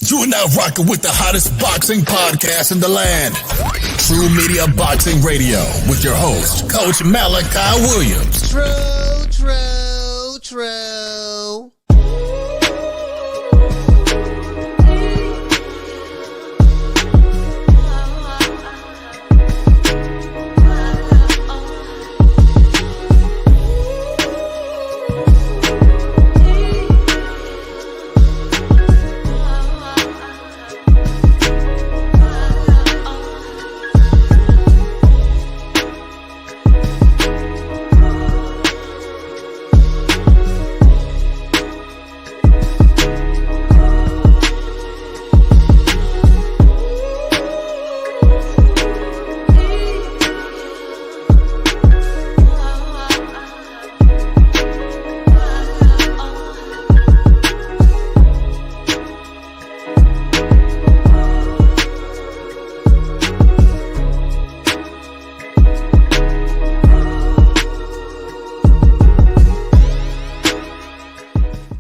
You are now rocking with the hottest boxing podcast in the land. True Media Boxing Radio with your host, Coach Malachi Williams. True.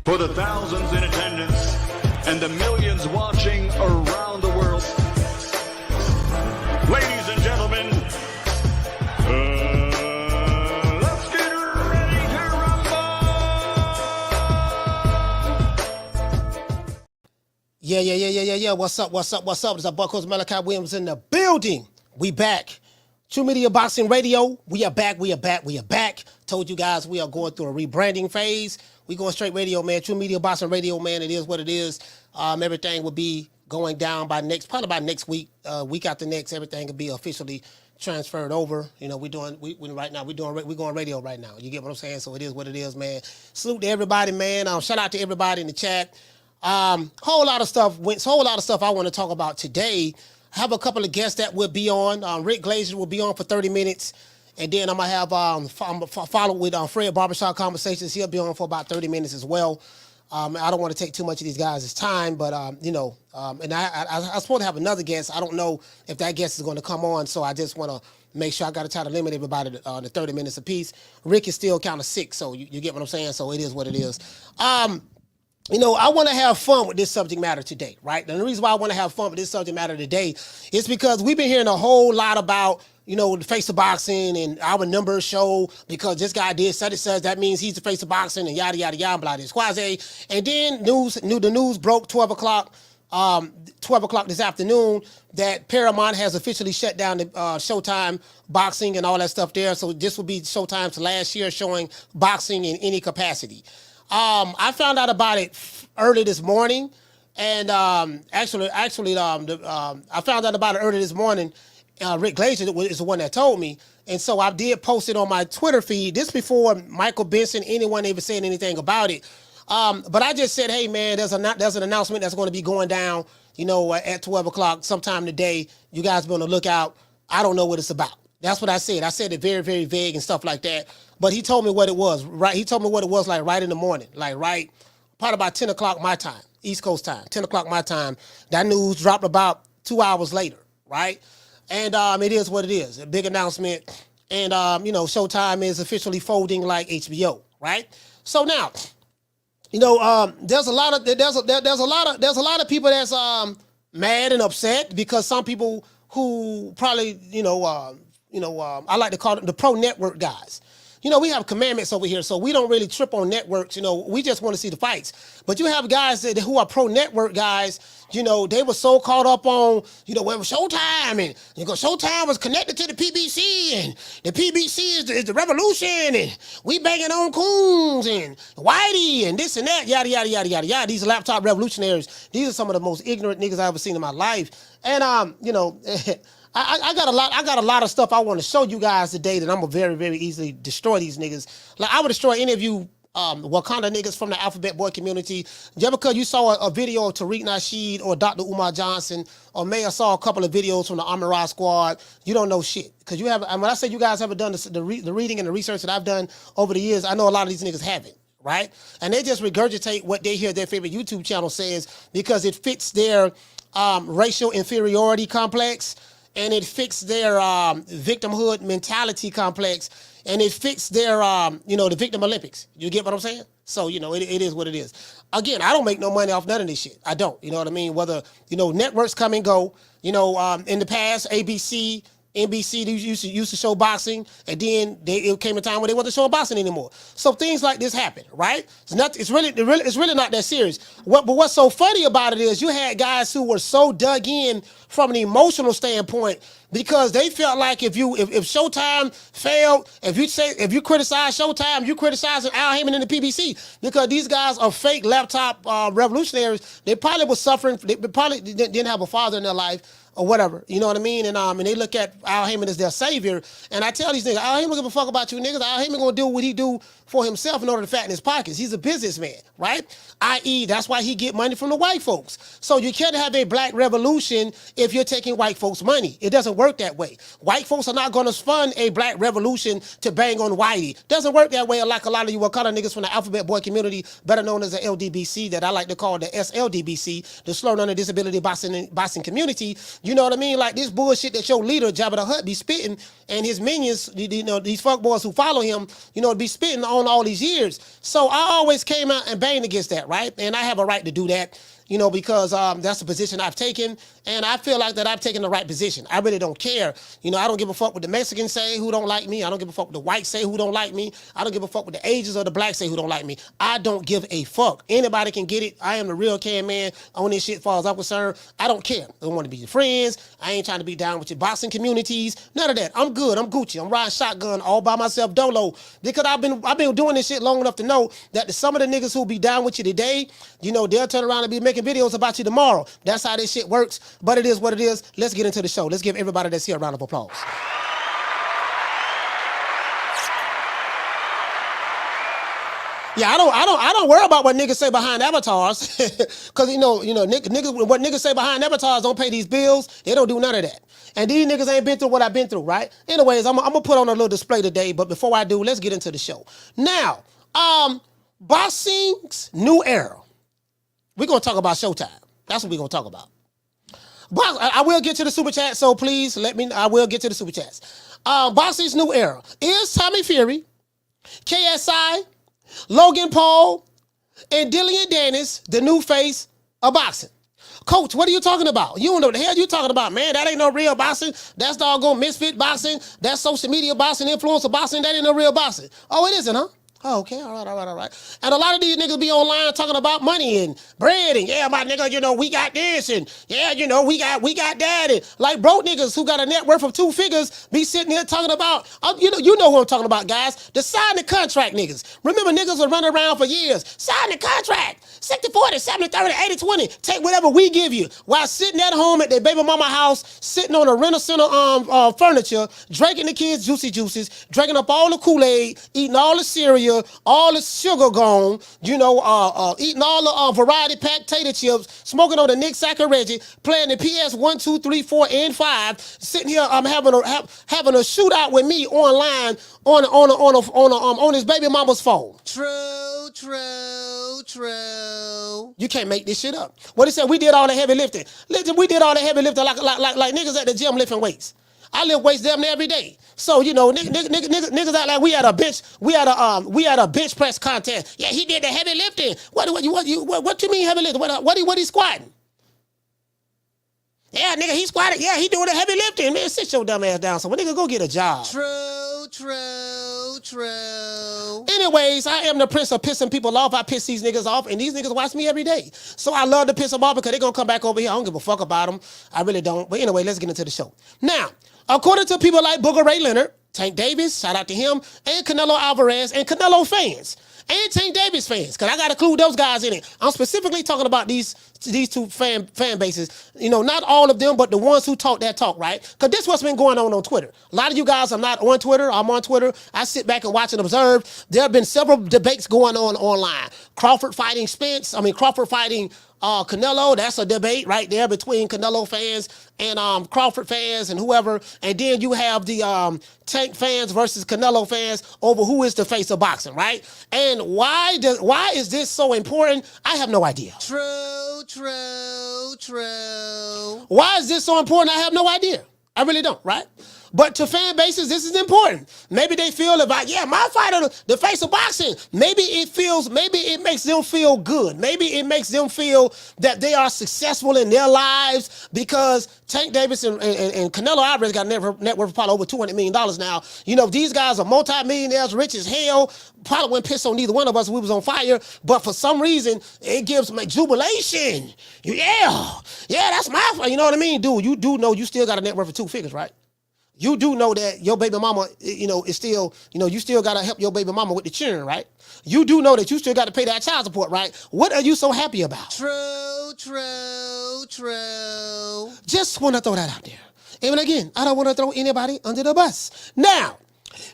For the thousands in attendance and the millions watching around the world, ladies and gentlemen, let's get ready to rumble! Yeah. What's up? It's our Coach Malachi Williams in the building. We back. True Media Boxing Radio. We are back. Told you guys we are going through a rebranding phase. We going straight radio, man. True Media Boxing Radio, man. It is what it is. Everything will be going down probably by next week. Week after next, everything will be officially transferred over. You know, we're going radio right now. You get what I'm saying? So it is what it is, man. Salute to everybody, man. Shout out to everybody in the chat. Whole lot of stuff I want to talk about today. I have a couple of guests that will be on. Glazer will be on for 30 minutes. And then I'm going to have follow with Fred Barbershop Conversations. He'll be on for about 30 minutes as well. I don't want to take too much of these guys' time, but, and I supposed to have another guest. I don't know if that guest is going to come on, so I just want to make sure I got to try to limit everybody to 30 minutes apiece. Rick is still kind of sick, so you get what I'm saying? So it is what it is. I want to have fun with this subject matter today, right? And the reason why I want to have fun with this subject matter today is because we've been hearing a whole lot about, the face of boxing and our numbers show because this guy did such and such, that means he's the face of boxing and yada, yada, yada, blah, this quasi. And then the news broke 12 o'clock this afternoon that Paramount has officially shut down the Showtime boxing and all that stuff there. So this will be Showtime's last year showing boxing in any capacity. I found out about it early this morning, and I found out about it early this morning. Rick Glazer is the one that told me, and so I did post it on my Twitter feed. This before Michael Benson, anyone even said anything about it. But I just said, hey man, there's an announcement that's going to be going down, at 12 o'clock sometime today. You guys be on the lookout. I don't know what it's about. That's what I said. I said it very, very vague and stuff like that. But he told me what it was, right? He told me what it was like right in the morning, probably about 10 o'clock my time, East Coast time, 10 o'clock my time. That news dropped about 2 hours later, right? And it is what it is, a big announcement. And, Showtime is officially folding like HBO, right? So now, there's a lot of people that's mad and upset because some people who probably, I like to call them the pro network guys. We have commandments over here, so we don't really trip on networks. We just want to see the fights. But you have guys who are pro network guys. They were so caught up on, well, Showtime, and Showtime was connected to the PBC, and the PBC is the revolution, and we banging on Coons and Whitey and this and that, yada yada yada yada yada. These laptop revolutionaries. These are some of the most ignorant niggas I've ever seen in my life. And I got a lot of stuff I want to show you guys today that I'm gonna very, very easily destroy these niggas. Like I would destroy any of you Wakanda niggas from the Alphabet Boy community. Just because you saw a video of Tariq Nasheed or Dr. Umar Johnson, or may have saw a couple of videos from the Amara Squad, you don't know shit. Because you have, and when I say you guys haven't done the reading and the research that I've done over the years, I know a lot of these niggas haven't, right? And they just regurgitate what they hear their favorite YouTube channel says because it fits their racial inferiority complex. and it fixed their victimhood mentality complex, and it fixed their, the Victim Olympics. You get what I'm saying? So, it is what it is. Again, I don't make no money off none of this shit. I don't. You know what I mean? Whether, networks come and go. In the past, ABC, NBC used to show boxing, and then it came a time where they wasn't showing boxing anymore. So things like this happen, right? It's really not that serious. But what's so funny about it is you had guys who were so dug in from an emotional standpoint because they felt like if Showtime failed, if you criticize Showtime, you criticizing Al Heyman and the PBC, because these guys are fake laptop revolutionaries. They probably were suffering. They probably didn't have a father in their life, or whatever, you know what I mean? And they look at Al Heyman as their savior. And I tell these niggas, Al Heyman don't give a fuck about you niggas. Al Heyman gonna do what he do for himself in order to fatten his pockets. He's a businessman, right? I.e., that's why he get money from the white folks. So you can't have a black revolution if you're taking white folks' money. It doesn't work that way. White folks are not gonna fund a black revolution to bang on whitey. Doesn't work that way, like a lot of you Wakanda niggas from the Alphabet Boy community, better known as the LDBC, that I like to call the SLDBC, the Slow Learner Disability Boxing Community. You know what I mean? Like this bullshit that your leader, Jabba the Hutt, be spitting, and his minions, these fuckboys who follow him, be spitting on all these years. So I always came out and banged against that, right? And I have a right to do that, because that's the position I've taken. And I feel like that I've taken the right position. I really don't care. I don't give a fuck what the Mexicans say who don't like me. I don't give a fuck what the whites say who don't like me. I don't give a fuck what the Asians or the blacks say who don't like me. I don't give a fuck. Anybody can get it. I am the real can man on this shit as far as I'm concerned. I don't care. I don't want to be your friends. I ain't trying to be down with your boxing communities. None of that. I'm good. I'm Gucci. I'm riding shotgun all by myself dolo, because I've been doing this shit long enough to know that some of the niggas who be down with you today, they'll turn around and be making videos about you tomorrow. That's how this shit works. But it is what it is. Let's get into the show. Let's give everybody that's here a round of applause. Yeah, I don't worry about what niggas say behind avatars, because niggas, what niggas say behind avatars don't pay these bills. They don't do none of that. And these niggas ain't been through what I've been through, right? Anyways, I'm gonna put on a little display today, but before I do, let's get into the show. Now, boxing's new era. We're gonna talk about Showtime. That's what we're gonna talk about. I will get to the super chat, so please I will get to the super chats. Boxing's new era is Tommy Fury, KSI, Logan Paul, and Dillion Danis, the new face of boxing. Coach, what are you talking about? You don't know what the hell you talking about, man. That ain't no real boxing. That's doggone misfit boxing. That's social media boxing, influencer boxing. That ain't no real boxing. Oh, it isn't, huh? Oh, okay, all right. And a lot of these niggas be online talking about money and bread and, yeah, my nigga, we got this and, yeah, we got that. And like broke niggas who got a net worth of 2 figures be sitting here talking about, you know who I'm talking about, guys. The sign the contract niggas. Remember, niggas were running around for years. Sign the contract. 60-40, 70-30, 80-20. Take whatever we give you. While sitting at home at their baby mama house, sitting on a rental center furniture, drinking the kids' juicy juices, drinking up all the Kool-Aid, eating all the cereal, all the sugar gone, eating all the variety pack tater chips, smoking on the Nick Saccareggi, playing the PS 1, 2, 3, 4, and 5, sitting here having a shootout with me online on his baby mama's phone. True. You can't make this shit up. What he said, we did all the heavy lifting. Listen, we did all the heavy lifting like niggas at the gym lifting weights. I lift weights damn near every day. So, niggas act like we had a bench press contest. Yeah, he did the heavy lifting. What you mean heavy lifting? What he squatting? Yeah, nigga, he squatted. Yeah, he doing the heavy lifting. Man, sit your dumb ass down. So, nigga, go get a job. True. Anyways, I am the prince of pissing people off. I piss these niggas off, and these niggas watch me every day. So I love to piss them off because they're going to come back over here. I don't give a fuck about them. I really don't. But anyway, let's get into the show. Now, according to people like Booger Ray Leonard, Tank Davis, shout out to him, and Canelo Alvarez, and Canelo fans, and Tank Davis fans, because I got to include those guys in it. I'm specifically talking about these 2 fan bases. Not all of them, but the ones who talk that talk, right? Because this is what's been going on Twitter. A lot of you guys are not on Twitter. I'm on Twitter. I sit back and watch and observe. There have been several debates going on online. Crawford fighting Canelo, that's a debate right there between Canelo fans and Crawford fans and whoever. And then you have the Tank fans versus Canelo fans over who is the face of boxing, right? And why is this so important? I have no idea. True. Why is this so important? I have no idea. I really don't, right? But to fan bases, this is important. Maybe they feel about, my fighter, the face of boxing. Maybe it makes them feel good. Maybe it makes them feel that they are successful in their lives because Tank Davis and Canelo Alvarez got a net worth of probably over $200 million now. You know, these guys are multimillionaires, rich as hell. Probably wouldn't piss on neither one of us if we was on fire. But for some reason, it gives me jubilation. Yeah, that's my fight. You know what I mean? Dude, you do know you still got a net worth of 2 figures, right? You do know that your baby mama, is still, you still got to help your baby mama with the children, right? You do know that you still got to pay that child support, right? What are you so happy about? True. Just want to throw that out there. And again, I don't want to throw anybody under the bus. Now,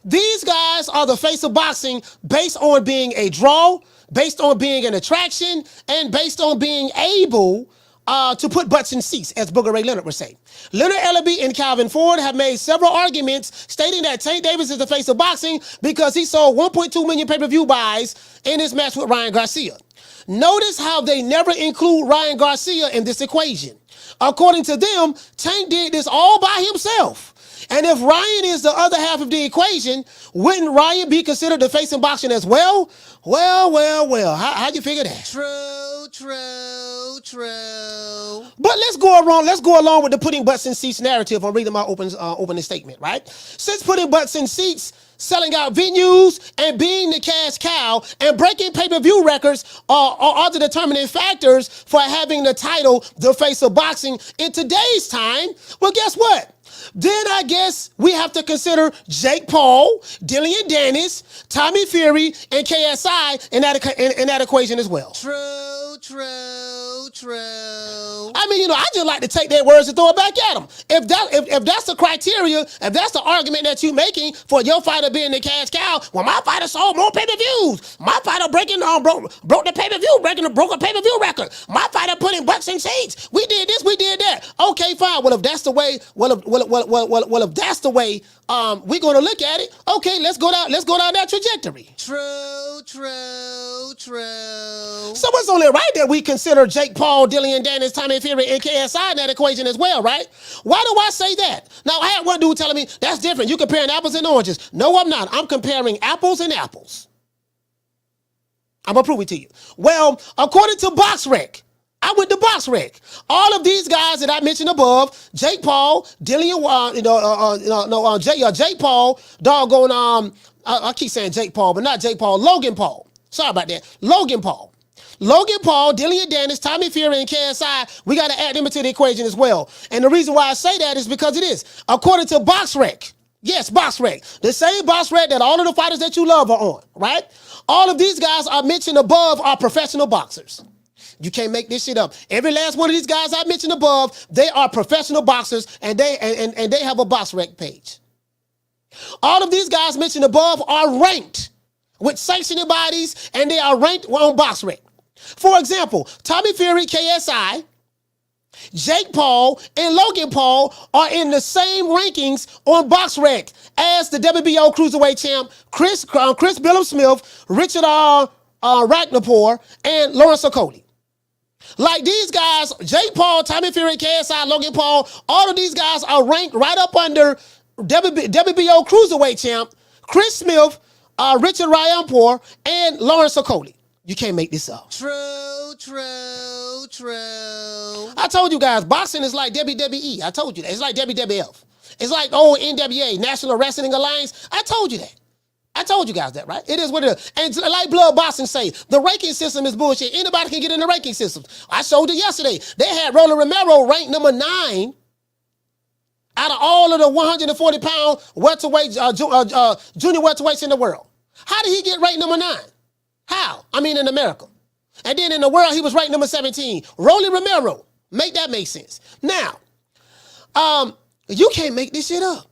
these guys are the face of boxing based on being a draw, based on being an attraction, and based on being able to put butts in seats, as Booger Ray Leonard would say. Leonard Ellerbe and Calvin Ford have made several arguments stating that Tank Davis is the face of boxing because he sold 1.2 million pay-per-view buys in his match with Ryan Garcia. Notice how they never include Ryan Garcia in this equation. According to them, Tank did this all by himself. And if Ryan is the other half of the equation, wouldn't Ryan be considered the face of boxing as well? Well. How'd you figure that? True. But let's go along with the putting butts in seats narrative. I'm reading my opening statement, right? Since putting butts in seats, selling out venues, and being the cash cow, and breaking pay-per-view records are the determining factors for having the title, the face of boxing, in today's time, well, guess what? Then I guess we have to consider Jake Paul, Dillion Danis, Tommy Fury, and KSI in that equation as well. True. I mean, I just like to take their words and throw it back at them. If that's the criteria, if that's the argument that you're making for your fighter being the cash cow, well, my fighter sold more pay-per-views. My fighter broke the pay-per-view, broke a pay-per-view record. My fighter putting butts in seats. We did this, we did that. Okay, fine. Well, if that's the way, if that's the way we're going to look at it, okay, let's go down that trajectory. True. So it's only right that we consider Jake Paul, Dillion Danis, Tommy Fury, and KSI in that equation as well, right? Why do I say that? Now, I had one dude telling me, that's different. You're comparing apples and oranges. No, I'm not. I'm comparing apples and apples. I'm going to prove it to you. Well, according to BoxRec, I went to BoxRec. All of these guys that I mentioned above, Jake Paul, Dillion, Jake Paul, doggone, I keep saying Jake Paul, but not Jake Paul, Logan Paul. Sorry about that. Logan Paul, Dillion Danis, Tommy Fury, and KSI, we got to add them into the equation as well. And the reason why I say that is because it is. According to BoxRec, yes, BoxRec, the same BoxRec that all of the fighters that you love are on, right? All of these guys I mentioned above are professional boxers. You can't make this shit up. Every last one of these guys I mentioned above, they are professional boxers, and they have a BoxRec page. All of these guys mentioned above are ranked with sanctioning bodies, and they are ranked on BoxRec. For example, Tommy Fury, KSI, Jake Paul, and Logan Paul are in the same rankings on BoxRec as the WBO Cruiserweight champ Chris Billum Smith, Richard Ragnapour, and Lawrence Okoli. Like these guys, Jake Paul, Tommy Fury, KSI, Logan Paul, all of these guys are ranked right up under WBO Cruiserweight champ Chris Smith, Richard Ryanpour, and Lawrence Okoli. You can't make this up. True. I told you guys, boxing is like WWE. I told you that. It's like WWF. It's like old NWA, National Wrestling Alliance. I told you that. I told you guys that, right? It is what it is. And like Blood Boxing say, the ranking system is bullshit. Anybody can get in the ranking system. I showed it yesterday. They had Roland Romero ranked number 9 out of all of the 140-pound welterweight, junior welterweights in the world. How did he get ranked number 9? How? I mean, in America. And then in the world, he was ranked number 17. Roland Romero. Make that make sense. Now, you can't make this shit up.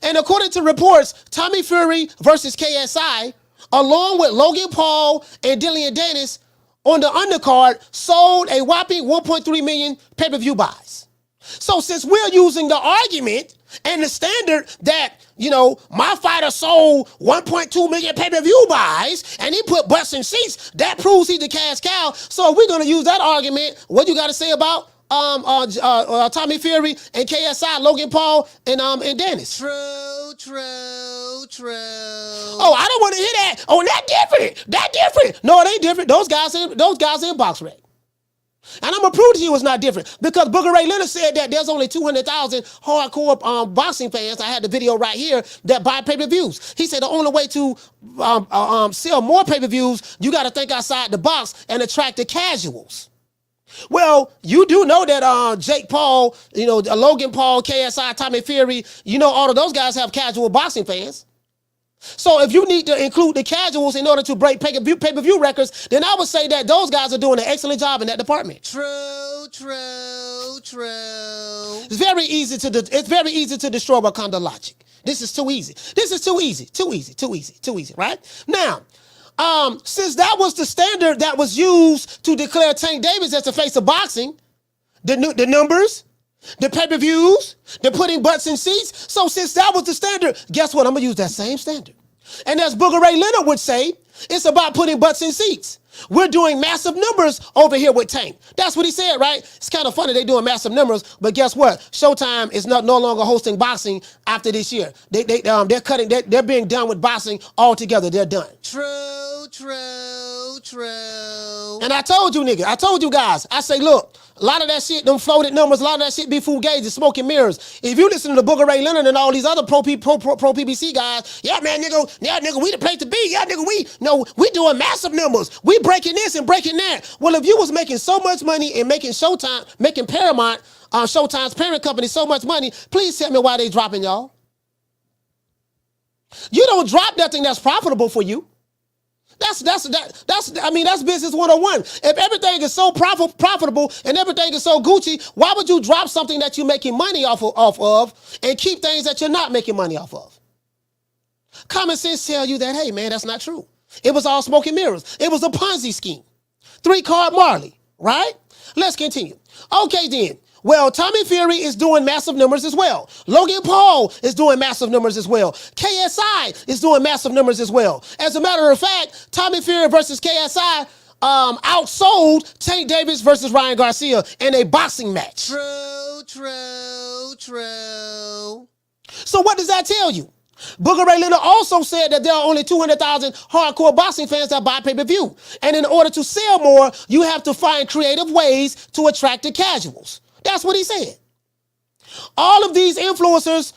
And according to reports, Tommy Fury versus KSI, along with Logan Paul and Dillion Danis on the undercard, sold a whopping 1.3 million pay-per-view buys. So since we're using the argument and the standard that, my fighter sold 1.2 million pay-per-view buys and he put butts in seats, that proves he's the cash cow. So if we're going to use that argument, what you got to say about Tommy Fury and KSI, Logan Paul and Danis. True. Oh, I don't want to hear that. Oh, that different. No, it ain't different. Those guys in box rec. And I'm going to prove to you it's not different because Booger Ray Leonard said that there's only 200,000 hardcore boxing fans. I had the video right here that buy pay-per-views. He said the only way to sell more pay-per-views, you got to think outside the box and attract the casuals. Well, you do know that Jake Paul, Logan Paul, KSI, Tommy Fury, all of those guys have casual boxing fans. So if you need to include the casuals in order to break pay-per-view records, then I would say that those guys are doing an excellent job in that department. True. It's very easy to destroy Wakanda logic. This is too easy. Too easy, right? Now, since that was the standard that was used to declare Tank Davis as the face of boxing, the numbers, the pay-per-views, the putting butts in seats. So since that was the standard, guess what? I'm going to use that same standard. And as Booger Ray Leonard would say, it's about putting butts in seats. We're doing massive numbers over here with Tank. That's what he said, right? It's kind of funny they're doing massive numbers, but guess what? Showtime is no longer hosting boxing after this year. They're cutting. They're being done with boxing altogether. They're done. True. And I told you guys, I say, look, a lot of that shit, them floated numbers, a lot of that shit be fugazi, smoke and mirrors. If you listen to the Booger Ray Leonard and all these other pro PBC guys, yeah, nigga, we the place to be. Yeah, nigga, we doing massive numbers. We breaking this and breaking that. Well, if you was making so much money and making Showtime, making Paramount, Showtime's parent company so much money, please tell me why they dropping y'all. You don't drop nothing that's profitable for you. That's business 101. If everything is so profitable and everything is so Gucci, why would you drop something that you're making money off of and keep things that you're not making money off of? Common sense tell you that, hey, man, that's not true. It was all smoke and mirrors. It was a Ponzi scheme. 3-card Marley, right? Let's continue. Okay, then. Well, Tommy Fury is doing massive numbers as well. Logan Paul is doing massive numbers as well. KSI is doing massive numbers as well. As a matter of fact, Tommy Fury versus KSI outsold Tank Davis versus Ryan Garcia in a boxing match. True. So what does that tell you? Booger Ray Leonard also said that there are only 200,000 hardcore boxing fans that buy pay-per-view. And in order to sell more, you have to find creative ways to attract the casuals. That's what he said. All of these influencer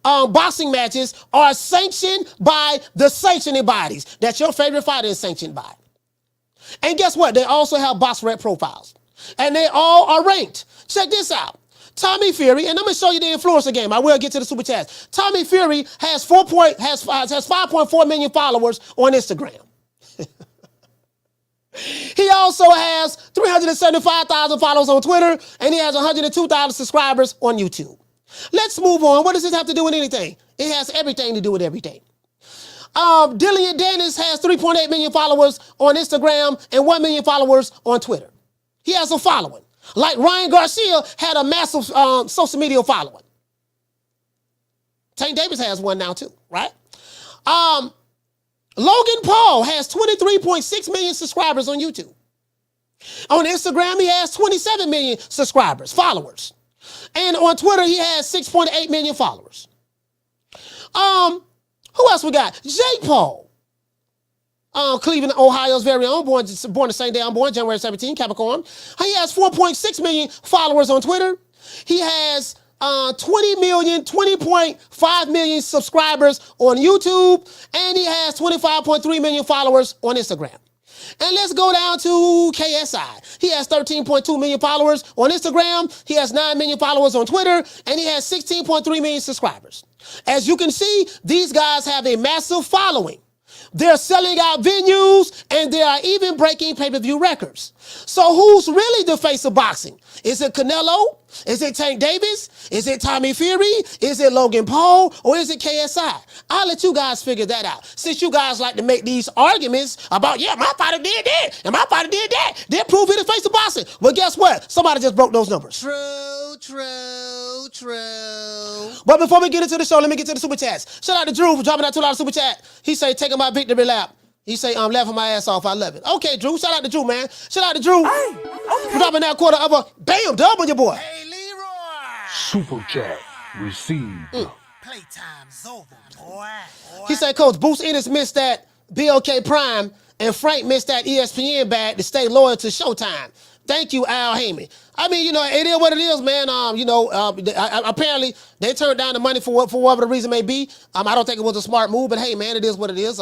boxing matches are sanctioned by the sanctioning bodies that your favorite fighter is sanctioned by. And guess what? They also have box rep profiles. And they all are ranked. Check this out. Tommy Fury, and I'm going to show you the influencer game. I will get to the super chats. Tommy Fury has 5.4 million followers on Instagram. He also has 375,000 followers on Twitter, and he has 102,000 subscribers on YouTube. Let's move on. What does this have to do with anything? It has everything to do with everything. Dillion Danis has 3.8 million followers on Instagram and 1 million followers on Twitter. He has a following. Like Ryan Garcia had a massive social media following. Tank Davis has one now too, right? Logan Paul has 23.6 million subscribers on YouTube. On Instagram, he has 27 million followers. And on Twitter, he has 6.8 million followers. Who else we got? Jake Paul. Cleveland, Ohio's very own, born the same day I'm born, January 17, Capricorn. He has 4.6 million followers on Twitter. He has 20.5 million subscribers on YouTube, and he has 25.3 million followers on Instagram. And let's go down to KSI. He has 13.2 million followers on Instagram. He has 9 million followers on Twitter, and he has 16.3 million subscribers. As you can see, these guys have a massive following. They're selling out venues, and they are even breaking pay-per-view records. So who's really the face of boxing? Is it Canelo? Is it Tank Davis? Is it Tommy Fury? Is it Logan Paul? Or is it KSI? I'll let you guys figure that out. Since you guys like to make these arguments about, yeah, my fighter did that, and my fighter did that, they prove he the face of boxing. Well, guess what? Somebody just broke those numbers. True. But before we get into the show, let me get to the super chats. Shout out to Drew for dropping that $2 super chat. He said, taking my victory lap. He say, I'm laughing my ass off. I love it. Okay, Drew. Shout out to Drew, man. Shout out to Drew. Hey, okay. Dropping that quarter of a bam dub on your boy. Hey, Leroy. Super chat received. Playtime's over, boy. He said, Coach, Bruce Ennis missed that BLK Prime and Frank missed that ESPN bag to stay loyal to Showtime. Thank you, Al Heyman. I mean, it is what it is, man. Apparently they turned down the money for whatever the reason may be. I don't think it was a smart move, but hey, man, it is what it is.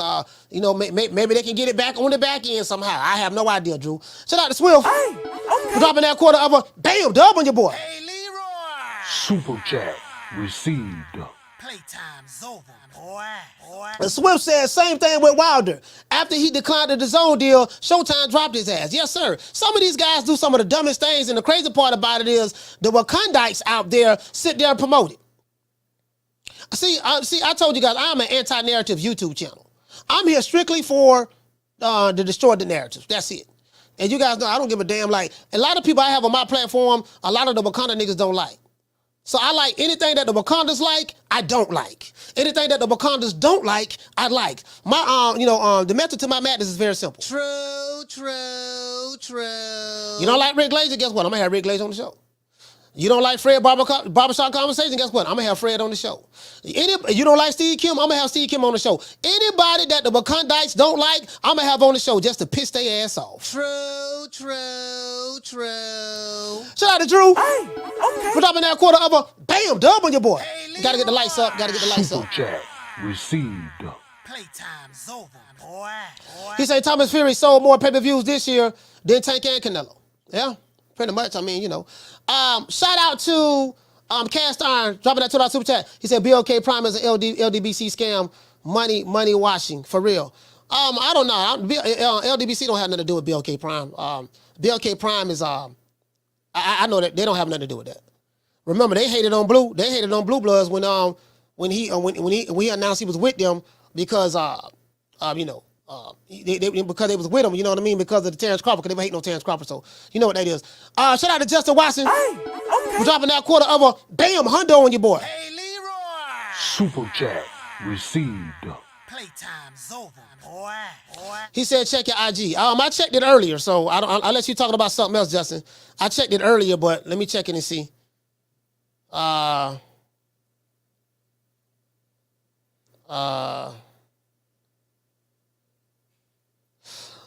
Maybe they can get it back on the back end somehow. I have no idea, Drew. Shout out to Swift. Hey, okay. For dropping that quarter of a bam dub on your boy. Hey, Leroy. Super chat received. Playtime's over, boy. And Swift said same thing with Wilder. After he declined the DAZN deal, Showtime dropped his ass. Yes, sir. Some of these guys do some of the dumbest things, and the crazy part about it is the Wakandites out there sit there and promote it. See, I told you guys, I'm an anti-narrative YouTube channel. I'm here strictly for to destroy the narrative. That's it. And you guys know I don't give a damn. Like, a lot of people I have on my platform, a lot of the Wakanda niggas don't like. So I like anything that the Wakandas like, I don't like. Anything that the Wakandas don't like, I like. My, the method to my madness is very simple. True. You don't like Rick Glazer? Guess what? I'm gonna have Rick Glazer on the show. You don't like Fred Barbershop Conversation? Guess what? I'm gonna have Fred on the show. You don't like Steve Kim? I'm gonna have Steve Kim on the show. Anybody that the Wakandites don't like, I'm gonna have on the show just to piss their ass off. True. Shout out to Drew. Hey, okay. For dropping that quarter of a bam dub on your boy. Hey, gotta get the lights up. Super chat received. Playtime's over, boy. He said Thomas Fury sold more pay-per-views this year than Tank and Canelo. Yeah, pretty much. I mean, shout out to Cast Iron dropping that $2 super chat. He said BLK Prime is an LDBC scam, money washing for real. I don't know. LDBC don't have nothing to do with BLK Prime. BLK Prime is I know that they don't have nothing to do with that. Remember, they hated on Blue. They hated on Blue Bloods when he announced he was with them because because they was with him. You know what I mean? Because of the Terrence Crawford. Because they hate no Terrence Crawford. So you know what that is. Shout out to Justin Watson. Hey, okay. For dropping that quarter of a bam hundo on your boy. Hey, Leroy. Super chat received. Playtime's over, boy. He said, check your IG. I checked it earlier, so unless you're talking about something else, Justin. I checked it earlier, but let me check it and see.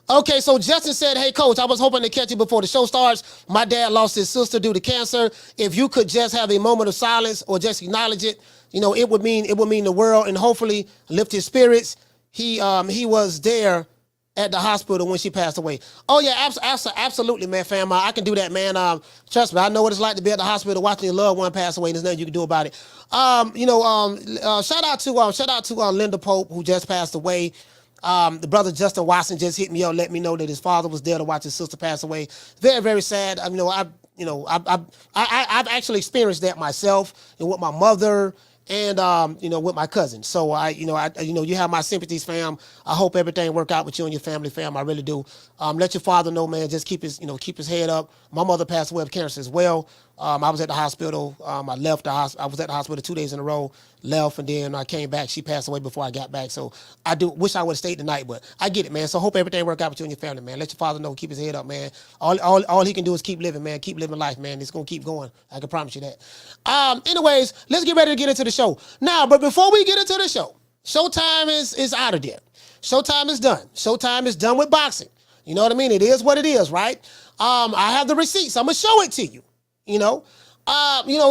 Okay, so Justin said, hey, Coach, I was hoping to catch you before the show starts. My dad lost his sister due to cancer. If you could just have a moment of silence or just acknowledge it, it would mean the world and hopefully lift his spirits. He was there at the hospital when she passed away. Oh, yeah, absolutely, man, fam. I can do that, man. Trust me, I know what it's like to be at the hospital watching your loved one pass away, and there's nothing you can do about it. Shout out to Linda Pope, who just passed away. The brother Justin Watson just hit me up, let me know that his father was there to watch his sister pass away. Very, very sad. I've actually experienced that myself, and with my mother and with my cousin. So you have my sympathies, fam. I hope everything work out with you and your family, fam. I really do. Let your father know, man. Just keep his head up. My mother passed away of cancer as well. I was at the hospital. I left the hospital. I was at the hospital 2 days in a row. Left, and then I came back. She passed away before I got back. So I do wish I would have stayed tonight, but I get it, man. So hope everything work out with you and your family, man. Let your father know. Keep his head up, man. All he can do is keep living, man. Keep living life, man. It's gonna keep going. I can promise you that. Anyways, let's get ready to get into the show now. But before we get into the show, Showtime is out of there. Showtime is done. Showtime is done with boxing. You know what I mean? It is what it is, right? I have the receipts. I'm gonna show it to you.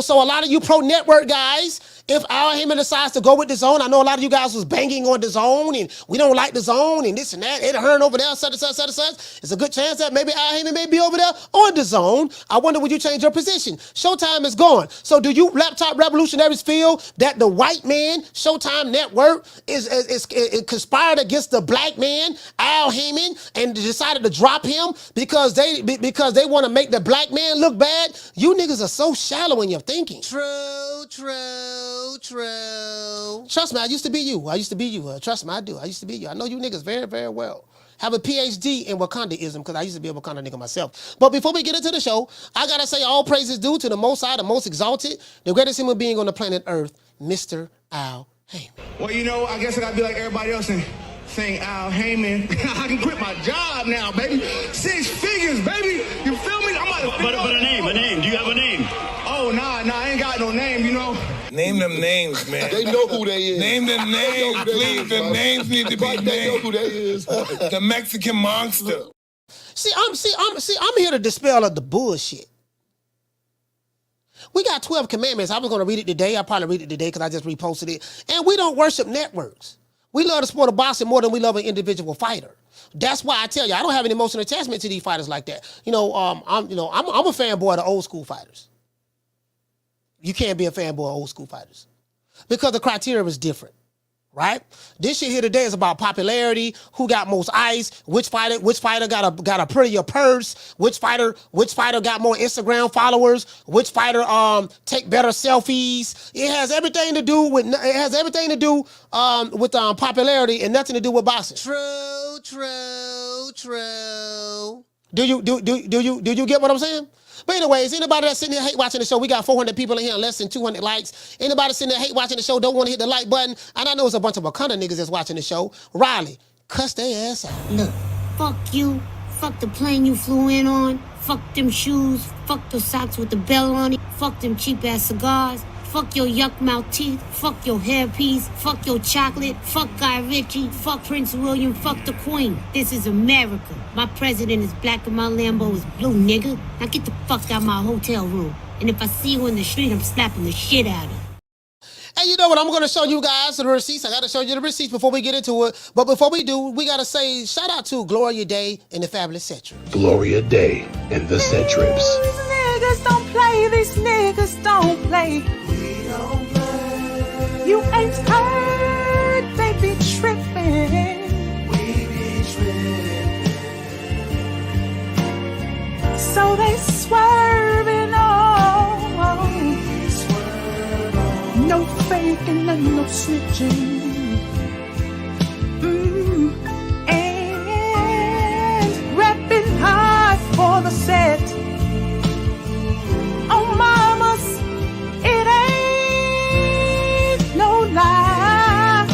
So a lot of you pro network guys, if Al Heyman decides to go with DAZN, I know a lot of you guys was banging on DAZN and we don't like DAZN and this and that. Ed Hearn over there, such and such. It's a good chance that maybe Al Heyman may be over there on DAZN. I wonder, would you change your position? Showtime is gone. So do you laptop revolutionaries feel that the white man, Showtime Network, is conspired against the black man, Al Heyman, and decided to drop him because they want to make the black man look bad? You niggas are so shallow in your thinking. True. Trust me, I used to be you. Trust me, I do. I used to be you. I know you niggas very, very well. Have a PhD in Wakandaism because I used to be a Wakanda nigga myself. But before we get into the show, I gotta say all praises due to the Most High, the most exalted, the greatest human being on the planet Earth, Mr. Al Heyman. Well, I guess I gotta be like everybody else and saying Al Heyman, I can quit my job now, baby. 6 figures, baby. You feel me? I'm about to But a name. Do you have a name? Oh, nah, I ain't got no name, you know. Name them names, man. They know who they is. Name them names, please. The names need to be named. They know who they is. The Mexican monster. I'm here to dispel of the bullshit. We got 12 commandments. I was going to read it today. I'll probably read it today because I just reposted it. And we don't worship networks. We love the sport of boxing more than we love an individual fighter. That's why I tell you, I don't have an emotional attachment to these fighters like that. I'm a fanboy of the old school fighters. You can't be a fanboy of old school fighters because the criteria is different. Right? This shit here today is about popularity, who got most ice, which fighter got a prettier purse, which fighter got more Instagram followers, which fighter take better selfies. It has everything to do with popularity and nothing to do with boxing. True. Do you get what I'm saying? But anyways, anybody that's sitting here hate watching the show, we got 400 people in here and less than 200 likes. Anybody sitting there hate watching the show, don't want to hit the like button, and I know it's a bunch of Wakanda niggas that's watching the show. Riley, cuss their ass out. Look, fuck you. Fuck the plane you flew in on. Fuck them shoes. Fuck the socks with the bell on it. Fuck them cheap-ass cigars. Fuck your yuck mouth teeth. Fuck your hairpiece. Fuck your chocolate. Fuck Guy Ritchie. Fuck Prince William. Fuck the Queen. This is America. My president is black and my Lambo is blue, nigga. Now get the fuck out my hotel room. And if I see you in the street, I'm slapping the shit out of you. And you know what? I'm going to show you guys the receipts. I got to show you the receipts before we get into it. But before we do, we got to say shout out to Gloria Day and the Fabulous Set Trips. Gloria Day and the Set Trips. These niggas don't play. These niggas don't play. We don't play. You ain't heard. They be tripping. We be tripping. So they swerving on. We swerve on. No faking and no snitching. And repping high for the set. Oh, mamas, it ain't no lie.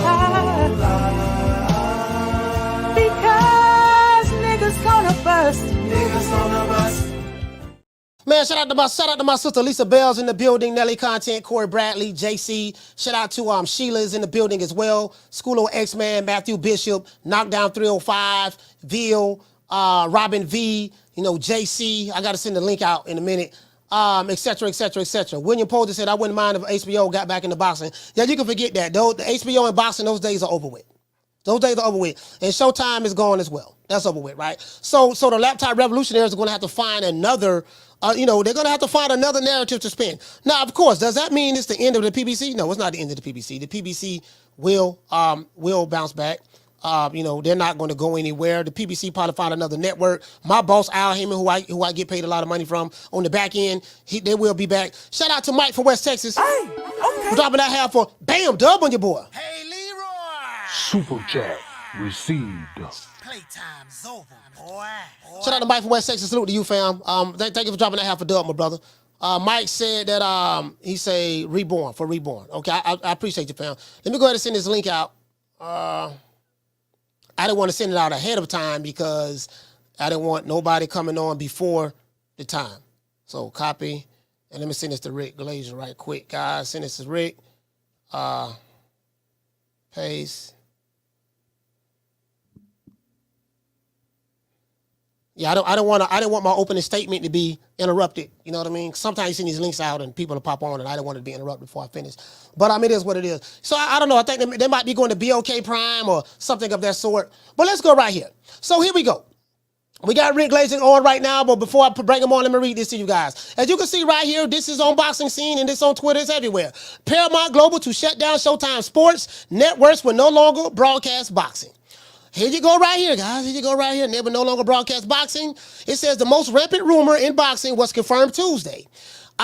Because niggas gonna bust. Niggas gonna bust. Man, shout out to my sister Lisa Bell's in the building, Nelly Content, Corey Bradley, JC. Shout out to Sheila's in the building as well. School of X-Man, Matthew Bishop, Knockdown 305, Veal, Robin V, JC. I got to send the link out in a minute. Et cetera. William Polder said, I wouldn't mind if HBO got back into boxing. Yeah, you can forget that. Though the HBO and boxing, those days are over with. Those days are over with. And Showtime is gone as well. That's over with, right? So the laptop revolutionaries are going to have to find another, they're going to have to find another narrative to spin. Now, of course, does that mean it's the end of the PBC? No, it's not the end of the PBC. The PBC will bounce back. They're not going to go anywhere. The PBC probably find another network. My boss, Al Heyman, who I get paid a lot of money from on the back end, they will be back. Shout out to Mike from West Texas. Hey, okay. Dropping that half for bam, dub on your boy. Hey, Leroy. Super chat received. Playtime's over, boy. Shout out to Mike from West Texas. Salute to you, fam. Thank you for dropping that half for dub, my brother. Mike said that he say reborn. Okay, I appreciate you, fam. Let me go ahead and send this link out. I didn't want to send it out ahead of time because I didn't want nobody coming on before the time. So copy, and let me send this to Rick Glazer right quick, guys. Send this to Rick. Paste. Yeah, I didn't want my opening statement to be interrupted. You know what I mean? Sometimes you send these links out and people will pop on, and I didn't want it to be interrupted before I finish. But it is what it is. So I don't know. I think they might be going to BOK Prime or something of that sort. But let's go right here. So here we go. We got Rick Glazer on right now, but before I bring him on, let me read this to you guys. As you can see right here, this is on Boxing Scene, and this on Twitter. It's everywhere. Paramount Global to shut down Showtime Sports networks will no longer broadcast boxing. Here you go right here, guys. Here you go right here. Never no longer broadcast boxing. It says the most rampant rumor in boxing was confirmed Tuesday.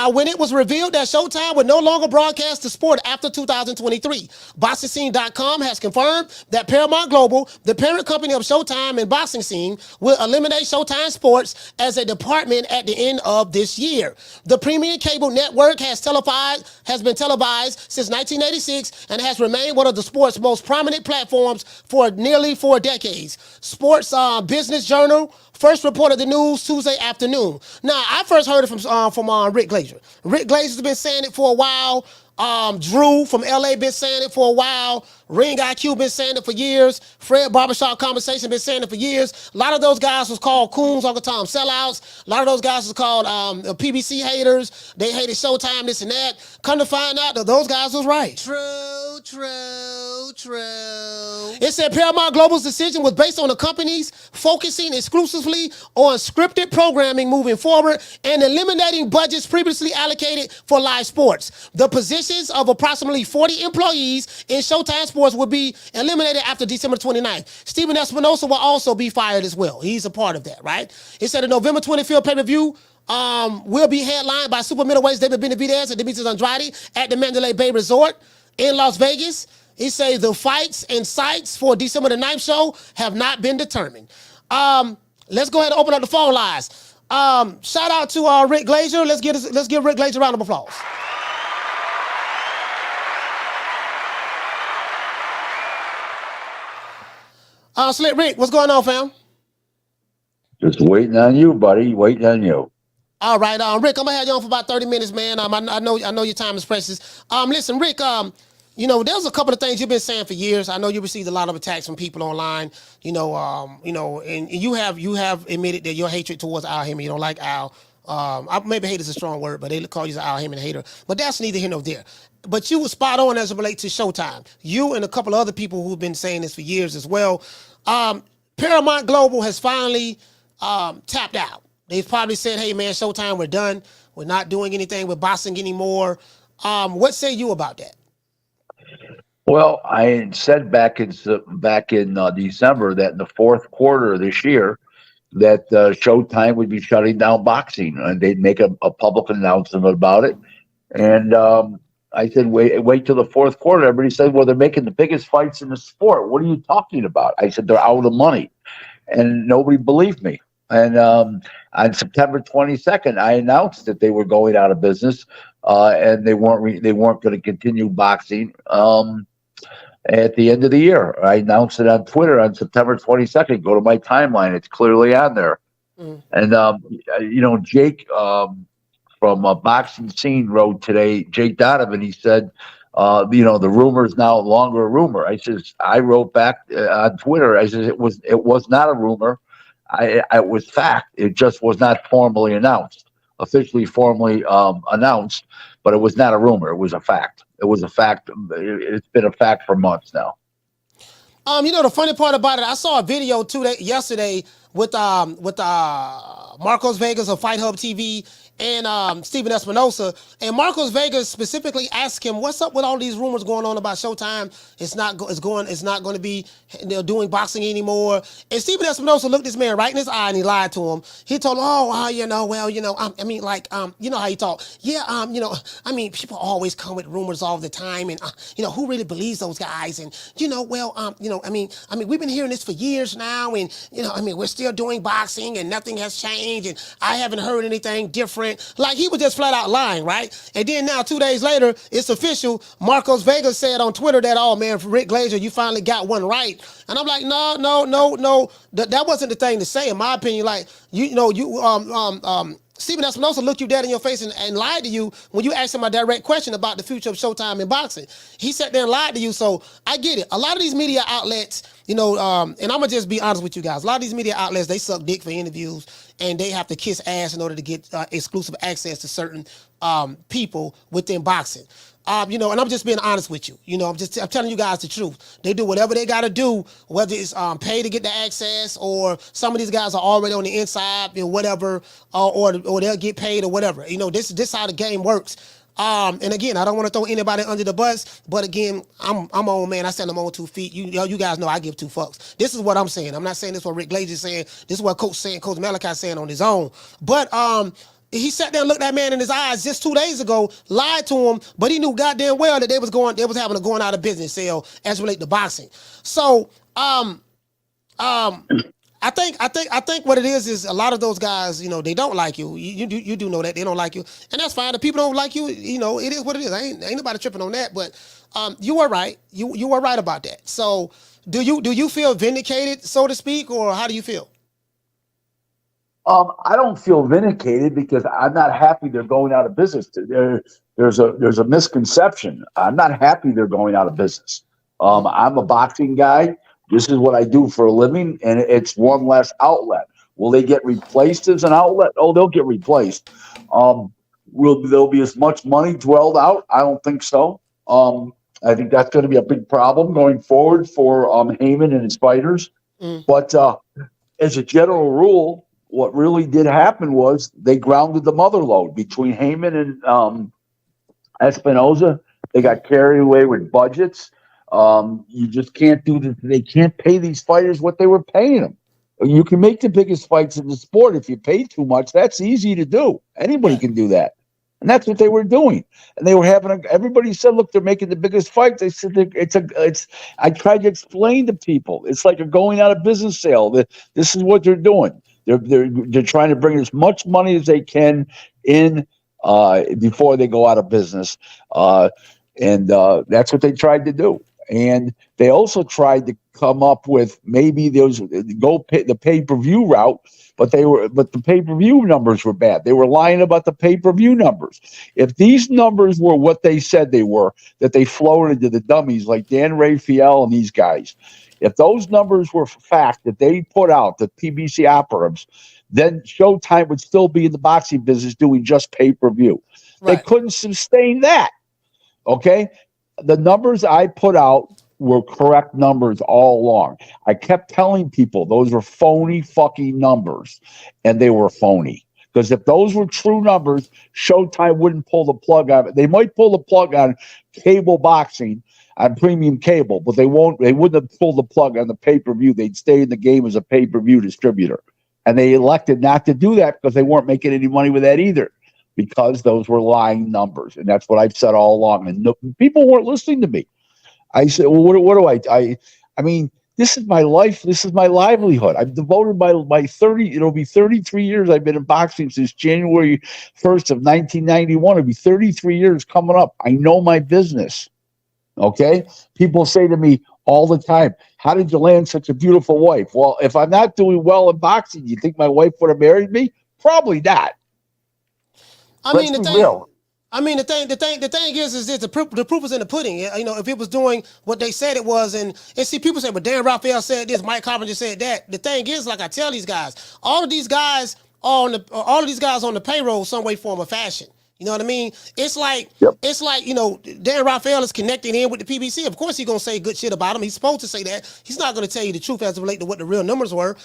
When it was revealed that Showtime would no longer broadcast the sport after 2023. BoxingScene.com has confirmed that Paramount Global, the parent company of Showtime and Boxing Scene, will eliminate Showtime Sports as a department at the end of this year. The premium cable network has been televised since 1986 and has remained one of the sport's most prominent platforms for nearly 4 decades. Sports Business Journal first reported the news Tuesday afternoon. Now, I first heard it from Rick Glazer. Rick Glazer's been saying it for a while. Drew from LA been saying it for a while. Ring IQ been saying it for years. Fred Barbershop Conversation been saying it for years. A lot of those guys was called coons, Uncle Tom sellouts. A lot of those guys was called PBC haters. They hated Showtime, this and that. Come to find out that those guys was right. True. It said Paramount Global's decision was based on the company's focusing exclusively on scripted programming moving forward and eliminating budgets previously allocated for live sports. The positions of approximately 40 employees in Showtime Sports will be eliminated after December 29th. Steven Espinosa will also be fired as well. He's a part of that, right? It said the November 25th pay-per-view will be headlined by super middleweights David Benavidez and Demetrius Andrade at the Mandalay Bay Resort in Las Vegas. He says the fights and sites for December the 9th show have not been determined. Let's go ahead and open up the phone lines. Shout out to Rick Glazer. Let's give Rick Glazer a round of applause. Slick Rick, what's going on, fam? Just waiting on you, buddy. Waiting on you. All right, Rick, I'm gonna have you on for about 30 minutes, man. I know your time is precious. Listen, Rick, there's a couple of things you've been saying for years. I know you received a lot of attacks from people online. And you have admitted that your hatred towards Al Hammond. You don't like Al. Maybe hate is a strong word, but they call you an Al Hammond hater. But that's neither here nor there. But you were spot on as it relates to Showtime. You and a couple of other people who've been saying this for years as well. Paramount Global has finally tapped out. They've probably said, hey, man, Showtime, we're done. We're not doing anything with boxing anymore. What say you about that? Well, I said back in December that in the fourth quarter of this year that Showtime would be shutting down boxing, and they'd make a public announcement about it. And I said, wait till the fourth quarter. Everybody said, well, they're making the biggest fights in the sport. What are you talking about? I said, they're out of money. And nobody believed me. And on September 22nd, I announced that they were going out of business, and they weren't going to continue boxing at the end of the year. I announced it on Twitter on September 22nd. Go to my timeline; it's clearly on there. And Jake from Boxing Scene wrote today. Jake Donovan. He said, the rumor is now no longer a rumor. I wrote back on Twitter. I said it was not a rumor. It was fact. It just was not formally announced, officially formally announced, but it was not a rumor. It was a fact. It was a fact. It's been a fact for months now. The funny part about it, I saw a video yesterday with Marcos Vegas of Fight Hub TV and Steven Espinosa, and Marcos Vegas specifically asked him, "What's up with all these rumors going on about Showtime? It's not going to be doing boxing anymore." And Steven Espinosa looked this man right in his eye and he lied to him. He told him, you know how you talk. Yeah, people always come with rumors all the time, and who really believes those guys? And we've been hearing this for years now, and we're still doing boxing, and nothing has changed, and I haven't heard anything different. Like he was just flat out lying, right? And then now 2 days later, it's official. Marcos Vegas said on Twitter that, "Oh man, for Rick Glazer, you finally got one right." And I'm like, no. That wasn't the thing to say, in my opinion. Like Steven Espinosa looked you dead in your face and lied to you when you asked him a direct question about the future of Showtime in boxing. He sat there and lied to you. So I get it. A lot of these media outlets, and I'm going to just be honest with you guys. A lot of these media outlets, they suck dick for interviews, and they have to kiss ass in order to get exclusive access to certain people within boxing. And I'm just being honest with you. I'm telling you guys the truth. They do whatever they got to do, whether it's pay to get the access, or some of these guys are already on the inside, whatever, or they'll get paid or whatever. This is how the game works. And again, I don't want to throw anybody under the bus, but again, I'm on, man. I stand on my own 2 feet. You guys know I give 2 fucks. This is what I'm saying. I'm not saying this is what Rick Glazer is saying. This is what Coach Malachi is saying on his own. But he sat there and looked that man in his eyes just 2 days ago, lied to him, but he knew goddamn well that they was having a going out of business sale as relate to boxing. So I think what it is a lot of those guys, they don't like you. You do know that they don't like you, and that's fine. The people don't like you, it is what it is. Ain't nobody tripping on that. But you were right. You were right about that. So do you feel vindicated, so to speak, or how do you feel? I don't feel vindicated because I'm not happy they're going out of business. There's a misconception. I'm not happy they're going out of business. I'm a boxing guy. This is what I do for a living, and it's one less outlet. Will they get replaced as an outlet? Oh, they'll get replaced. Will there be as much money dwelled out? I don't think so. I think that's going to be a big problem going forward for Heyman and his fighters. But as a general rule, what really did happen was they grounded the mother load between Heyman and Espinoza. They got carried away with budgets. You just can't do this. They can't pay these fighters what they were paying them. You can make the biggest fights in the sport if you pay too much. That's easy to do. Anybody can do that. And that's what they were doing. And they were everybody said, look, they're making the biggest fights. They said, I tried to explain to people. It's like a going out of business sale. This is what they're doing. They're trying to bring as much money as they can in before they go out of business. And that's what they tried to do. And they also tried to come up with maybe the pay-per-view route, but the pay-per-view numbers were bad. They were lying about the pay-per-view numbers. If these numbers were what they said they were, that they floated to the dummies like Dan Raphael and these guys, if those numbers were fact that they put out, the PBC operatives, then Showtime would still be in the boxing business doing just pay-per-view. Right. They couldn't sustain that. Okay? The numbers I put out were correct numbers all along. I kept telling people those were phony fucking numbers, and they were phony. Because if those were true numbers, Showtime wouldn't pull the plug on it. They might pull the plug on cable boxing, on premium cable, but they wouldn't have pulled the plug on the pay-per-view. They'd stay in the game as a pay-per-view distributor. And they elected not to do that because they weren't making any money with that either, because those were lying numbers. And that's what I've said all along. And people weren't listening to me. I said, well, what do I mean, this is my life. This is my livelihood. I've devoted my 30, it'll be 33 years. I've been in boxing since January 1st of 1991. It'll be 33 years coming up. I know my business. Okay. People say to me all the time, how did you land such a beautiful wife? Well, if I'm not doing well in boxing, you think my wife would have married me? Probably not. The thing is this: the proof is in the pudding. If it was doing what they said it was, and see, people say, but Dan Raphael said this, Mike Carpenter said that. The thing is, like I tell these guys, all of these guys on the payroll, some way, form, or fashion. You know what I mean? It's like Dan Raphael is connecting in with the PBC. Of course, he's gonna say good shit about him. He's supposed to say that. He's not gonna tell you the truth as it relates to what the real numbers were.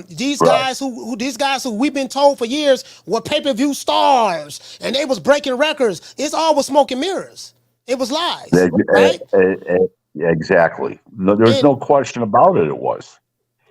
These guys who we've been told for years were pay-per-view stars and they was breaking records. It's all with smoke and mirrors. It was lies, right? Exactly. No, there's no question about it. It was.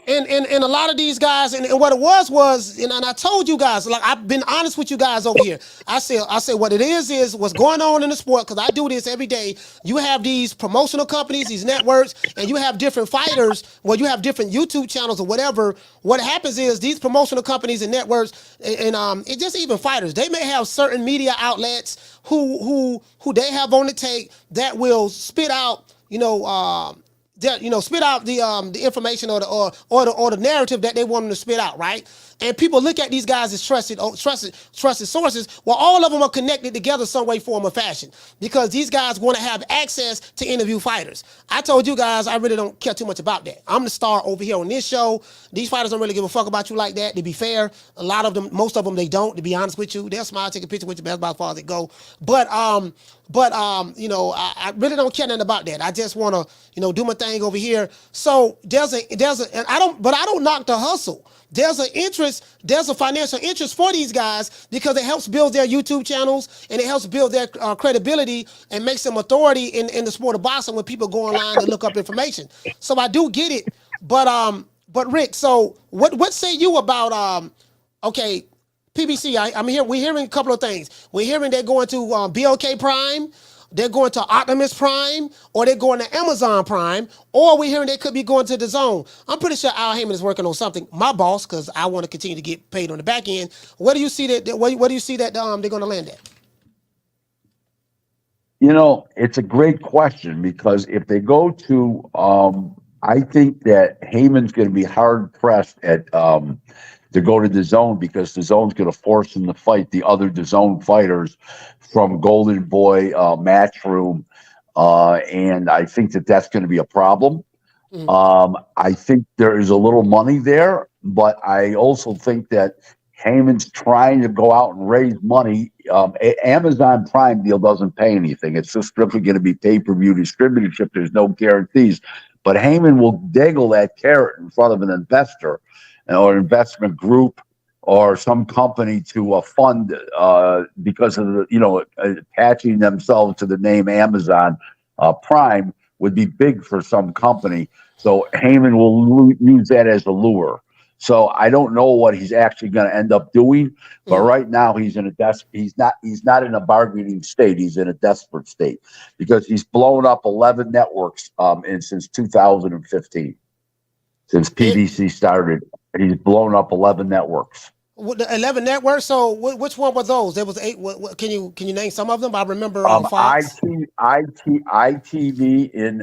And a lot of these guys, and what it was, and I told you guys, like, I've been honest with you guys over here. I say what it is what's going on in the sport, because I do this every day. You have these promotional companies, these networks, and you have different fighters, you have different YouTube channels or whatever. What happens is these promotional companies and networks, and it just even fighters, they may have certain media outlets who they have on the tape that will spit out, spit out the information or the narrative that they want them to spit out, right? And people look at these guys as trusted sources. Well, all of them are connected together some way, form, or fashion, because these guys want to have access to interview fighters. I told you guys I really don't care too much about that. I'm the star over here on this show. These fighters don't really give a fuck about you like that. To be fair, a lot of them, most of them, they don't. To be honest with you, they'll smile, take a picture with you, that's about as far as it go. But I really don't care nothing about that. I just want to, do my thing over here. So and I don't knock the hustle. There's a financial interest for these guys because it helps build their YouTube channels and it helps build their credibility and makes them authority in the sport of boxing when people go online and look up information. So I do get it. But Rick, so what say you about PBC. We're hearing a couple of things. We're hearing they're going to BOK Prime, they're going to Optimus Prime, or they're going to Amazon Prime, or we're hearing they could be going to the Zone. I'm pretty sure Al Heyman is working on something. My boss, because I want to continue to get paid on the back end. Where do you see that? Where do you see that they're going to land at? You know, it's a great question because if they go to, I think that Heyman's going to be hard pressed at to go to the Zone because the Zone's going to force him to fight the other DAZN fighters from Golden Boy, Matchroom, and I think that that's going to be a problem. I think there is a little money there, but I also think that Heyman's trying to go out and raise money. Amazon Prime deal doesn't pay anything. It's just strictly going to be pay-per-view distributorship. There's no guarantees. But Heyman will dangle that carrot in front of an investor or investment group or some company to fund because of the, attaching themselves to the name Amazon Prime would be big for some company. So Heyman will use that as a lure. So I don't know what he's actually going to end up doing, but right now he's in a he's not in a bargaining state. He's in a desperate state because he's blown up 11 networks since 2015. Since PBC started, he's blown up 11 networks. 11 networks. So which one were those? There was 8. Can you name some of them? I remember Fox. ITV in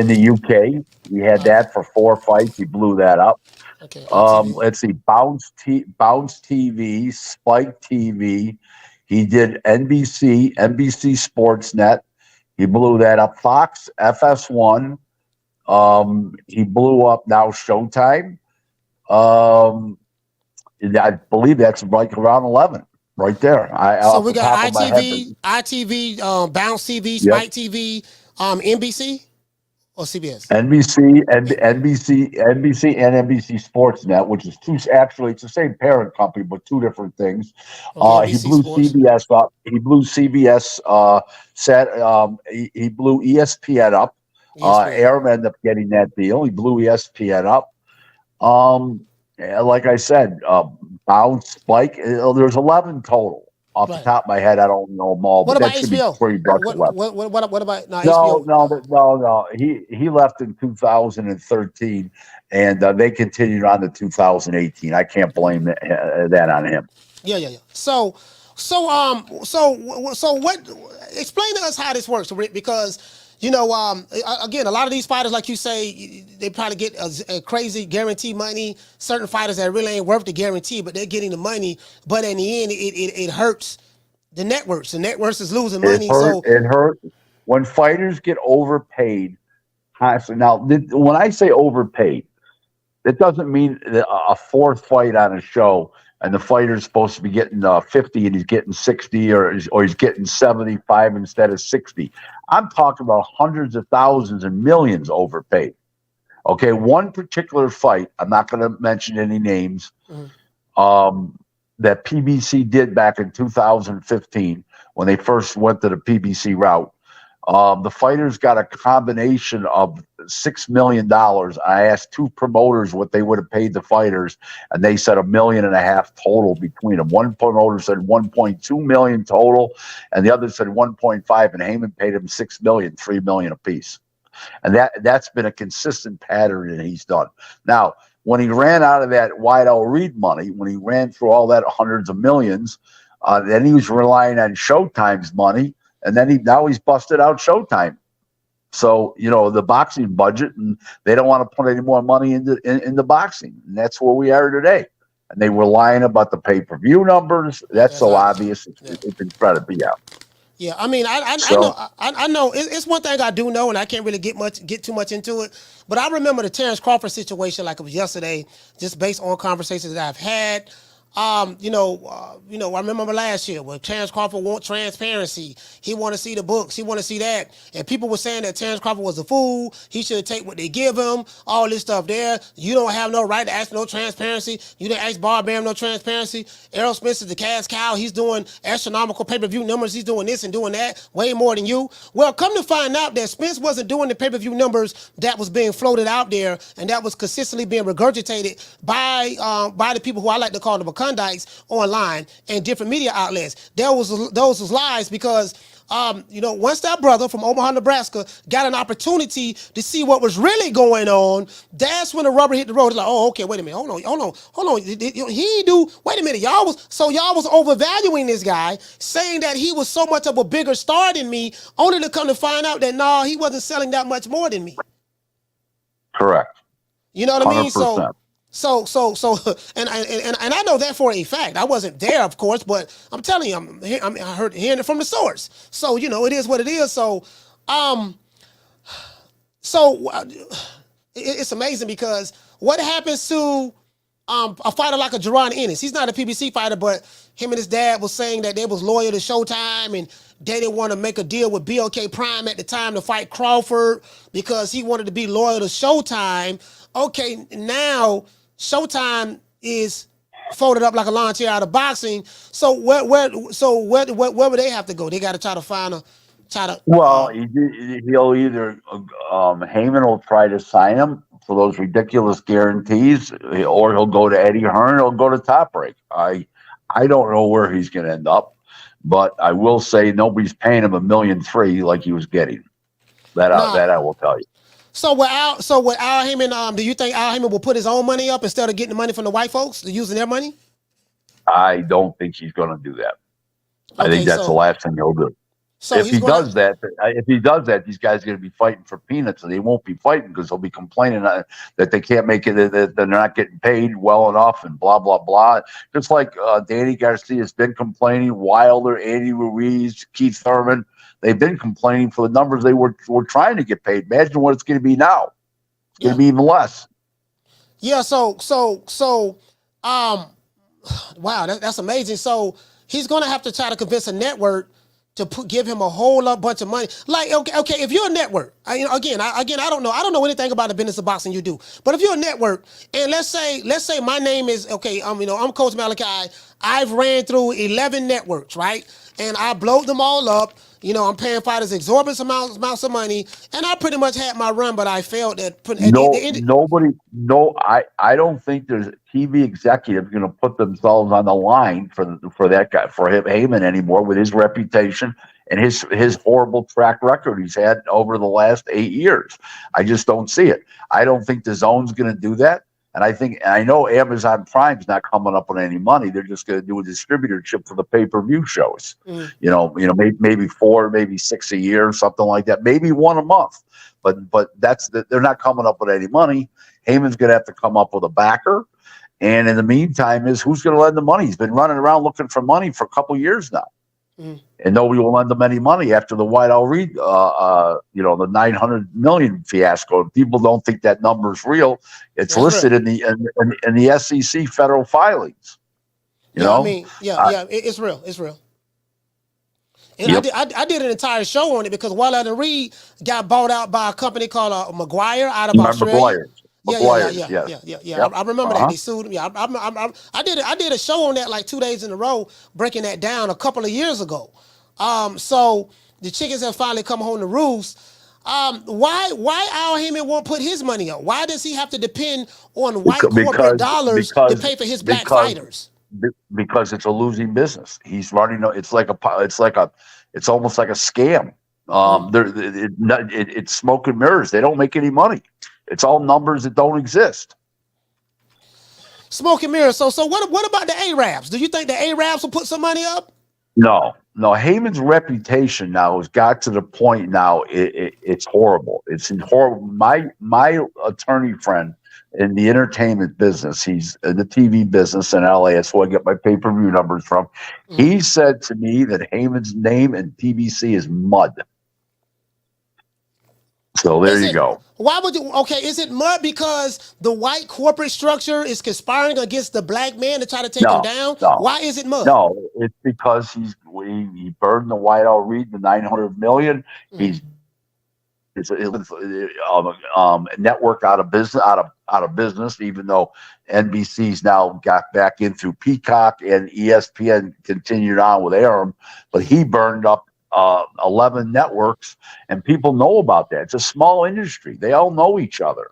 the UK. We had that for 4 fights. He blew that up. Okay. Let's see, Bounce TV, Spike TV. He did NBC Sportsnet. He blew that up. Fox FS1. He blew up now Showtime. I believe that's like around 11 right there. So we got ITV, Bounce TV, Spike TV, NBC. Or CBS? NBC and NBC Sportsnet, which is actually it's the same parent company, but 2 different things. He blew CBS up. He blew CBS he blew ESPN up. Aram ended up getting that deal. He blew ESPN up. Like I said, Bounce, Spike. There's 11 total. Off the top of my head, I don't know them all. What but about that should HBO? Be pretty bucket left. What about HBO? No. He left in 2013, and they continued on to 2018. I can't blame that on him. Yeah. So what? Explain to us how this works, Rick, because again, a lot of these fighters, like you say, they probably get a crazy guarantee money. Certain fighters that really ain't worth the guarantee, but they're getting the money. But in the end, it hurts the networks. The networks is losing money. It hurts when fighters get overpaid. Now, when I say overpaid, it doesn't mean a 4th fight on a show and the fighter's supposed to be getting 50 and he's getting 60 or he's getting 75 instead of 60. I'm talking about hundreds of thousands and millions overpaid. Okay, one particular fight, I'm not going to mention any names, that PBC did back in 2015 when they first went to the PBC route. The fighters got a combination of $6 million. I asked 2 promoters what they would have paid the fighters, and they said $1.5 million total between them. One promoter said 1.2 million total, and the other said 1.5, and Heyman paid him $6 million, $3 million apiece. And that's been a consistent pattern that he's done. Now, when he ran out of that Wide L Reed money, when he ran through all that hundreds of millions, then he was relying on Showtime's money. And then now he's busted out Showtime. So, the boxing budget, and they don't want to put any more money into boxing. And that's where we are today. And they were lying about the pay-per-view numbers. That's so obvious. It's incredible. Yeah. Yeah, I mean, I know. It's one thing I do know, and I can't really get too much into it. But I remember the Terrence Crawford situation like it was yesterday, just based on conversations that I've had. I remember last year when Terrence Crawford want transparency. He want to see the books. He want to see that. And people were saying that Terrence Crawford was a fool. He should take what they give him. All this stuff there. You don't have no right to ask for no transparency. You didn't ask Barbers no transparency. Errol Spence is the cash cow. He's doing astronomical pay-per-view numbers. He's doing this and doing that way more than you. Well, come to find out that Spence wasn't doing the pay-per-view numbers that was being floated out there and that was consistently being regurgitated by the people who I like to call the Condites online and different media outlets. Those was lies because once that brother from Omaha, Nebraska got an opportunity to see what was really going on, that's when the rubber hit the road. It's like, oh, okay, wait a minute, hold on. Wait a minute, y'all was overvaluing this guy, saying that he was so much of a bigger star than me, only to come to find out that no, he wasn't selling that much more than me. Correct. You know what I mean? 100%. So, and I know that for a fact. I wasn't there, of course, but I'm telling you, hearing it from the source. So, it is what it is. So, it's amazing because what happens to a fighter like a Jaron Ennis? He's not a PBC fighter, but him and his dad was saying that they was loyal to Showtime and they didn't want to make a deal with BOK Prime at the time to fight Crawford because he wanted to be loyal to Showtime. Okay, now Showtime is folded up like a lawn chair out of boxing. So where would they have to go? They got to try to. Well, he'll either Heyman will try to sign him for those ridiculous guarantees, or he'll go to Eddie Hearn. He'll go to Top Rank. I don't know where he's going to end up, but I will say nobody's paying him $1.3 million like he was getting. That I will tell you. So with Al Heyman, do you think Al Heyman will put his own money up instead of getting the money from the white folks, using their money? I don't think he's going to do that. I think that's the last thing he'll do. So if he does that, these guys are going to be fighting for peanuts, and they won't be fighting because they'll be complaining that they can't make it, that they're not getting paid well enough, and blah blah blah. Just like Danny Garcia has been complaining, Wilder, Andy Ruiz, Keith Thurman, they've been complaining for the numbers they were trying to get paid. Imagine what it's going to be now. It's going to be even less. Yeah. Wow, that's amazing. So he's going to have to try to convince a network to give him a whole bunch of money. Like, okay, if you're a network, I don't know anything about the business of boxing you do. But if you're a network, and let's say my name is I'm Coach Malachi. I've ran through 11 networks, right? And I blowed them all up. I'm paying fighters exorbitant amounts of money, and I pretty much had my run, but I failed at I don't think there's a TV executive going to put themselves on the line for that guy, for him, Heyman anymore, with his reputation and his horrible track record he's had over the last 8 years. I just don't see it. I don't think the Zone's going to do that. And I know Amazon Prime's not coming up with any money. They're just going to do a distributorship for the pay-per-view shows. Maybe 4, maybe 6 a year, something like that. Maybe 1 a month. But they're not coming up with any money. Heyman's going to have to come up with a backer. And in the meantime, who's going to lend the money? He's been running around looking for money for a couple years now. And nobody will lend them any money after the White Owl Reed, the $900 million fiasco. If people don't think that number is real, it's listed in the SEC federal filings. It's real. It's real. And I did an entire show on it because White Owl Reed got bought out by a company called McGuire out of Australia. Yeah. I remember that they sued him. Yeah, I did a show on that like 2 days in a row, breaking that down a couple of years ago. So the chickens have finally come home to roost. Why Al Heyman won't put his money up? Why does he have to depend on white corporate dollars to pay for his black fighters? Because it's a losing business. He's running. It's almost like a scam. It's smoke and mirrors. They don't make any money. It's all numbers that don't exist. Smoke and mirrors. So what about the Arabs? Do you think the Arabs will put some money up? No. Heyman's reputation now has got to the point now. It's horrible. It's horrible. My attorney friend in the entertainment business, he's in the TV business in LA. That's where I get my pay-per-view numbers from. He said to me that Heyman's name in PBC is mud. So there you go. Why would you? Okay, is it mud because the white corporate structure is conspiring against the black man to try to take him down? Why is it mud? No, it's because he burned the Whiteout Reed the $900 million. He's network out of business, even though NBC's now got back into Peacock and ESPN continued on with Ellerbe, but he burned up 11 networks, and people know about that. It's a small industry. They all know each other.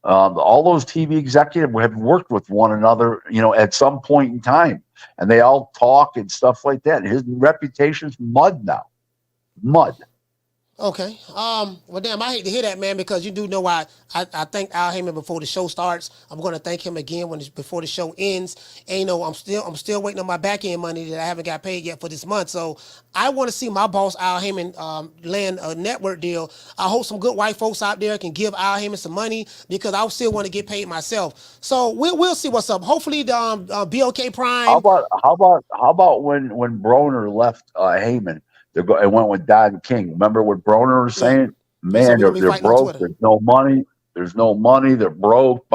All those TV executives have worked with one another, at some point in time, and they all talk and stuff like that. His reputation's mud now. Mud. Okay. Well, damn, I hate to hear that, man, because you do know why I thank Al Heyman before the show starts. I'm going to thank him again before the show ends. And I'm still waiting on my back end money that I haven't got paid yet for this month. So I want to see my boss Al Heyman land a network deal. I hope some good white folks out there can give Al Heyman some money because I still want to get paid myself. So we'll see what's up. Hopefully, BOK Prime. How about when Broner left Heyman? It went with Don King. Remember what Broner was saying? Man, they're broke. There's no money. They're broke.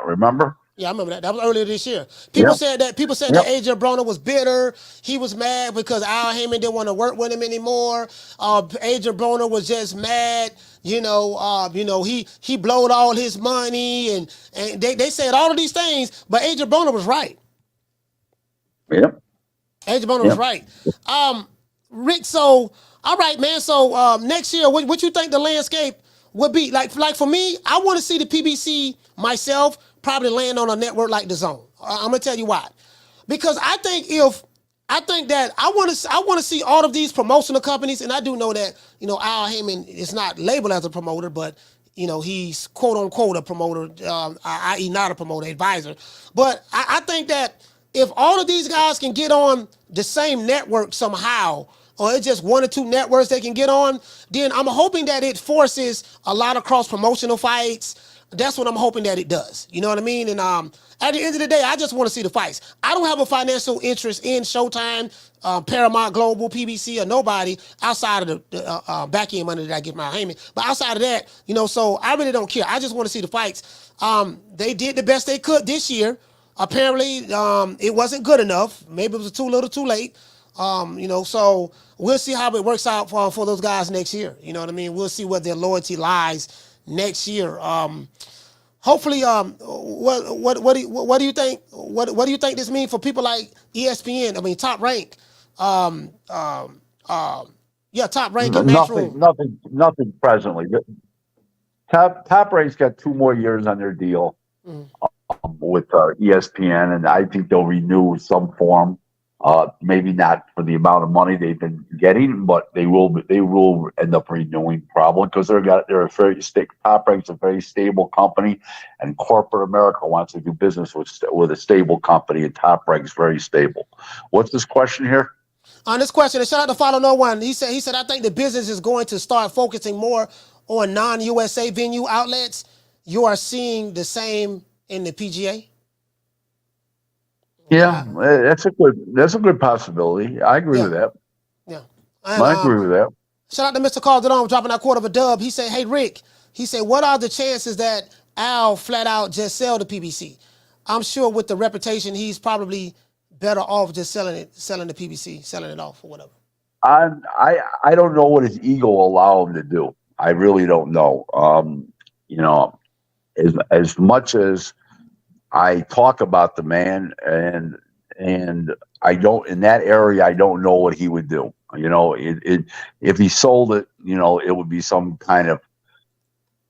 Remember? Yeah, I remember that. That was earlier this year. People said that AJ Broner was bitter. He was mad because Al Heyman didn't want to work with him anymore. AJ Broner was just mad. He blowed all his money, and they said all of these things, but AJ Broner was right. Yep. AJ Broner was right. Rick, so all right, man. So next year, what you think the landscape would be like? Like for me, I want to see the PBC myself probably land on a network like DAZN. I'm gonna tell you why. Because I think that I want to see all of these promotional companies, and I do know that Al Heyman is not labeled as a promoter, but he's quote unquote a promoter, i.e. not a promoter, advisor. But I think that if all of these guys can get on the same network somehow, or it's just one or two networks they can get on, then I'm hoping that it forces a lot of cross-promotional fights. That's what I'm hoping that it does. You know what I mean? And at the end of the day, I just want to see the fights. I don't have a financial interest in Showtime, Paramount Global, PBC, or nobody outside of the back-end money that I get my Heyman. But outside of that, so I really don't care. I just want to see the fights. They did the best they could this year. Apparently, it wasn't good enough. Maybe it was too little too late. So we'll see how it works out for those guys next year. You know what I mean? We'll see where their loyalty lies next year. Hopefully, what do you think? What do you think this means for people like ESPN? I mean, Top Rank. Top Rank and Matchroom. Nothing presently. Top Rank's got 2 more years on their deal with ESPN, and I think they'll renew some form. Maybe not for the amount of money they've been getting, but they will end up renewing probably because they're a very Top Rank's a very stable company, and corporate America wants to do business with a stable company, and Top Rank's very stable. What's this question here? On this question, and shout out to Follow No One. He said I think the business is going to start focusing more on non-USA venue outlets. You are seeing the same in the PGA. Yeah, that's a good possibility. I agree with that. Yeah, I agree with that. Shout out to Mr. Calderon dropping that quarter of a dub. He said, "Hey Rick," he said, "What are the chances that Al flat out just sell the PBC? I'm sure with the reputation, he's probably better off just selling the PBC, selling it off or whatever." I don't know what his ego will allow him to do. I really don't know. As much as I talk about the man, and I don't in that area. I don't know what he would do. If he sold it, it would be some kind of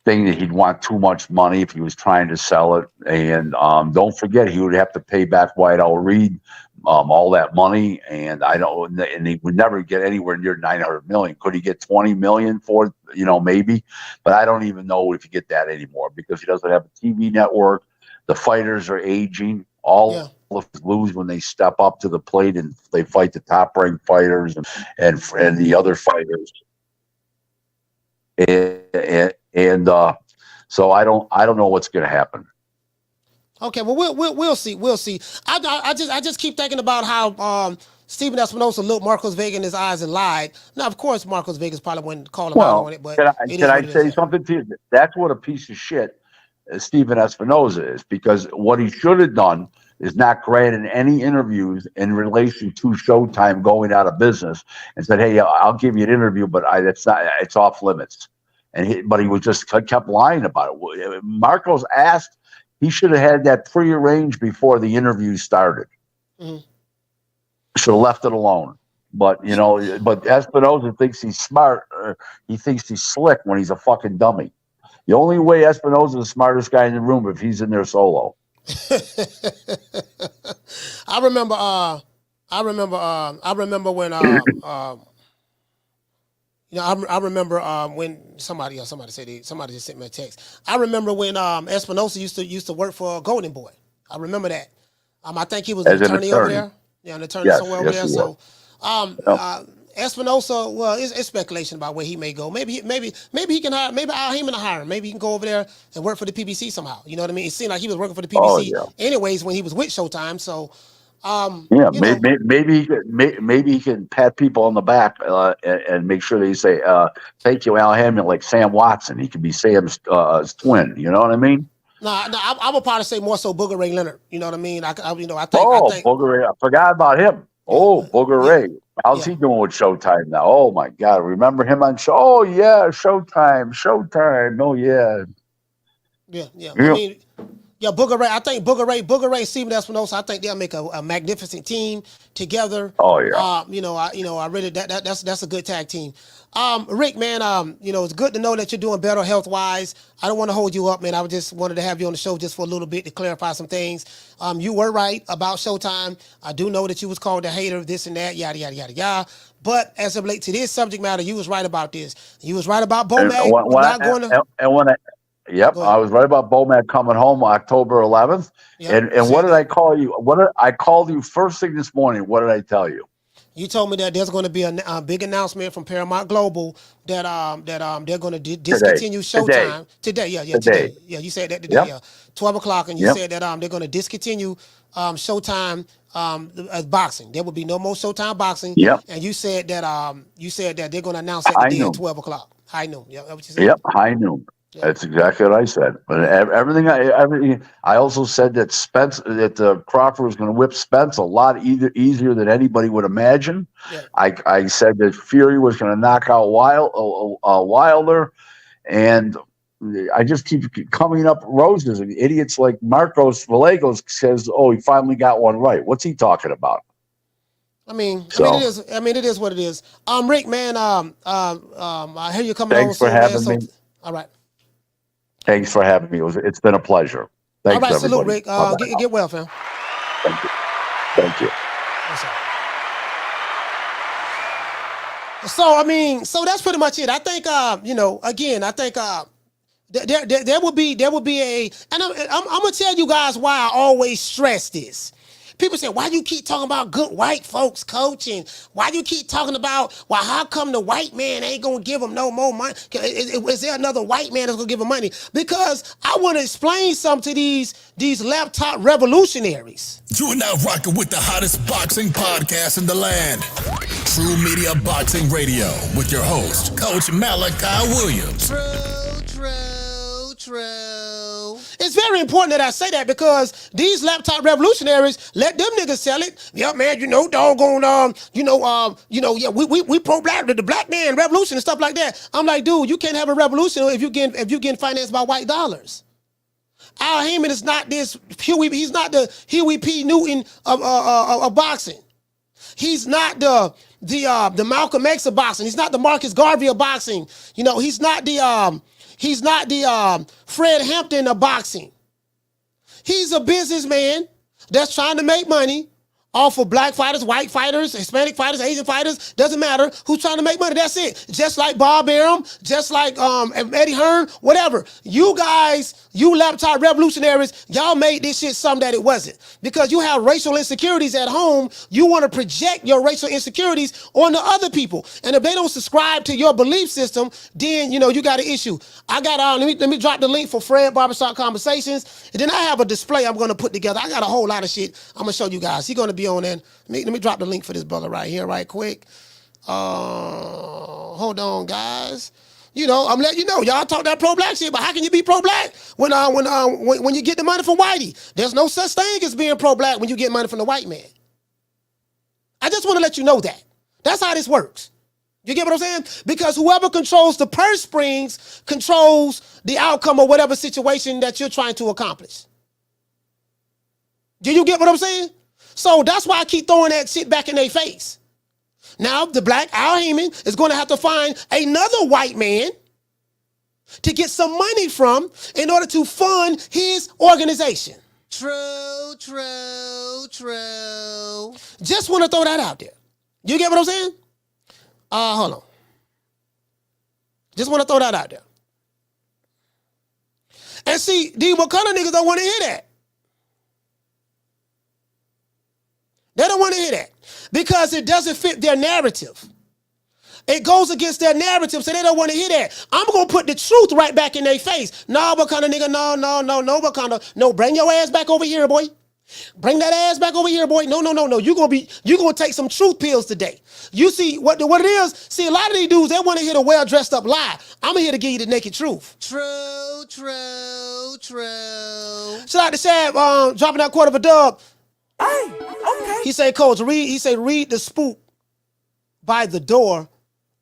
thing that he'd want too much money if he was trying to sell it. And don't forget, he would have to pay back Whiteout Reed all that money, and and he would never get anywhere near $900 million. Could he get $20 million for it? Maybe, but I don't even know if you get that anymore because he doesn't have a TV network. The fighters are aging. All of them lose when they step up to the plate and they fight the top-ranked fighters and the other fighters. So I don't know what's going to happen. Okay, well we'll see. I just keep thinking about how Steven Espinosa looked Marcos Vega in his eyes and lied. Now, of course, Marcos Vega's probably wouldn't call him out on it, but can I say something to you? That's what a piece of shit Steven Espinosa is, because what he should have done is not granted any interviews in relation to Showtime going out of business and said, "Hey, I'll give you an interview, but it's off limits." But he was just kept lying about it. Marcos asked, he should have had that prearranged before the interview started. Mm-hmm. Should have left it alone. But but Espinosa thinks he's smart. He thinks he's slick when he's a fucking dummy. The only way Espinosa is the smartest guy in the room if he's in there solo. I remember when I remember when somebody just sent me a text. I remember when Espinosa used to work for Golden Boy. I remember that. I think he was an attorney over there. Yeah, an attorney somewhere over there. So Espinosa, well, it's speculation about where he may go. Maybe he can hire. Maybe Al Heyman will hire him. Maybe he can go over there and work for the PBC somehow. You know what I mean? It seemed like he was working for the PBC anyways when he was with Showtime. So maybe he can pat people on the back and make sure they say thank you, Al Heyman, like Sam Watson. He could be Sam's twin. You know what I mean? No, I would probably say more so Booger Ray Leonard. You know what I mean? I think. Booger Ray. I forgot about him. Booger Ray. How's he doing with Showtime now? Oh my God! Remember him on show? Oh yeah, Showtime. Oh yeah. Yeah. I mean, Booger Ray. I think Booger Ray, Steven Espinosa. I think they'll make a magnificent team together. Oh yeah. I really that's a good tag team. Rick, man, it's good to know that you're doing better health wise. I don't want to hold you up, man. I just wanted to have you on the show just for a little bit to clarify some things. You were right about Showtime. I do know that you was called a hater, this and that, yada yada yada yada. But as it relates to this subject matter, you was right about this. You was right about Bo Mag not going to. I was right about Bo Mag coming home October 11th. Yep, and what did I call you? I called you first thing this morning. What did I tell you? You told me that there's going to be a big announcement from Paramount Global that they're going to discontinue Showtime today. Today. Yeah, you said that today. Yep. 12 o'clock, and you said that they're going to discontinue Showtime boxing. There will be no more Showtime boxing. Yep. And you said that they're going to announce that today at 12 o'clock. High noon. Yeah, that's what you said. Yep, high noon. Yeah. That's exactly what I said. But everything. I also said that Crawford was going to whip Spence a lot easier than anybody would imagine. Yeah. I said that Fury was going to knock out Wilder, and I just keep coming up roses. And idiots like Marcos Villegas says, "Oh, he finally got one right." What's he talking about? It is what it is. Rick, man, I hear you coming on. Thanks for having me. All right. Thanks for having me. It's been a pleasure. Thanks, all right, everybody. salute, Rick. Get well, fam. Thank you. So that's pretty much it. I think, there will be a, and I'm gonna tell you guys why I always stress this. People say, why you keep talking about good white folks coaching? Why you keep talking about, well, how come the white man ain't going to give them no more money? Is there another white man that's going to give them money? Because I want to explain something to these laptop revolutionaries. You are now rocking with the hottest boxing podcast in the land. True Media Boxing Radio with your host, Coach Malachi Williams. True. It's very important that I say that because these laptop revolutionaries, let them niggas sell it. Yeah, man, doggone, we pro-black, the black man revolution and stuff like that. I'm like, dude, you can't have a revolution if you getting financed by white dollars. Al Heyman is not this he's not the Huey P. Newton of boxing. He's not the Malcolm X of boxing. He's not the Marcus Garvey of boxing. He's not the Fred Hampton of boxing. He's a businessman that's trying to make money off of black fighters, white fighters, Hispanic fighters, Asian fighters, doesn't matter, who's trying to make money. That's it. Just like Bob Arum, just like Eddie Hearn, whatever. You guys, you laptop revolutionaries, y'all made this shit something that it wasn't. Because you have racial insecurities at home, you want to project your racial insecurities on the other people. And if they don't subscribe to your belief system, then, you got an issue. I got, let me drop the link for Fred Barbershop Conversations. And then I have a display I'm going to put together. I got a whole lot of shit I'm going to show you guys. He's going to be on there. Let me drop the link for this brother right here, right quick. Hold on, guys. You know, I'm letting you know. Y'all talk that pro-black shit, but how can you be pro-black when you get the money from Whitey? There's no such thing as being pro-black when you get money from the white man. I just want to let you know that. That's how this works. You get what I'm saying? Because whoever controls the purse strings controls the outcome of whatever situation that you're trying to accomplish. Do you get what I'm saying? So that's why I keep throwing that shit back in their face. Now, the black Al Heyman is going to have to find another white man to get some money from in order to fund his organization. True. Just want to throw that out there. You get what I'm saying? Hold on. Just want to throw that out there. And see, these Wakanda niggas don't want to hear that. They don't want to hear that because it doesn't fit their narrative. It goes against their narrative, so they don't want to hear that. I'm going to put the truth right back in their face. No, Wakanda nigga, no, Wakanda. No, bring your ass back over here, boy. Bring that ass back over here, boy. No. You're gonna take some truth pills today. You see what it is? See, a lot of these dudes, they want to hear the well-dressed up lie. I'm here to give you the naked truth. True. Shout out to Shab, dropping that quarter of a dub. Hey, okay. He said, Coach, read the spook by the door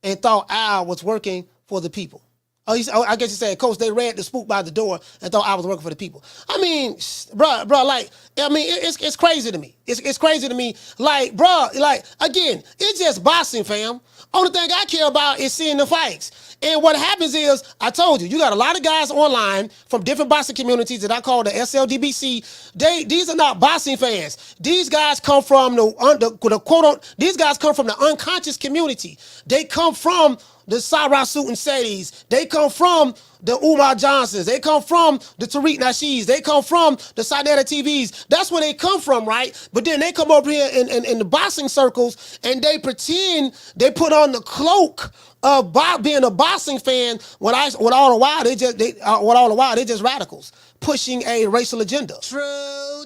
and thought Al was working for the people. I guess he said, Coach, they read the spook by the door and thought I was working for the people. I mean, bro, like, I mean, it's crazy to me. It's crazy to me. Like, bro, like, again, it's just boxing, fam. Only thing I care about is seeing the fights. And what happens is, I told you got a lot of guys online from different boxing communities that I call the SLDBC. These are not boxing fans. These guys come from the quote. These guys come from the unconscious community. They come from the Sarah Suit and Sadie's. They come from the Umar Johnsons. They come from the Tariq Nasheeds. They come from the Sinetta TVs. That's where they come from, right? But then they come over here in the boxing circles and they pretend they put on the cloak of being a boxing fan when all the while they just radicals pushing a racial agenda. True.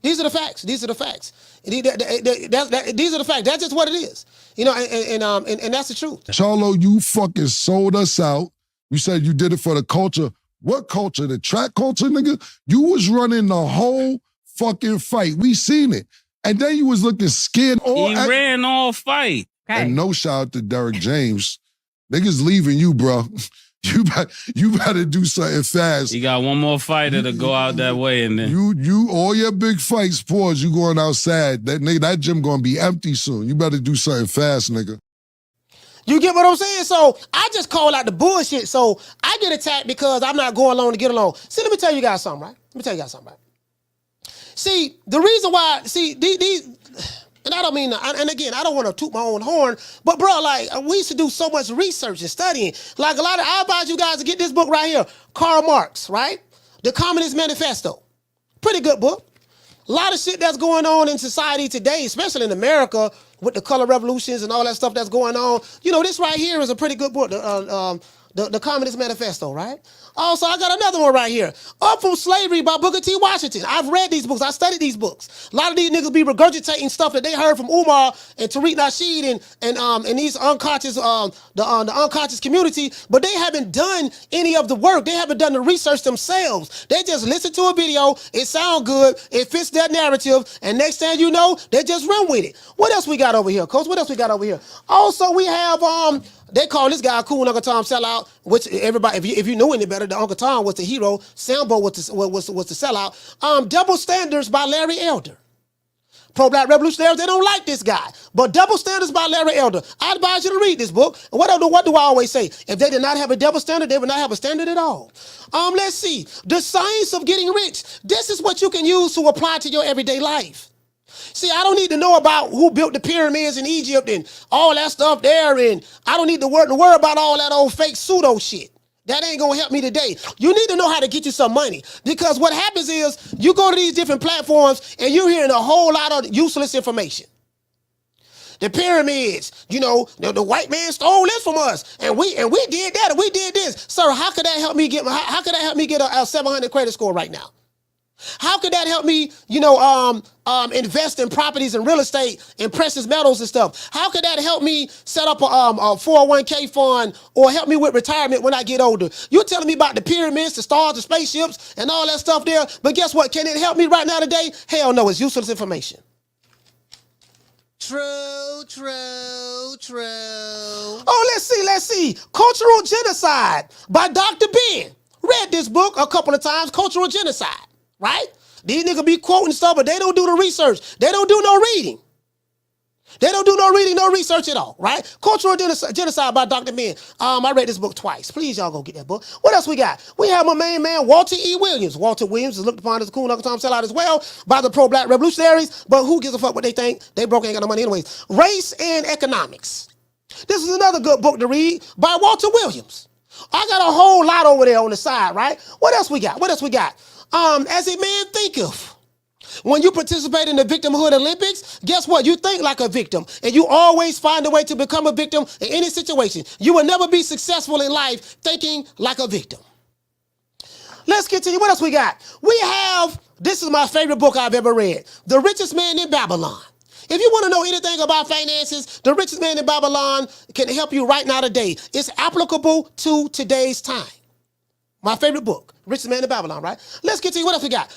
These are the facts. These are the facts. These are the facts. That's just what it is. You know, and that's the truth. Charlo, you fucking sold us out. You said you did it for the culture. What culture? The track culture, nigga? You was running the whole fucking fight. We seen it. And then you was looking scared. He ran all fight. Okay. And no shout out to Derek James. Niggas leaving you, bro. You better do something fast. You got one more fighter to go out that way, and then you all your big fights, pause. You going outside. That gym gonna be empty soon. You better do something fast, nigga. You get what I'm saying? So I just call out the bullshit. So I get attacked because I'm not going along to get along. See, let me tell you guys something, right? See, the reason why, these. And I don't mean, and again, I don't want to toot my own horn, but bro, like, we used to do so much research and studying. Like I advise you guys to get this book right here, Karl Marx, right? The Communist Manifesto. Pretty good book. A lot of shit that's going on in society today, especially in America, with the color revolutions and all that stuff that's going on. You know, this right here is a pretty good book, the Communist Manifesto, right? Also, I got another one right here. Up From Slavery by Booker T. Washington. I've read these books. I studied these books. A lot of these niggas be regurgitating stuff that they heard from Umar and Tariq Nasheed and these unconscious, the unconscious community, but they haven't done any of the work. They haven't done the research themselves. They just listen to a video, it sound good, it fits their narrative, and next thing you know, they just run with it. What else we got over here, Coach? What else we got over here? Also, we have, they call this guy Cool Uncle Tom Sellout, which everybody, if you knew any better, the Uncle Tom was the hero, Sambo was the sellout. Double Standards by Larry Elder. Pro-Black Revolutionaries, they don't like this guy. But Double Standards by Larry Elder. I advise you to read this book. And what do I always say? If they did not have a double standard, they would not have a standard at all. Let's see. The Science of Getting Rich. This is what you can use to apply to your everyday life. See, I don't need to know about who built the pyramids in Egypt and all that stuff there, and I don't need to worry about all that old fake pseudo shit. That ain't gonna help me today. You need to know how to get you some money, because what happens is you go to these different platforms and you're hearing a whole lot of useless information. The pyramids, you know, the white man stole this from us, and we did that, and we did this. Sir, how could that help me get a 700 credit score right now? How could that help me, invest in properties and real estate and precious metals and stuff? How could that help me set up a 401k fund or help me with retirement when I get older? You're telling me about the pyramids, the stars, the spaceships, and all that stuff there. But guess what? Can it help me right now today? Hell no, it's useless information. True. Oh, let's see. Cultural Genocide by Dr. Ben. Read this book a couple of times, Cultural Genocide, right? These niggas be quoting stuff, but they don't do the research. They don't do no reading. They don't do no reading, no research at all, right? Cultural Genocide by Dr. Ben. I read this book twice. Please, y'all go get that book. What else we got? We have my main man, Walter E. Williams. Walter Williams is looked upon as a cool Uncle Tom sellout as well by the pro-black revolutionaries, but who gives a fuck what they think? They broke, ain't got no money anyways. Race and Economics. This is another good book to read by Walter Williams. I got a whole lot over there on the side, right? What else we got? As a man thinketh. When you participate in the Victimhood Olympics, guess what? You think like a victim, and you always find a way to become a victim in any situation. You will never be successful in life thinking like a victim. Let's continue. What else we got? This is my favorite book I've ever read, The Richest Man in Babylon. If you want to know anything about finances, The Richest Man in Babylon can help you right now today. It's applicable to today's time. My favorite book, Richest Man in Babylon, right? Let's continue. What else we got?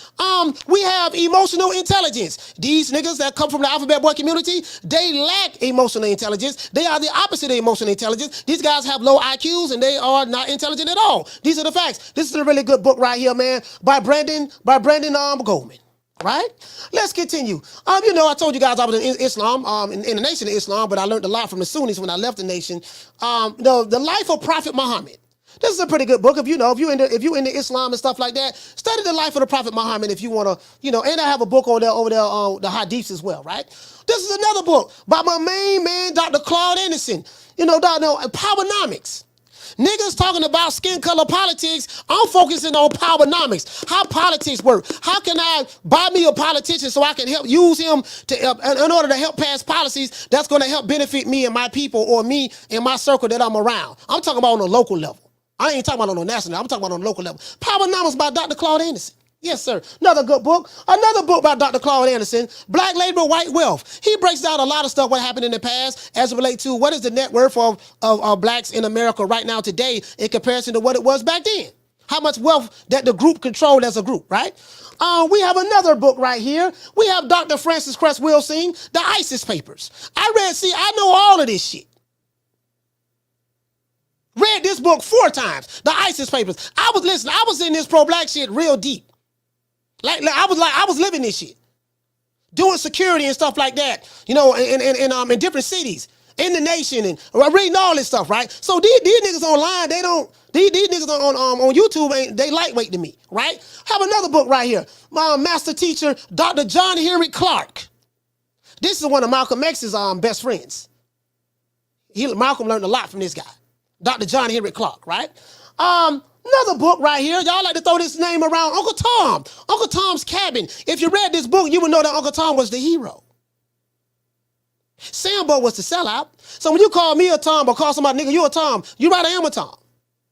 We have emotional intelligence. These niggas that come from the alphabet boy community, they lack emotional intelligence. They are the opposite of emotional intelligence. These guys have low IQs and they are not intelligent at all. These are the facts. This is a really good book right here, man, by Brandon Goldman. Right? Let's continue. I told you guys I was in Islam, in the Nation of Islam, but I learned a lot from the Sunnis when I left the nation. The Life of Prophet Muhammad. This is a pretty good book. If you're into Islam and stuff like that, study the life of the Prophet Muhammad if you want to, and I have a book over there on the Hadiths as well, right? This is another book by my main man, Dr. Claude Anderson. Powernomics. Niggas talking about skin color politics, I'm focusing on powernomics, how politics work. How can I buy me a politician so I can help use him in order to help pass policies that's going to help benefit me and my people or me and my circle that I'm around. I'm talking about on a local level. I ain't talking about on a national level. I'm talking about on a local level. Powernomics by Dr. Claude Anderson. Yes, sir. Another good book. Another book by Dr. Claude Anderson, Black Labor, White Wealth. He breaks down a lot of stuff, what happened in the past, as it relates to what is the net worth of blacks in America right now today in comparison to what it was back then. How much wealth that the group controlled as a group, right? We have another book right here. We have Dr. Francis Cress Wilson, The ISIS Papers. I know all of this shit. Read this book 4 times, The ISIS Papers. I was in this pro-black shit real deep. I was living this shit, doing security and stuff like that, in different cities, in the nation, and reading all this stuff, right? So these niggas online, these niggas on YouTube, they lightweight to me, right? Have another book right here, my master teacher, Dr. John Henry Clark. This is one of Malcolm X's best friends. Malcolm learned a lot from this guy, Dr. John Henry Clark, right? Another book right here. Y'all like to throw this name around. Uncle Tom. Uncle Tom's Cabin. If you read this book, you would know that Uncle Tom was the hero. Sambo was the sellout. So when you call me a Tom or call somebody, nigga, you a Tom, you right, I am a Tom.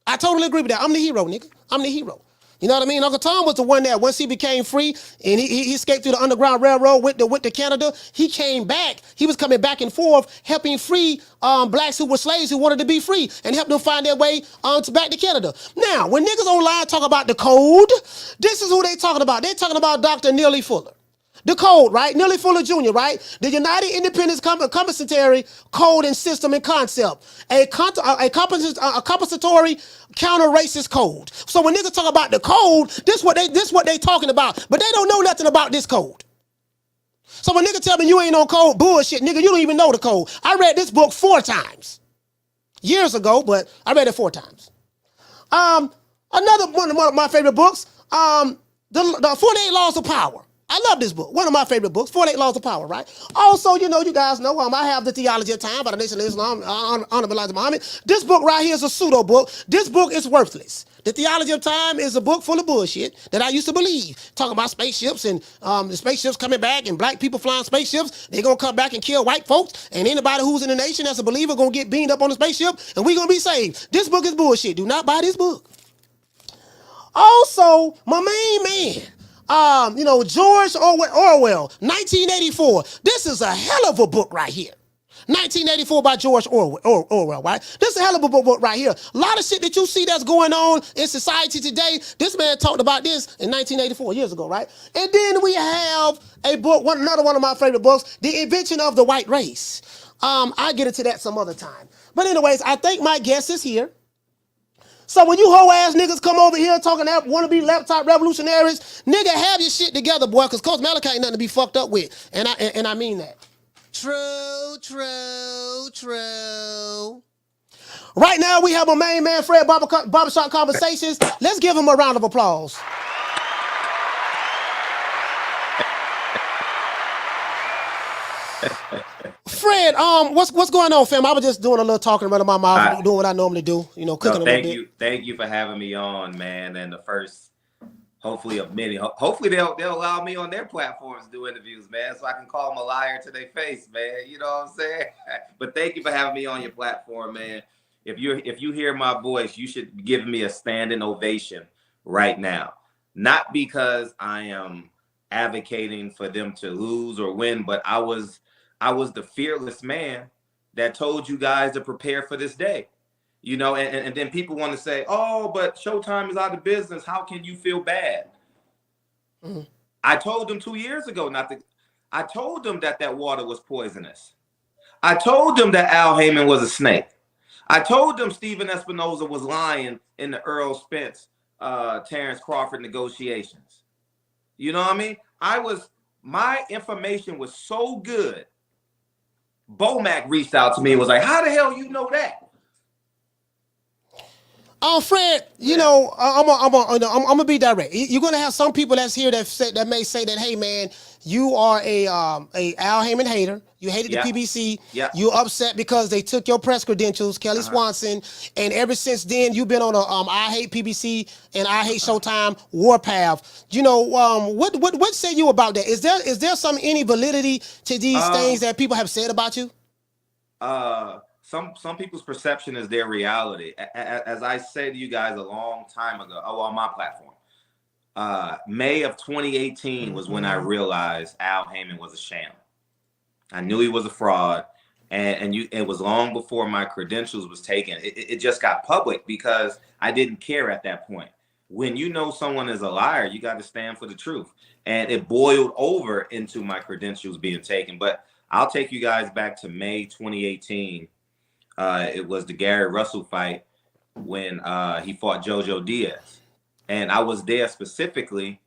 I totally agree with that. I'm the hero, nigga. I'm the hero. You know what I mean? Uncle Tom was the one that once he became free and he escaped through the Underground Railroad, went to Canada. He came back. He was coming back and forth, helping free blacks who were slaves who wanted to be free and help them find their way back to Canada. Now, when niggas online talk about the code, this is who they talking about. They talking about Dr. Neely Fuller. The code, right? Neely Fuller Jr., right? The United Independence Compensatory Code and System and Concept. A compensatory counter-racist code. So when niggas talk about the code, this what they talking about. But they don't know nothing about this code. So when niggas tell me you ain't on code, bullshit, nigga, you don't even know the code. I read this book 4 times. Years ago, but I read it 4 times. Another one of my favorite books, the 48 Laws of Power. I love this book. One of my favorite books, 48 Laws of Power, right? Also, you guys know I have The Theology of Time by the Nation of Islam, Honorable Elijah Muhammad. This book right here is a pseudo book. This book is worthless. The Theology of Time is a book full of bullshit that I used to believe. Talking about spaceships and the spaceships coming back and black people flying spaceships. They're going to come back and kill white folks. And anybody who's in the nation that's a believer going to get beamed up on the spaceship and we're going to be saved. This book is bullshit. Do not buy this book. Also, my main man, George Orwell, 1984. This is a hell of a book right here. 1984 by George Orwell, right? This is a hell of a book right here. A lot of shit that you see that's going on in society today, this man talked about this in 1984, years ago, right? And then we have a book, another one of my favorite books, The Invention of the White Race. I'll get into that some other time. But anyways, I think my guest is here. So when you hoe ass niggas come over here talking that wannabe laptop revolutionaries, nigga, have your shit together, boy, because Coach Malachi ain't nothing to be fucked up with. And I mean that. True. Right now, we have a main man, Fred Barbershop Conversations. Let's give him a round of applause. Fred, what's going on, fam? I was just doing a little talking around my mouth, doing what I normally do, cooking a little bit. Thank you for having me on, man. And the first, hopefully of many. Hopefully they'll allow me on their platforms to do interviews, man, so I can call them a liar to their face, man. You know what I'm saying? But thank you for having me on your platform, man. If you hear my voice, you should give me a standing ovation right now. Not because I am advocating for them to lose or win, but I was the fearless man that told you guys to prepare for this day. And then people want to say, oh, but Showtime is out of business. How can you feel bad? Mm-hmm. I told them 2 years ago I told them that water was poisonous. I told them that Al Heyman was a snake. I told them Steven Espinoza was lying in the Earl Spence, Terrence Crawford negotiations. You know what I mean? My information was so good. Bomac reached out to me and was like, how the hell you know that? Fred, I'm gonna be direct. You're gonna have some people that's here that may say that, hey man, you are a Al Heyman hater. You hated the PBC. Yeah. You upset because they took your press credentials, Kelly Swanson, and ever since then you've been on a I hate PBC and I hate Showtime warpath. What say you about that? Is there any validity to these things that people have said about you? Some people's perception is their reality. As I said to you guys a long time ago, on my platform, May of 2018 was when I realized Al Heyman was a sham. I knew he was a fraud, and it was long before my credentials was taken. It just got public because I didn't care at that point. When you know someone is a liar, you got to stand for the truth. And it boiled over into my credentials being taken. But I'll take you guys back to May 2018. It was the Gary Russell fight when he fought Jojo Diaz. And I was there specifically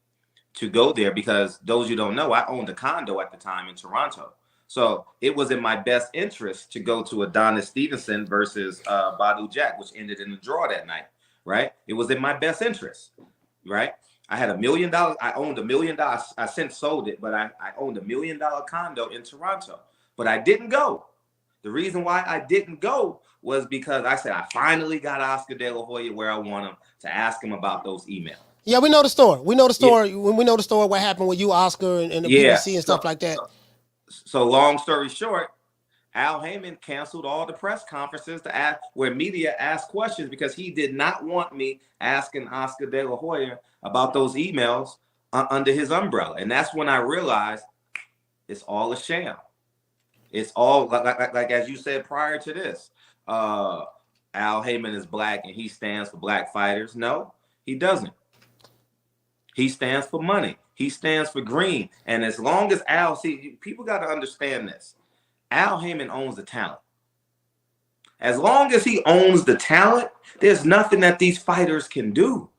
to go there because those you don't know, I owned a condo at the time in Toronto. So it was in my best interest to go to Adonis Stevenson versus Badu Jack, which ended in a draw that night, right? It was in my best interest, right? I had $1 million. I owned $1 million. I since sold it, but I owned $1 million condo in Toronto. But I didn't go. The reason why I didn't go was because I said I finally got Oscar De La Hoya where I want him to ask him about those emails. Yeah, we know the story. We know the story. Yeah. We know the story. What happened with you, Oscar, and the BBC and stuff like that. So long story short, Al Heyman canceled all the press conferences where media asked questions because he did not want me asking Oscar De La Hoya about those emails under his umbrella. And that's when I realized it's all a sham. It's all like as you said prior to this, Al Heyman is black and he stands for black fighters. No, he doesn't. He stands for money. He stands for green. And as long as people got to understand this. Al Heyman owns the talent. As long as he owns the talent, there's nothing that these fighters can do.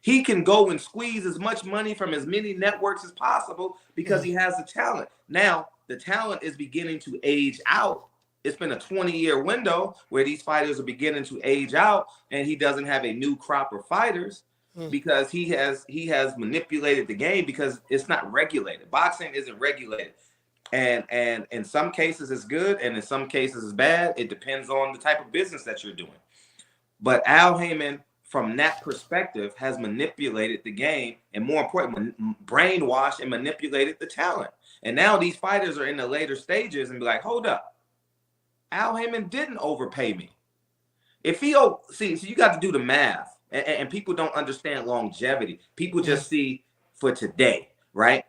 He can go and squeeze as much money from as many networks as possible because he has the talent. Now, the talent is beginning to age out. It's been a 20-year window where these fighters are beginning to age out, and he doesn't have a new crop of fighters because he has manipulated the game because it's not regulated. Boxing isn't regulated. And in some cases it's good, and in some cases it's bad. It depends on the type of business that you're doing. But Al Heyman, from that perspective, has manipulated the game, and more importantly, brainwashed and manipulated the talent. And now these fighters are in the later stages and be like, hold up, Al Heyman didn't overpay me. If he so you got to do the math, and people don't understand longevity. People just see for today. right?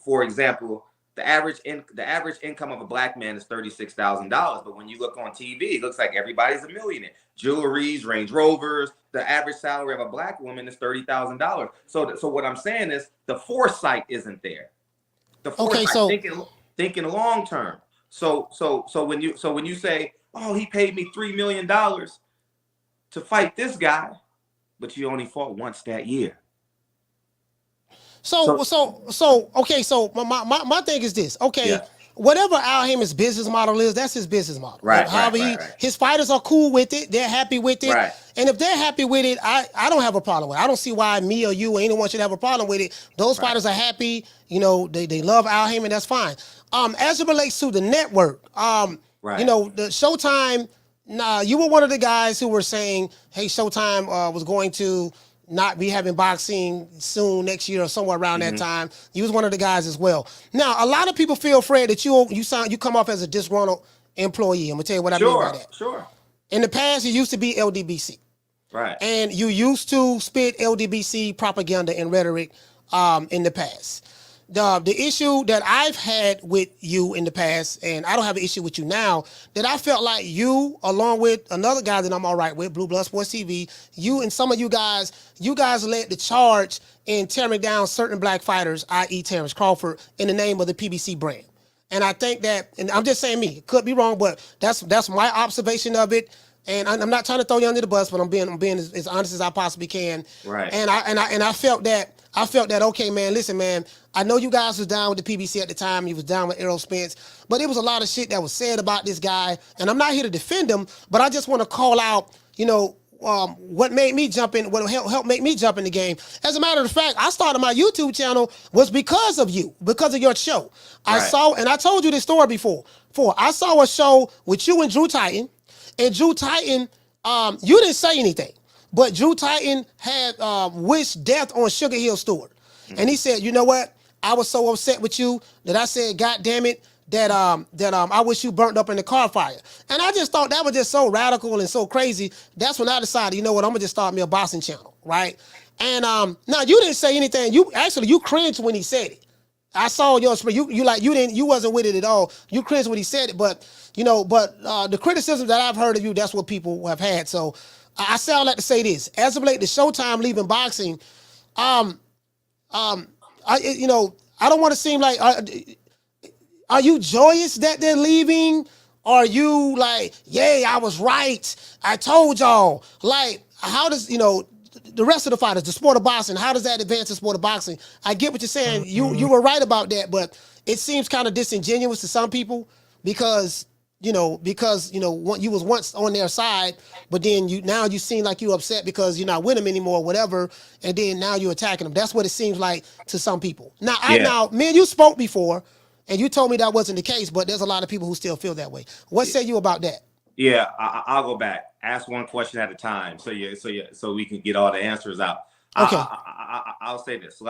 For example, the average income of a black man is $36,000, but when you look on TV, it looks like everybody's a millionaire. Jewelries, Range Rovers. The average salary of a black woman is $30,000. So what I'm saying is the foresight isn't there. The foresight, thinking long term. So when you say, oh, he paid me $3 million to fight this guy, but you only fought once that year. So my thing is this. Okay, yeah. Whatever Al Haymon's business model is, that's his business model. Right. However, his fighters are cool with it. They're happy with it. Right. And if they're happy with it, I don't have a problem with it. I don't see why me or you or anyone should have a problem with it. Those fighters are happy. You know, they love Al Haymon. That's fine. As it relates to the network, you know, the Showtime. You were one of the guys who were saying, hey, Showtime was going to not be having boxing soon next year or somewhere around that time. You was one of the guys as well. Now, a lot of people feel afraid that you come off as a disgruntled employee. I'm gonna tell you what I mean by that. Sure. In the past, you used to be LDBC. Right. And you used to spit LDBC propaganda and rhetoric in the past. The issue that I've had with you in the past, and I don't have an issue with you now, that I felt like you, along with another guy that I'm all right with, Blue Blood Sports TV, you and some of you guys led the charge in tearing down certain black fighters, i.e. Terrence Crawford, in the name of the PBC brand. And I think that, and I'm just saying me, could be wrong, but that's my observation of it. And I'm not trying to throw you under the bus, but I'm being as honest as I possibly can. Right. And I felt that. Okay, man. Listen, man. I know you guys was down with the PBC at the time. You was down with Errol Spence, but it was a lot of shit that was said about this guy. And I'm not here to defend him, but I just want to call out, you know, what made me jump in, what helped make me jump in the game. As a matter of fact, I started my YouTube channel was because of you, because of your show. I saw, and I told you this story before. I saw a show with you and Drew Titan, and Drew Titan, you didn't say anything. But Drew Titan had wished death on Sugar Hill Stewart. And he said, you know what? I was so upset with you that I said, God damn it, that I wish you burnt up in the car fire. And I just thought that was just so radical and so crazy. That's when I decided, you know what, I'm gonna just start me a boxing channel, right? And now you didn't say anything. You cringed when he said it. I saw your you wasn't with it at all. You cringed when he said it, but the criticism that I've heard of you, that's what people have had. So I say all that to say this. As of late, the Showtime leaving boxing, I don't want to seem like, are you joyous that they're leaving? Are you like, yay, I was right. I told y'all. Like, how does, the rest of the fighters, the sport of boxing, how does that advance the sport of boxing? I get what you're saying. You were right about that, but it seems kind of disingenuous to some people because you was once on their side, but then you seem like you upset because you're not with them anymore, or whatever, and then now you're attacking them. That's what it seems like to some people. Now, me and you spoke before, and you told me that wasn't the case, but there's a lot of people who still feel that way. What say you about that? Yeah, I'll go back. Ask one question at a time, so we can get all the answers out. Okay. I'll say this: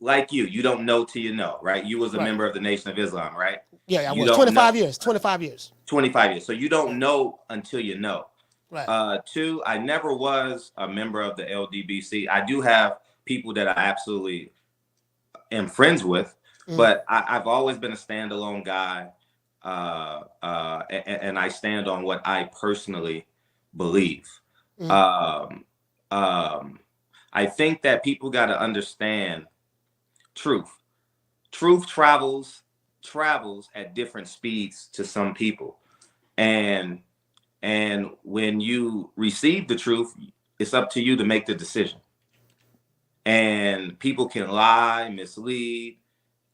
like you don't know till you know, right? You was a member of the Nation of Islam, right? Yeah, I was 25 years. 25 years. 25 years. So you don't know until you know. Right. Two, I never was a member of the LDBC. I do have people that I absolutely am friends with, but I've always been a standalone guy. And I stand on what I personally believe. I think that people got to understand truth. Truth travels at different speeds to some people. And when you receive the truth, it's up to you to make the decision. And people can lie, mislead.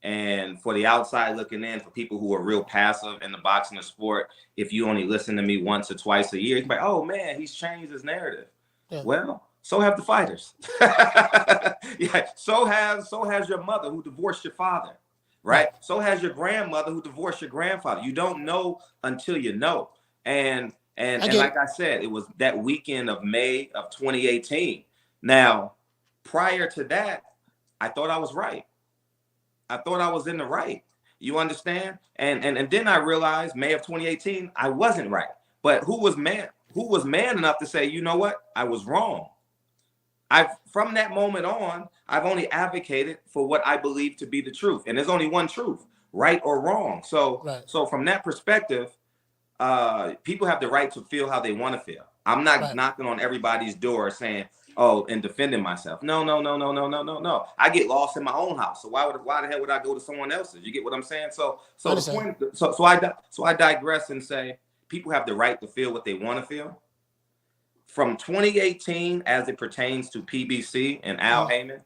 And for the outside looking in, for people who are real passive in the boxing sport, if you only listen to me once or twice a year, you're like, oh man, he's changed his narrative. Yeah. Well, so have the fighters. Yeah, so has your mother who divorced your father, right? So has your grandmother who divorced your grandfather. You don't know until you know. And like I said, it was that weekend of May of 2018. Now, prior to that, I thought I was right. I thought I was in the right. You understand? And then I realized May of 2018, I wasn't right. But who was man enough to say, you know what? I was wrong. from that moment on, I've only advocated for what I believe to be the truth. And there's only one truth, right or wrong. So from that perspective, people have the right to feel how they want to feel. I'm not knocking on everybody's door saying, oh, and defending myself. No. I get lost in my own house. So why the hell would I go to someone else's? You get what I'm saying? So I digress and say people have the right to feel what they want to feel. From 2018, as it pertains to PBC and Al Heyman,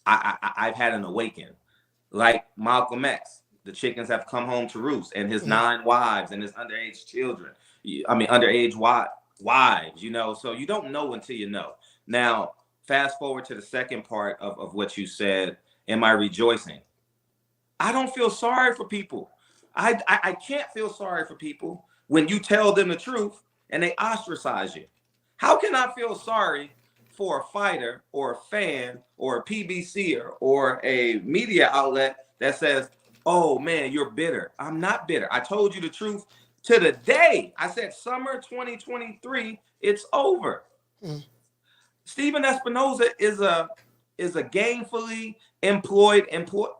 I've had an awakening. Like Malcolm X, the chickens have come home to roost, and his 9 wives and his underage children. Underage wives, so you don't know until you know. Now, fast forward to the second part of what you said. Am I rejoicing? I don't feel sorry for people. I can't feel sorry for people when you tell them the truth and they ostracize you. How can I feel sorry for a fighter or a fan or a PBCer or a media outlet that says, oh man, you're bitter? I'm not bitter. I told you the truth to the day. I said summer 2023, it's over. Stephen Espinoza is a gainfully employed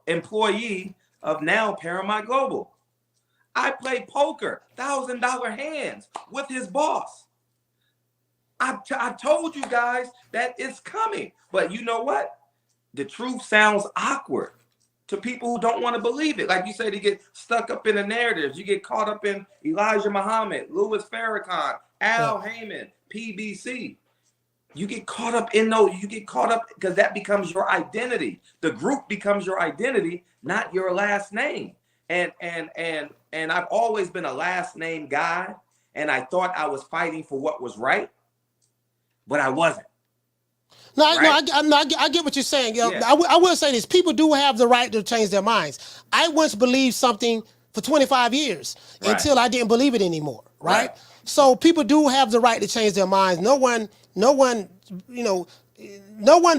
employee of now Paramount Global. I play poker, $1,000 hands with his boss. I told you guys that it's coming, but you know what? The truth sounds awkward to people who don't want to believe it. Like you said, you get stuck up in the narratives. You get caught up in Elijah Muhammad, Louis Farrakhan, Al Heyman, PBC. You get caught up in those. You get caught up because that becomes your identity. The group becomes your identity, not your last name. And I've always been a last name guy, and I thought I was fighting for what was right, but I wasn't. I get what you're saying. I will say this. People do have the right to change their minds. I once believed something for 25 years until I didn't believe it anymore, right? So people do have the right to change their minds. No one, no one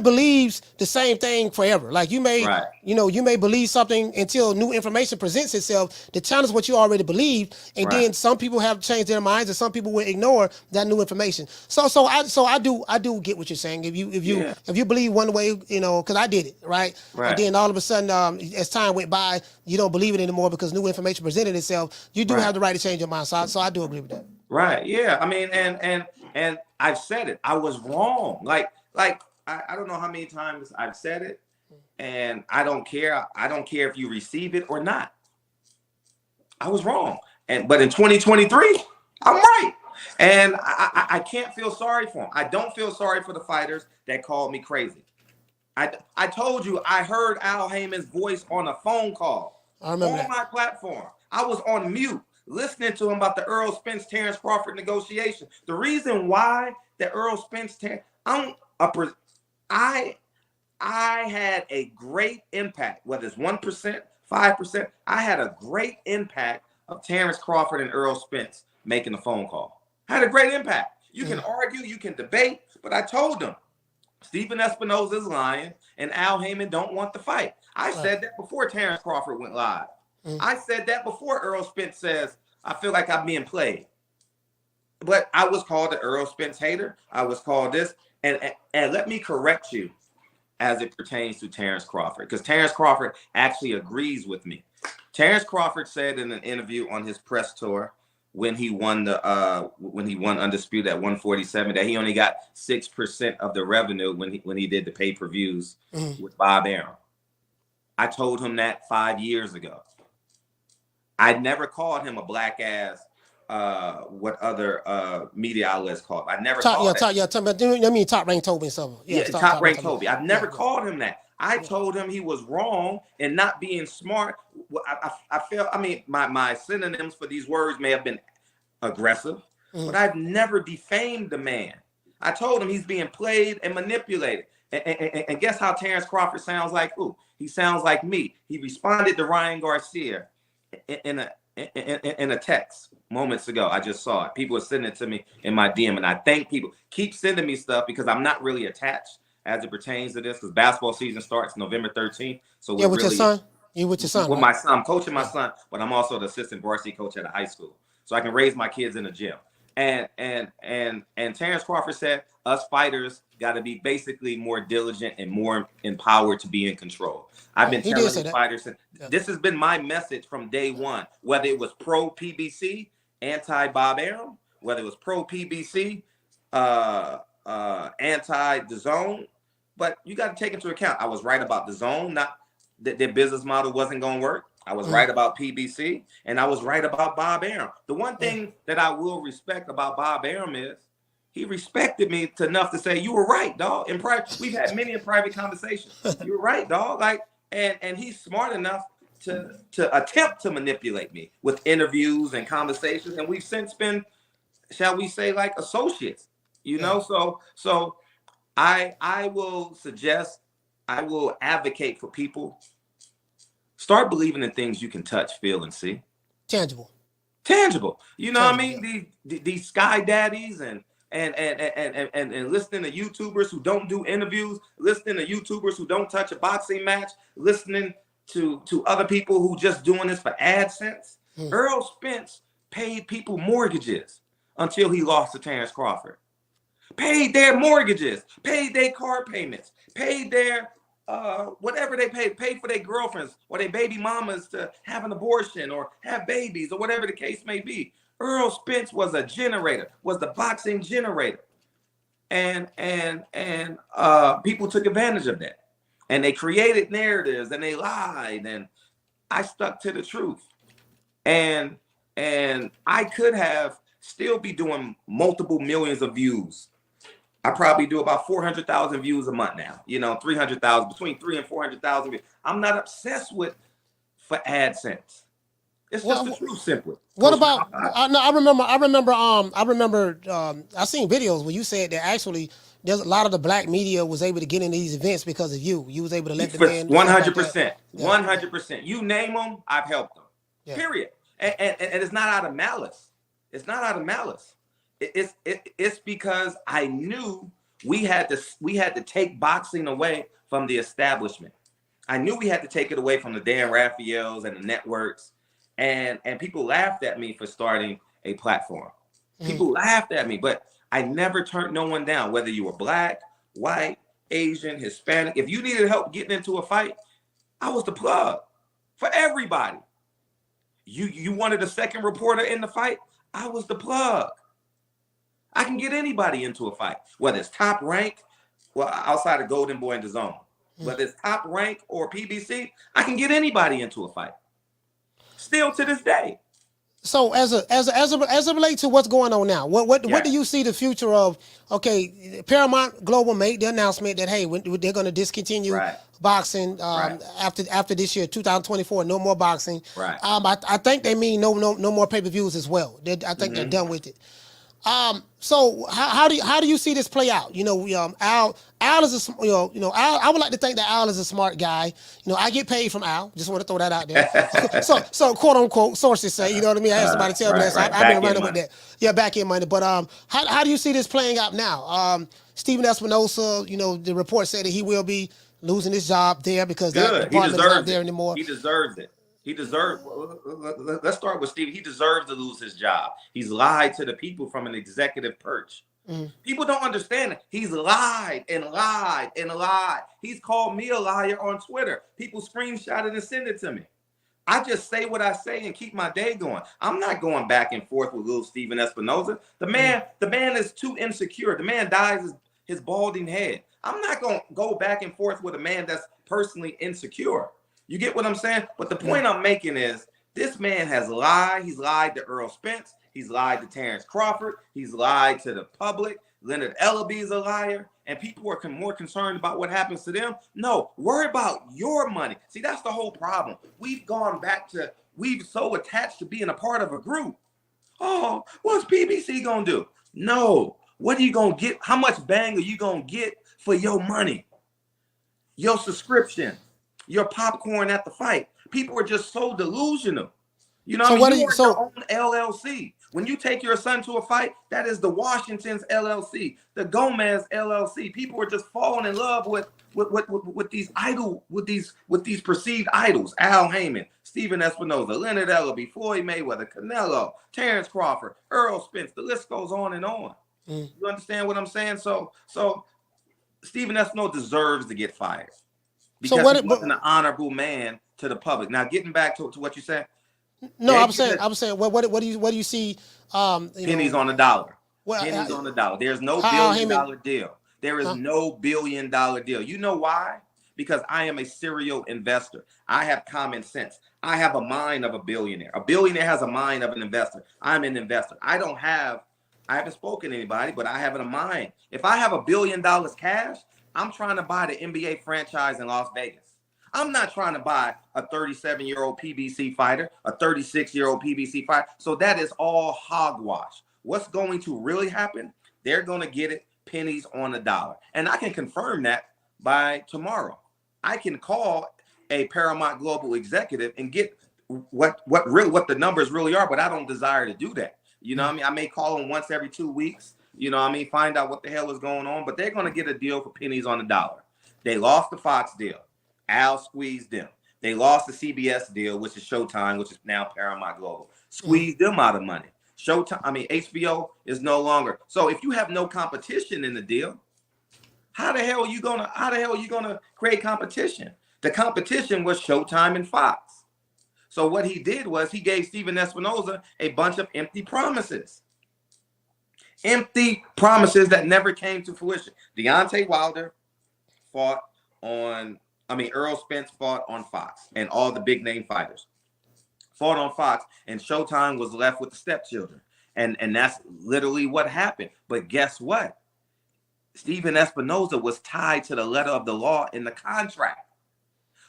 believes the same thing forever. Like you may, you may believe something until new information presents itself to challenge what you already believed, and then some people have changed their minds, and some people will ignore that new information. So I do get what you're saying. If you believe one way, because I did it, right? And then all of a sudden, as time went by, you don't believe it anymore because new information presented itself. You do have the right to change your mind. So I do agree with that. Right. Yeah. I mean, and I've said it. I was wrong. Like I don't know how many times I've said it, and I don't care. I don't care if you receive it or not. I was wrong. But in 2023, I'm right. And I can't feel sorry for them. I don't feel sorry for the fighters that called me crazy. I told you I heard Al Heyman's voice on a phone call on my platform. I was on mute listening to him about the Earl Spence Terrence Crawford negotiation. The reason why the Earl Spence I had a great impact, whether it's 1%, 5%. I had a great impact of Terrence Crawford and Earl Spence making a phone call. I had a great impact. You can argue, you can debate, but I told them Stephen Espinoza is lying and Al Heyman don't want the fight. I said that before Terrence Crawford went live. I said that before Earl Spence says, I feel like I'm being played. But I was called the Earl Spence hater. I was called this. And let me correct you as it pertains to Terrence Crawford, because Terrence Crawford actually agrees with me. Terrence Crawford said in an interview on his press tour when he won Undisputed at 147 that he only got 6% of the revenue when he did the pay-per-views with Bob Arum. I told him that 5 years ago. I never called him a black ass. What other media outlets called? I never called him. Top Rank Toby and stuff. Top Rank Toby. I've never called him that. I told him he was wrong and not being smart. I felt. I mean, my synonyms for these words may have been aggressive, but I've never defamed the man. I told him he's being played and manipulated. And guess how Terrence Crawford sounds like? Who? He sounds like me. He responded to Ryan Garcia in a text moments ago. I just saw it. People are sending it to me in my DM, and I thank people. Keep sending me stuff because I'm not really attached as it pertains to this, because basketball season starts November 13th. So we're with your son? You with your son? With my son. I'm coaching my son, but I'm also the assistant varsity coach at a high school. So I can raise my kids in the gym. And Terrence Crawford said us fighters got to be basically more diligent and more empowered to be in control. I've been telling the fighters, this has been my message from day one, whether it was pro PBC, anti Bob Arum, whether it was pro PBC, anti the zone. But you got to take into account, I was right about the zone, not that their business model wasn't going to work. I was right about PBC, and I was right about Bob Arum. The one thing that I will respect about Bob Arum is he respected me enough to say, you were right, dog. In private, we've had many in private conversations. You were right, dog. Like, and he's smart enough to attempt to manipulate me with interviews and conversations. And we've since been, shall we say, like associates, you know? So I will suggest, I will advocate for people. Start believing in things you can touch, feel, and see. Tangible. You know what I mean? These sky daddies and listening to YouTubers who don't do interviews, listening to YouTubers who don't touch a boxing match, listening to other people who just doing this for AdSense. Earl Spence paid people mortgages until he lost to Terrence Crawford. Paid their mortgages, paid their car payments, paid their whatever they paid for their girlfriends or their baby mamas to have an abortion or have babies or whatever the case may be. Earl Spence was a generator, was the boxing generator. And people took advantage of that. And they created narratives and they lied. And I stuck to the truth. And I could have still be doing multiple millions of views. I probably do about 400,000 views a month now. You know, 300,000, between 300,000 and 400,000 views. I'm not obsessed with for AdSense. It's just the truth, simply. What about? I remember. I seen videos where you said that actually there's a lot of the black media was able to get into these events because of you. You was able to let the man. 100%, 100%. You name them, I've helped them. Yeah. Period. And it's not out of malice. It's not out of malice. It's because I knew we had to take boxing away from the establishment. I knew we had to take it away from the Dan Raphaels and the networks. And people laughed at me for starting a platform. People laughed at me, but I never turned no one down, whether you were black, white, Asian, Hispanic. If you needed help getting into a fight, I was the plug for everybody. You wanted a second reporter in the fight, I was the plug. I can get anybody into a fight, whether it's top rank, well, outside of Golden Boy and the Zone, whether it's top rank or PBC, I can get anybody into a fight. Still to this day. So as it relates to what's going on now, what do you see the future of? Okay, Paramount Global made the announcement that hey, they're going to discontinue boxing after this year, 2024, no more boxing. Right. I think they mean no more pay-per-views as well. I think they're done with it. So how do you see this play out? You know, Al is Al. I would like to think that Al is a smart guy. You know, I get paid from Al. Just want to throw that out there. so quote unquote sources say, you know what I mean? I had somebody tell me that. So I've been running with that. Yeah, back end money. But how do you see this playing out now? Steven Espinosa, you know, the report said that he will be losing his job there because that department is not there anymore. He deserves it. Let's start with Steve. He deserves to lose his job. He's lied to the people from an executive perch. People don't understand it. He's lied and lied and lied. He's called me a liar on Twitter. People screenshot it and send it to me. I just say what I say and keep my day going. I'm not going back and forth with little Steven Espinosa. The man is too insecure. The man dyes his balding head. I'm not going to go back and forth with a man that's personally insecure. You get what I'm saying? But the point I'm making is this man has lied. He's lied to Earl Spence. He's lied to Terrence Crawford. He's lied to the public. Leonard Ellerbe is a liar. And people are more concerned about what happens to them. No, worry about your money. See, that's the whole problem. We've gone back to, we've so attached to being a part of a group. Oh, what's PBC going to do? No. What are you going to get? How much bang are you going to get for your money? Your subscription. Your popcorn at the fight. People are just so delusional. You know, so what you are your own LLC. When you take your son to a fight, that is the Washington's LLC, the Gomez LLC. People are just falling in love with with these perceived idols, Al Heyman, Stephen Espinoza, Leonard Ellerbe, Floyd Mayweather, Canelo, Terrence Crawford, Earl Spence. The list goes on and on. You understand what I'm saying? So Stephen Espinoza deserves to get fired because he wasn't an honorable man to the public. Now, getting back to what you said. No, I'm saying, what do you see? Pennies on the dollar. Pennies on the dollar. There's no billion-dollar deal. There is no billion-dollar deal. You know why? Because I am a serial investor. I have common sense. I have a mind of a billionaire. A billionaire has a mind of an investor. I'm an investor. I haven't spoken to anybody, but I have a mind. If I have $1 billion cash, I'm trying to buy the NBA franchise in Las Vegas. I'm not trying to buy a 37-year-old PBC fighter, a 36-year-old PBC fighter. So that is all hogwash. What's going to really happen? They're going to get it pennies on the dollar. And I can confirm that by tomorrow. I can call a Paramount Global executive and get what the numbers really are, but I don't desire to do that. You know what I mean? I may call them once every 2 weeks, you know what I mean, find out what the hell is going on, but they're going to get a deal for pennies on the dollar. They lost the Fox deal. Al squeezed them. They lost the CBS deal, which is Showtime, which is now Paramount Global. Squeezed them out of money. HBO is no longer. So if you have no competition in the deal, how the hell are you gonna create competition? The competition was Showtime and Fox. So what he did was he gave Stephen Espinoza a bunch of empty promises. Empty promises that never came to fruition. Deontay Wilder fought on, Earl Spence fought on Fox, and all the big name fighters fought on Fox, and Showtime was left with the stepchildren. And that's literally what happened. But guess what? Stephen Espinoza was tied to the letter of the law in the contract.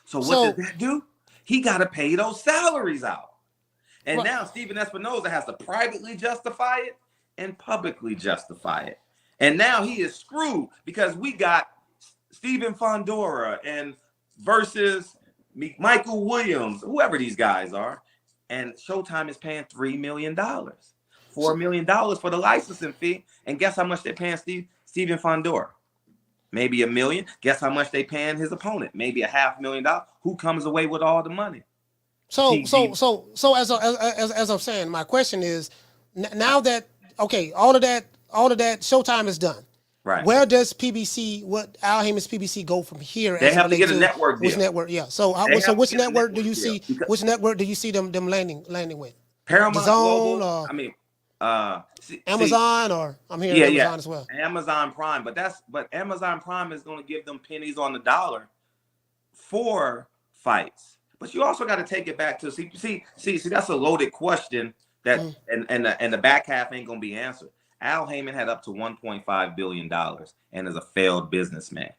So what does that do? He got to pay those salaries out. And now Stephen Espinoza has to privately justify it and publicly justify it. And now he is screwed because we got Stephen Fondora and versus Michael Williams, whoever these guys are. And Showtime is paying $3 million, $4 million for the licensing fee. And guess how much they're paying Stephen Fondora? Maybe $1 million. Guess how much they paying his opponent? Maybe $500,000. Who comes away with all the money? So as I'm saying, my question is, now that all of that Showtime is done. Right. Where does PBC, what Al Heyman's PBC go from here? They have to get a network deal. Which network? Yeah. So which network do you see? Which network do you see them landing with? Paramount Zone, Global. Amazon, or I'm hearing Amazon as well. Amazon Prime, but Amazon Prime is going to give them pennies on the dollar for fights. But you also got to take it back to see. That's a loaded question that and the back half ain't going to be answered. Al Heyman had up to $1.5 billion and is a failed businessman.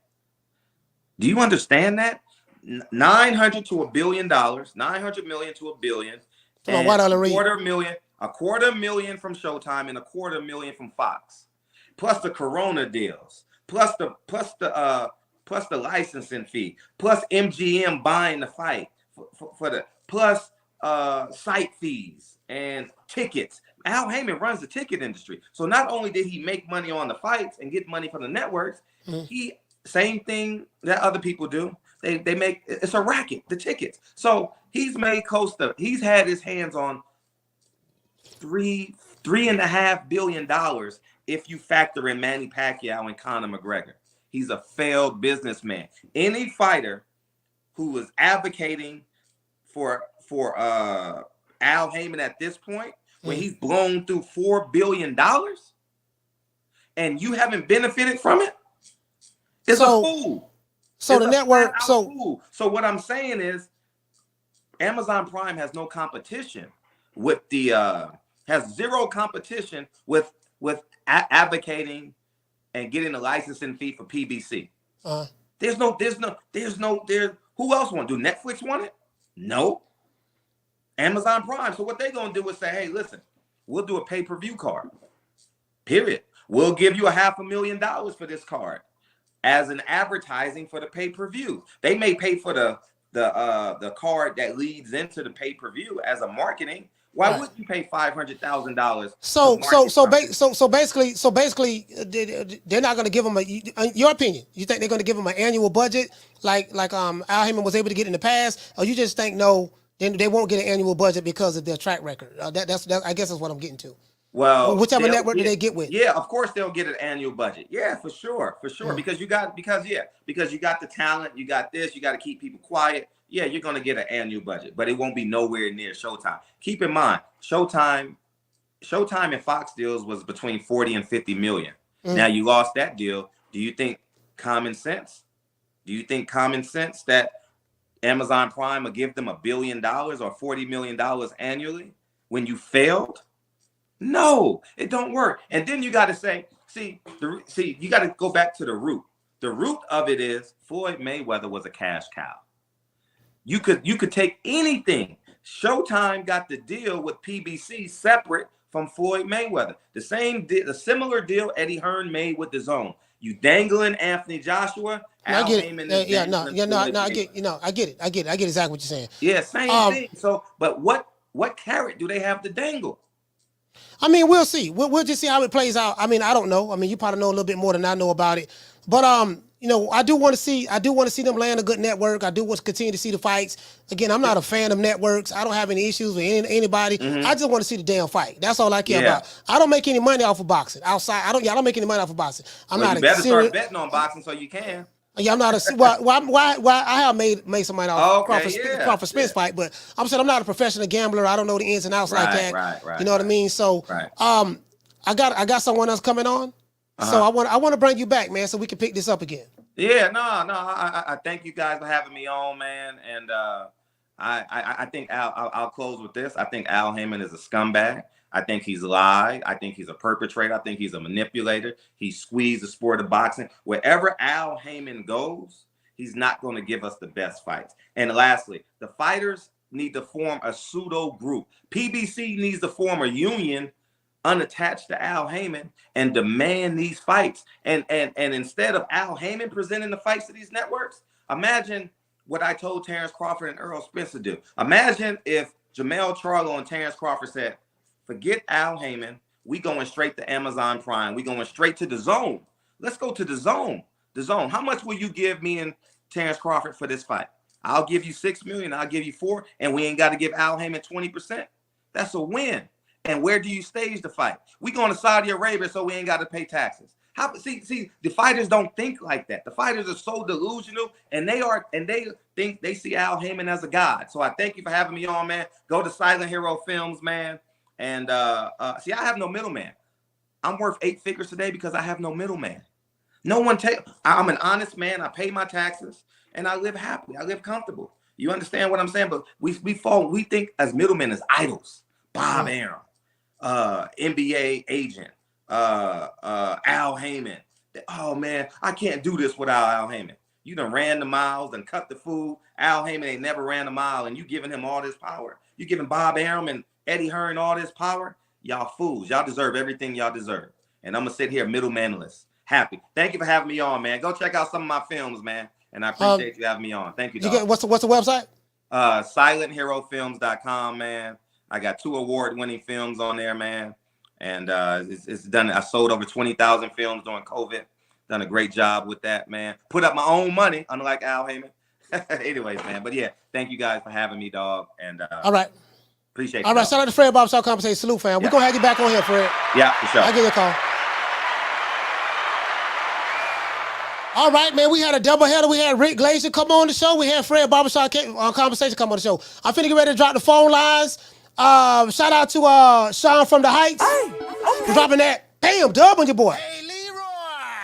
Do you understand that? $900 to $1 billion, $900 million to $1 billion, and a quarter million from Showtime and a $250,000 from Fox, plus the Corona deals, plus the licensing fee, plus MGM buying the fight plus site fees and tickets. Al Heyman runs the ticket industry. So not only did he make money on the fights and get money from the networks, he same thing that other people do. They make it's a racket, the tickets. So he's made he's had his hands on $3.5 billion if you factor in Manny Pacquiao and Conor McGregor. He's a failed businessman. Any fighter who is advocating for Al Heyman at this point, when he's blown through $4 billion and you haven't benefited from it, is a fool. So the network, fool. So what I'm saying is Amazon Prime has no competition with has zero competition with advocating and getting a licensing fee for PBC. There's no. Who else want to do? Netflix want it? No. Amazon Prime. So what they're going to do is say, hey, listen, we'll do a pay-per-view card. Period. We'll give you $500,000 for this card as an advertising for the pay-per-view. They may pay for the card that leads into the pay-per-view as a marketing. Why Right. would you pay $500,000? So basically, they're not going to give him in your opinion, you think they're going to give him an annual budget like Al Heyman was able to get in the past, or you just think no, they won't get an annual budget because of their track record? That's I guess that's what I'm getting to. Well, whichever network do they get with? Yeah, of course they'll get an annual budget. Yeah, for sure, because you got the talent, you got this, you got to keep people quiet. Yeah, you're gonna get an annual budget, but it won't be nowhere near Showtime. Keep in mind, Showtime and Fox deals was between 40 and 50 million. Now you lost that deal. Do you think common sense? Do you think common sense that Amazon Prime will give them $1 billion or $40 million annually when you failed? No, it don't work. And then you got to say, you got to go back to the root. The root of it is Floyd Mayweather was a cash cow. You could take anything. Showtime got the deal with PBC separate from Floyd Mayweather. The similar deal Eddie Hearn made with the Zone. You dangling Anthony Joshua. I get it. I get it. I get exactly what you're saying. Yeah, same thing. So, but what carrot do they have to dangle? I mean, we'll see. We'll just see how it plays out. I mean, I don't know. I mean, you probably know a little bit more than I know about it. But I do want to see them land a good network. I do want to continue to see the fights. Again, I'm not a fan of networks. I don't have any issues with anybody. I just want to see the damn fight. That's all I care about. I don't make any money off of boxing. Outside, I don't make any money off of boxing. I'm not. You better start betting on boxing so you can. Yeah, I'm not a. Why? I have made some money off Crawford Spence fight, but I'm saying I'm not a professional gambler. I don't know the ins and outs like that. Right. You know what I mean? So, I got someone else coming on. So I want to bring you back, man, so we can pick this up again. Yeah, no. I thank you guys for having me on, man. And I think I'll close with this. I think Al Heyman is a scumbag. I think he's lied. I think he's a perpetrator. I think he's a manipulator. He squeezed the sport of boxing. Wherever Al Heyman goes, he's not going to give us the best fights. And lastly, the fighters need to form a pseudo group. PBC needs to form a union unattached to Al Heyman and demand these fights. And instead of Al Heyman presenting the fights to these networks, imagine what I told Terrence Crawford and Earl Spence to do. Imagine if Jamel Charlo and Terrence Crawford said, forget Al Heyman. We going straight to Amazon Prime. We going straight to the Zone. Let's go to the Zone. The Zone. How much will you give me and Terrence Crawford for this fight? I'll give you $6 million. I'll give you $4 million, and we ain't got to give Al Heyman 20%. That's a win. And where do you stage the fight? We going to Saudi Arabia, so we ain't got to pay taxes. See, the fighters don't think like that. The fighters are so delusional, and they think they see Al Heyman as a god. So I thank you for having me on, man. Go to Silent Hero Films, man. And see, I have no middleman. I'm worth 8 figures today because I have no middleman. I'm an honest man. I pay my taxes and I live happy. I live comfortable. You understand what I'm saying? But we think as middlemen as idols. Bob Arum, NBA agent, Al Heyman. Oh man, I can't do this without Al Heyman. You done ran the miles and cut the food. Al Heyman ain't never ran a mile, and you giving him all this power. You giving Bob Arum and Eddie Hearn all this power. Y'all fools. Y'all deserve everything y'all deserve. And I'm gonna sit here middlemanless. Happy. Thank you for having me on, man. Go check out some of my films, man. And I appreciate you having me on. Thank you, dog. What's the website? SilentHeroFilms.com, man. I got 2 award-winning films on there, man. And it's done. I sold over 20,000 films during COVID. Done a great job with that, man. Put up my own money, unlike Al Heyman. Anyways, man. But yeah, thank you guys for having me, dog. And all right. Appreciate it. All right, shout out to Fred Barbershop Conversation. Salute, fam. We're going to have you back on here, Fred. Yeah, for sure. I'll give you a call. All right, man. We had a doubleheader. We had Rick Glazer come on the show. We had Fred Barbershop Conversation come on the show. I'm finna get ready to drop the phone lines. Shout out to Sean from the Heights. For dropping that. Bam, dub on your boy. Hey, Leroy.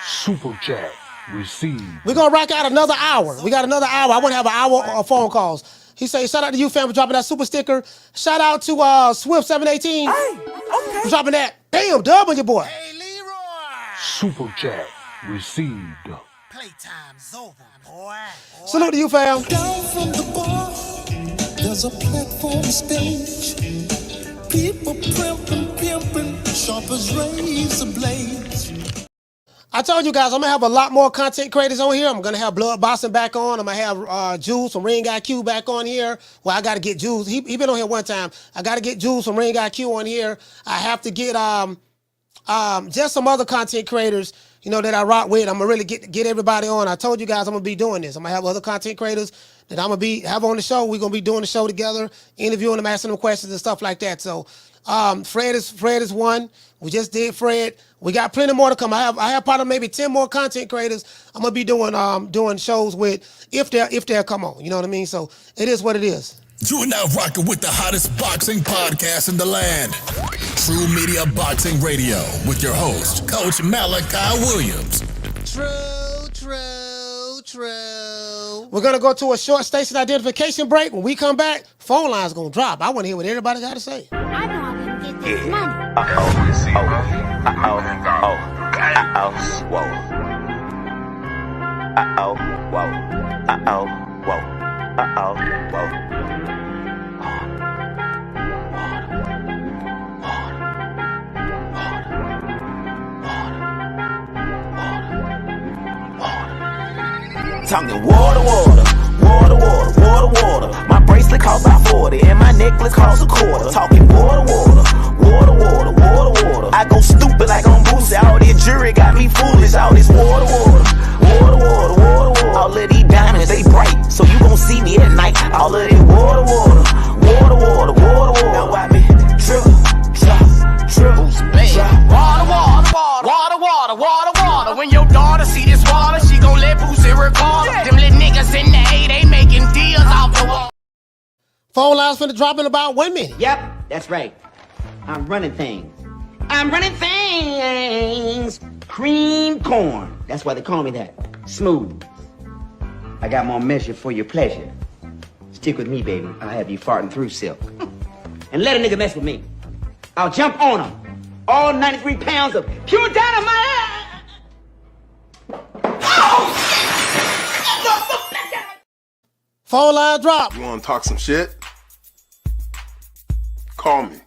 Super chat received. We're going to rock out another hour. We got another hour. I want to have an hour of phone calls. He say, shout out to you, fam, for dropping that super sticker. Shout out to Swift718 for dropping that. Bam, dub on your boy. Hey, Leroy. Super chat received. Playtime's over, boy. Salute to you, fam. Down from the bar, there's a platform stage. People pimping, sharp as razor blades. I told you guys I'm gonna have a lot more content creators on here. I'm gonna have Blood Boxing back on. I'm gonna have Jules from Ring IQ back on here. Well, I gotta get Jules. He been on here one time. I gotta get Jules from Ring IQ on here. I have to get just some other content creators, that I rock with. I'm gonna really get everybody on. I told you guys I'm gonna be doing this. I'm gonna have other content creators that I'm gonna have on the show. We're gonna be doing the show together, interviewing them, asking them questions and stuff like that. So Fred is one. We just did Fred. We got plenty more to come. I have probably maybe 10 more content creators I'm gonna be doing shows with if they'll come on. You know what I mean? So it is what it is. You are now rocking with the hottest boxing podcast in the land. True Media Boxing Radio with your host, Coach Malachi Williams. True. We're gonna go to a short station identification break. When we come back, phone line's gonna drop. I want to hear what everybody got to say. I know I'm gonna get this money. Talking water. My bracelet costs about 40 and my necklace costs a quarter. Talking water. I go stupid like on Boosie. All this jury got me foolish. All this water. All of these diamonds, they bright, so you gon' see me at night. All of this water. Now I be drip. Water. When your daughter see this water, she gon' let Boosie record. Them little niggas in the A, they making deals off the wall. Phone line's finna drop in about 1 minute. Yep, that's right. I'm running things. Cream corn. That's why they call me that. Smooth. I got more measure for your pleasure. Stick with me, baby. I'll have you farting through silk. And let a nigga mess with me. I'll jump on him. All 93 pounds of pure dynamite. Phone line drop. You wanna talk some shit? Call me.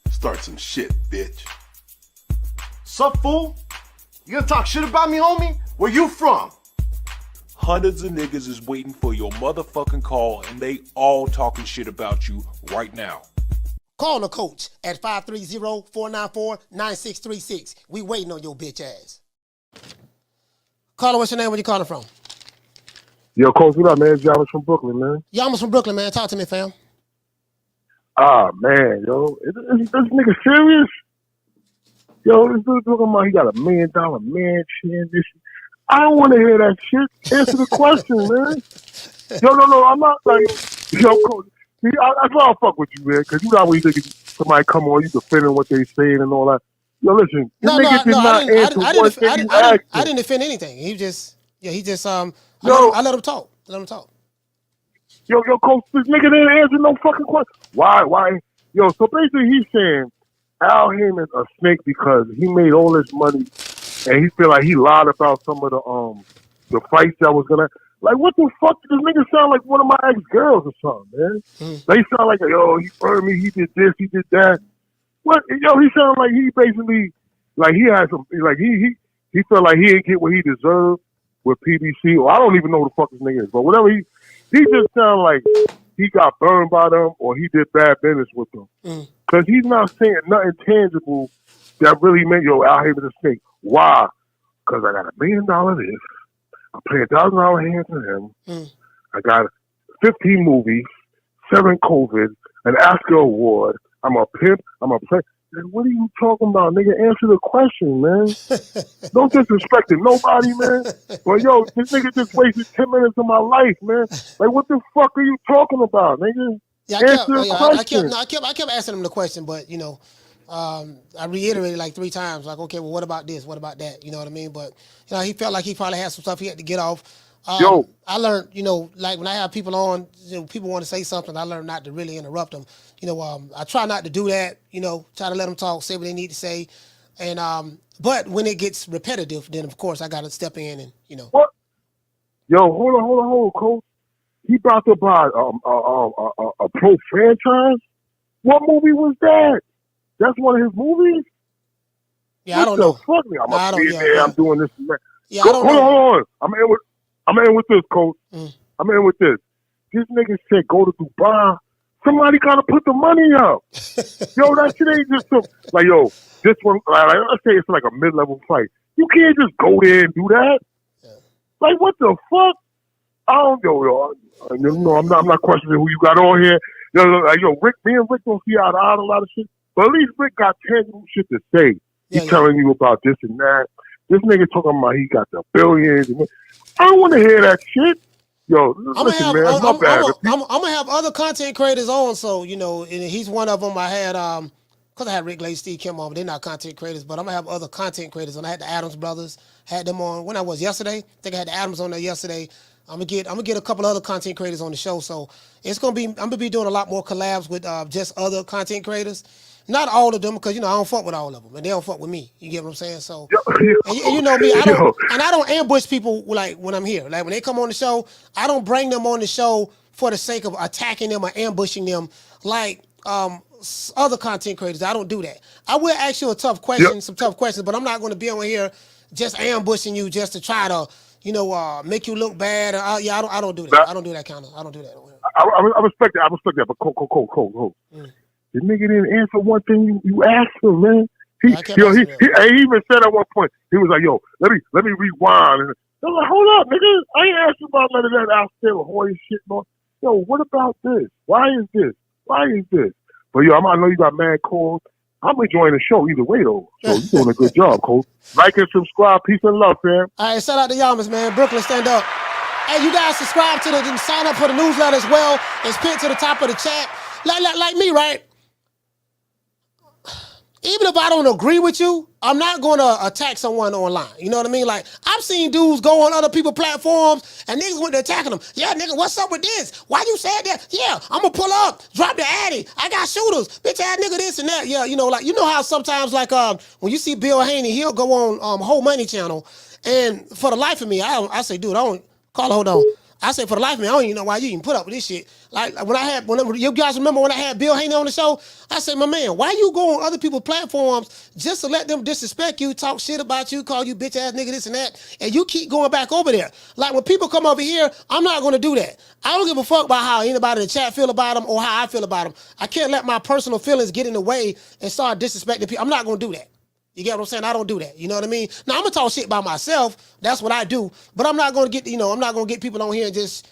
Start some shit, bitch. Sup, fool? You gonna talk shit about me, homie? Where you from? Hundreds of niggas is waiting for your motherfucking call, and they all talking shit about you right now. Call the coach at 530-494-9636. We waiting on your bitch ass. Caller, what's your name? Where you calling from? Yo, Coach, what up, man? Yamas from Brooklyn, man. Yamas from Brooklyn, man. Talk to me, fam. Ah, man, yo. Is this nigga serious? Yo, this dude talking about he got $1 million mansion, this shit. I don't want to hear that shit. Answer the question, man. No, I'm not like, yo, Coach. That's why I fuck with you, man, because you always think somebody come on, you defending what they saying and all that. Yo, listen, this nigga did not answer one thing you asked him. I didn't defend anything. I let him talk. Yo, Coach, this nigga didn't answer no fucking question. Why? Yo, so basically he's saying Al Heyman's a snake because he made all this money and he feel like he lied about some of the fights that was gonna. Like, what the fuck? This nigga sound like one of my ex-girls or something, man. They sound like, yo, he burned me, he did this, he did that. What? Yo, he sound like he basically, like he had some, like he felt like he didn't get what he deserved with PBC, or I don't even know who the fuck this nigga is, but whatever he just sound like he got burned by them or he did bad business with them. Because he's not saying nothing tangible that really meant, yo, Al Heyman's a snake. Why? Because I got $1 million this. I pay $1,000 hands to him. I got 15 movies, 7 COVID, an Oscar award. I'm a pimp. I'm a play. What are you talking about, nigga? Answer the question, man. Don't disrespect nobody, man. But yo, this nigga just wasted 10 minutes of my life, man. Like, what the fuck are you talking about, nigga? Answer the question. I kept asking him the question, but I reiterated like 3 times, like, okay, well, what about this? What about that? You know what I mean? But he felt like he probably had some stuff he had to get off. I learned, like when I have people on, people want to say something, I learned not to really interrupt them. I try not to do that, try to let them talk, say what they need to say. And, but when it gets repetitive, then of course I got to step in and, What? Yo, hold on, Coach. He about to buy a pro franchise? What movie was that? That's one of his movies? Yeah, I don't know. What the fuck? I'm a billionaire. I'm doing this and that. Yeah, I don't know. Hold on. I'm in with this, coach. I'm in with this. This nigga said go to Dubai. Somebody gotta put the money up. Yo, that shit ain't just like, yo, this one, let's say it's like a mid-level fight. You can't just go there and do that. Like, what the fuck? I don't know, yo. I'm not questioning who you got on here. Rick, me and Rick don't see eye to eye on a lot of shit. But at least Rick got tangible shit to say. He's telling you about this and that. This nigga talking about he got the billions. I don't want to hear that shit. Yo, listen, man, it's not bad. I'm gonna have other content creators on, so and he's one of them. I had because I had Rick Glazer, Steve Kim on, but they're not content creators. But I'm gonna have other content creators on. I had the Adams brothers, had them on when I was yesterday. I think I had the Adams on there yesterday. I'm gonna get a couple other content creators on the show, so I'm gonna be doing a lot more collabs with just other content creators. Not all of them, because I don't fuck with all of them, and they don't fuck with me. You get what I'm saying? So, and you know me, I don't ambush people like when I'm here. Like when they come on the show, I don't bring them on the show for the sake of attacking them or ambushing them like other content creators. I don't do that. I will ask you some tough questions, but I'm not going to be on here just ambushing you just to try to make you look bad. I don't do that. I don't do that. I respect that. But Cole. The nigga didn't answer one thing you asked him, man. He even said at one point, he was like, yo, let me rewind. And I was like, hold up, nigga. I ain't asked you about none of that out there with Hoy shit, man. Yo, what about this? Why is this? But yo, I know you got mad calls. I'm enjoying the show either way, though. So you're doing a good job, Cole. Like and subscribe. Peace and love, fam. All right, shout out to Yamas, man. Brooklyn, stand up. Hey, you guys subscribe to and sign up for the newsletter as well. It's pinned to the top of the chat. Like me, right? Even if I don't agree with you, I'm not going to attack someone online. You know what I mean? Like, I've seen dudes go on other people's platforms and niggas went to attacking them. Yeah, nigga, what's up with this? Why you said that? Yeah, I'm going to pull up, drop the addy. I got shooters. Bitch ass nigga this and that. Yeah, how sometimes when you see Bill Haney, he'll go on Whole Money Channel. And for the life of me, I say, dude, hold on. I say, for the life of me, I don't even know why you even put up with this shit. Like, you guys remember when I had Bill Haney on the show? I said, my man, why you go on other people's platforms just to let them disrespect you, talk shit about you, call you bitch ass nigga, this and that, and you keep going back over there? Like, when people come over here, I'm not going to do that. I don't give a fuck about how anybody in the chat feel about them or how I feel about them. I can't let my personal feelings get in the way and start disrespecting people. I'm not going to do that. You get what I'm saying? I don't do that. You know what I mean? Now, I'm going to talk shit by myself. That's what I do. But I'm not going to get, I'm not going to get people on here and just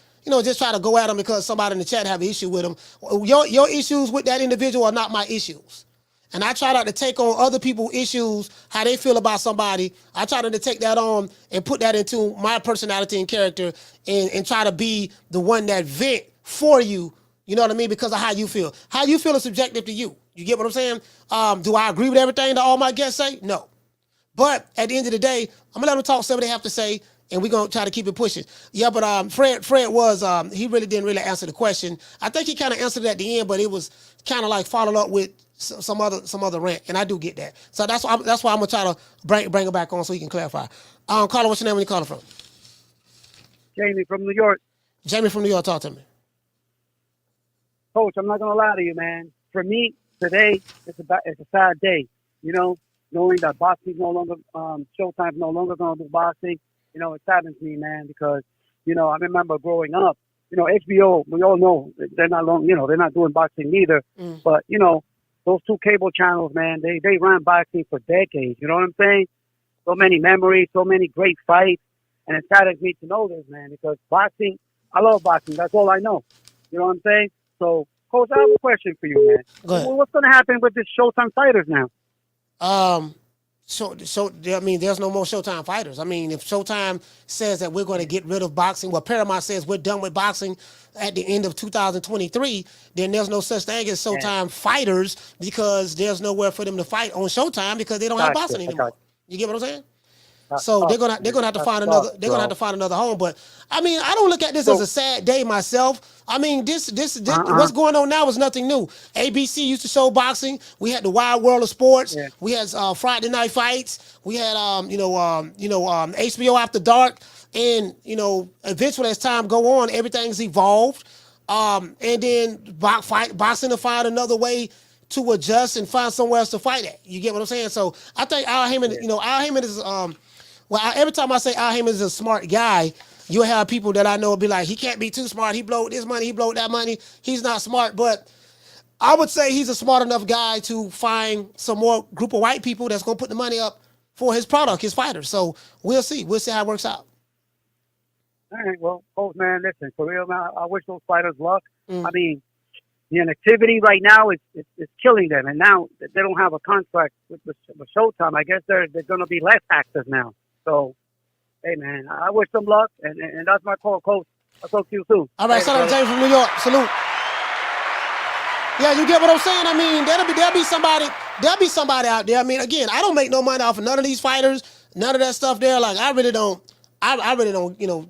try to go at them because somebody in the chat have an issue with them. Your issues with that individual are not my issues. And I try not to take on other people's issues, how they feel about somebody. I try not to take that on and put that into my personality and character and try to be the one that vent for you. You know what I mean? Because of how you feel. How you feel is subjective to you. You get what I'm saying? Do I agree with everything that all my guests say? No. But at the end of the day, I'm going to let them talk, say what they have to say, and we're going to try to keep it pushing. Yeah, but Fred was, he really didn't really answer the question. I think he kind of answered it at the end, but it was kind of like followed up with some other rant, and I do get that. So that's why I'm going to try to bring it back on so he can clarify. Carla, what's your name? Where you calling from? Jamie from New York. Jamie from New York, talk to me. Coach, I'm not going to lie to you, man. For me, today, it's a sad day, knowing that boxing's no longer, Showtime's no longer going to do boxing. It saddens me, man, because, I remember growing up, HBO, we all know they're not they're not doing boxing either. But, those two cable channels, man, they ran boxing for decades. You know what I'm saying? So many memories, so many great fights. And it saddens me to know this, man, because boxing, I love boxing. That's all I know. You know what I'm saying? So, Coach, I have a question for you, man. Go ahead. What's going to happen with this Showtime fighters now? So I mean, there's no more Showtime fighters. I mean, if Showtime says that we're going to get rid of boxing, well, Paramount says we're done with boxing at the end of 2023, then there's no such thing as Showtime fighters because there's nowhere for them to fight on Showtime because they don't have boxing anymore. You get what I'm saying? So they're gonna have to find another. They're gonna have to find another home. But I mean, I don't look at this as a sad day myself. I mean, this what's going on now is nothing new. ABC used to show boxing. We had the Wild World of Sports. Yeah. We had Friday Night Fights. We had HBO After Dark. And eventually as time go on, everything's evolved. And then boxing to find another way to adjust and find somewhere else to fight at. You get what I'm saying? So I think Al Heyman, Al Heyman is every time I say Al Heyman is a smart guy, you'll have people that I know will be like, he can't be too smart. He blowed this money, he blowed that money. He's not smart, but I would say he's a smart enough guy to find some more group of white people that's gonna put the money up for his product, his fighters. So we'll see. We'll see how it works out. All right, well, Coach, man, listen, for real, man, I wish those fighters luck. I mean, the inactivity right now is killing them, and now they don't have a contract with Showtime. I guess they're going to be less active now. So, hey, man, I wish them luck, and that's my call, Coach. I'll talk to you soon. All right, shout out to James from New York. Salute. Yeah, you get what I'm saying? I mean, there'll be somebody out there. I mean, again, I don't make no money off of none of these fighters, none of that stuff there. Like, I really don't,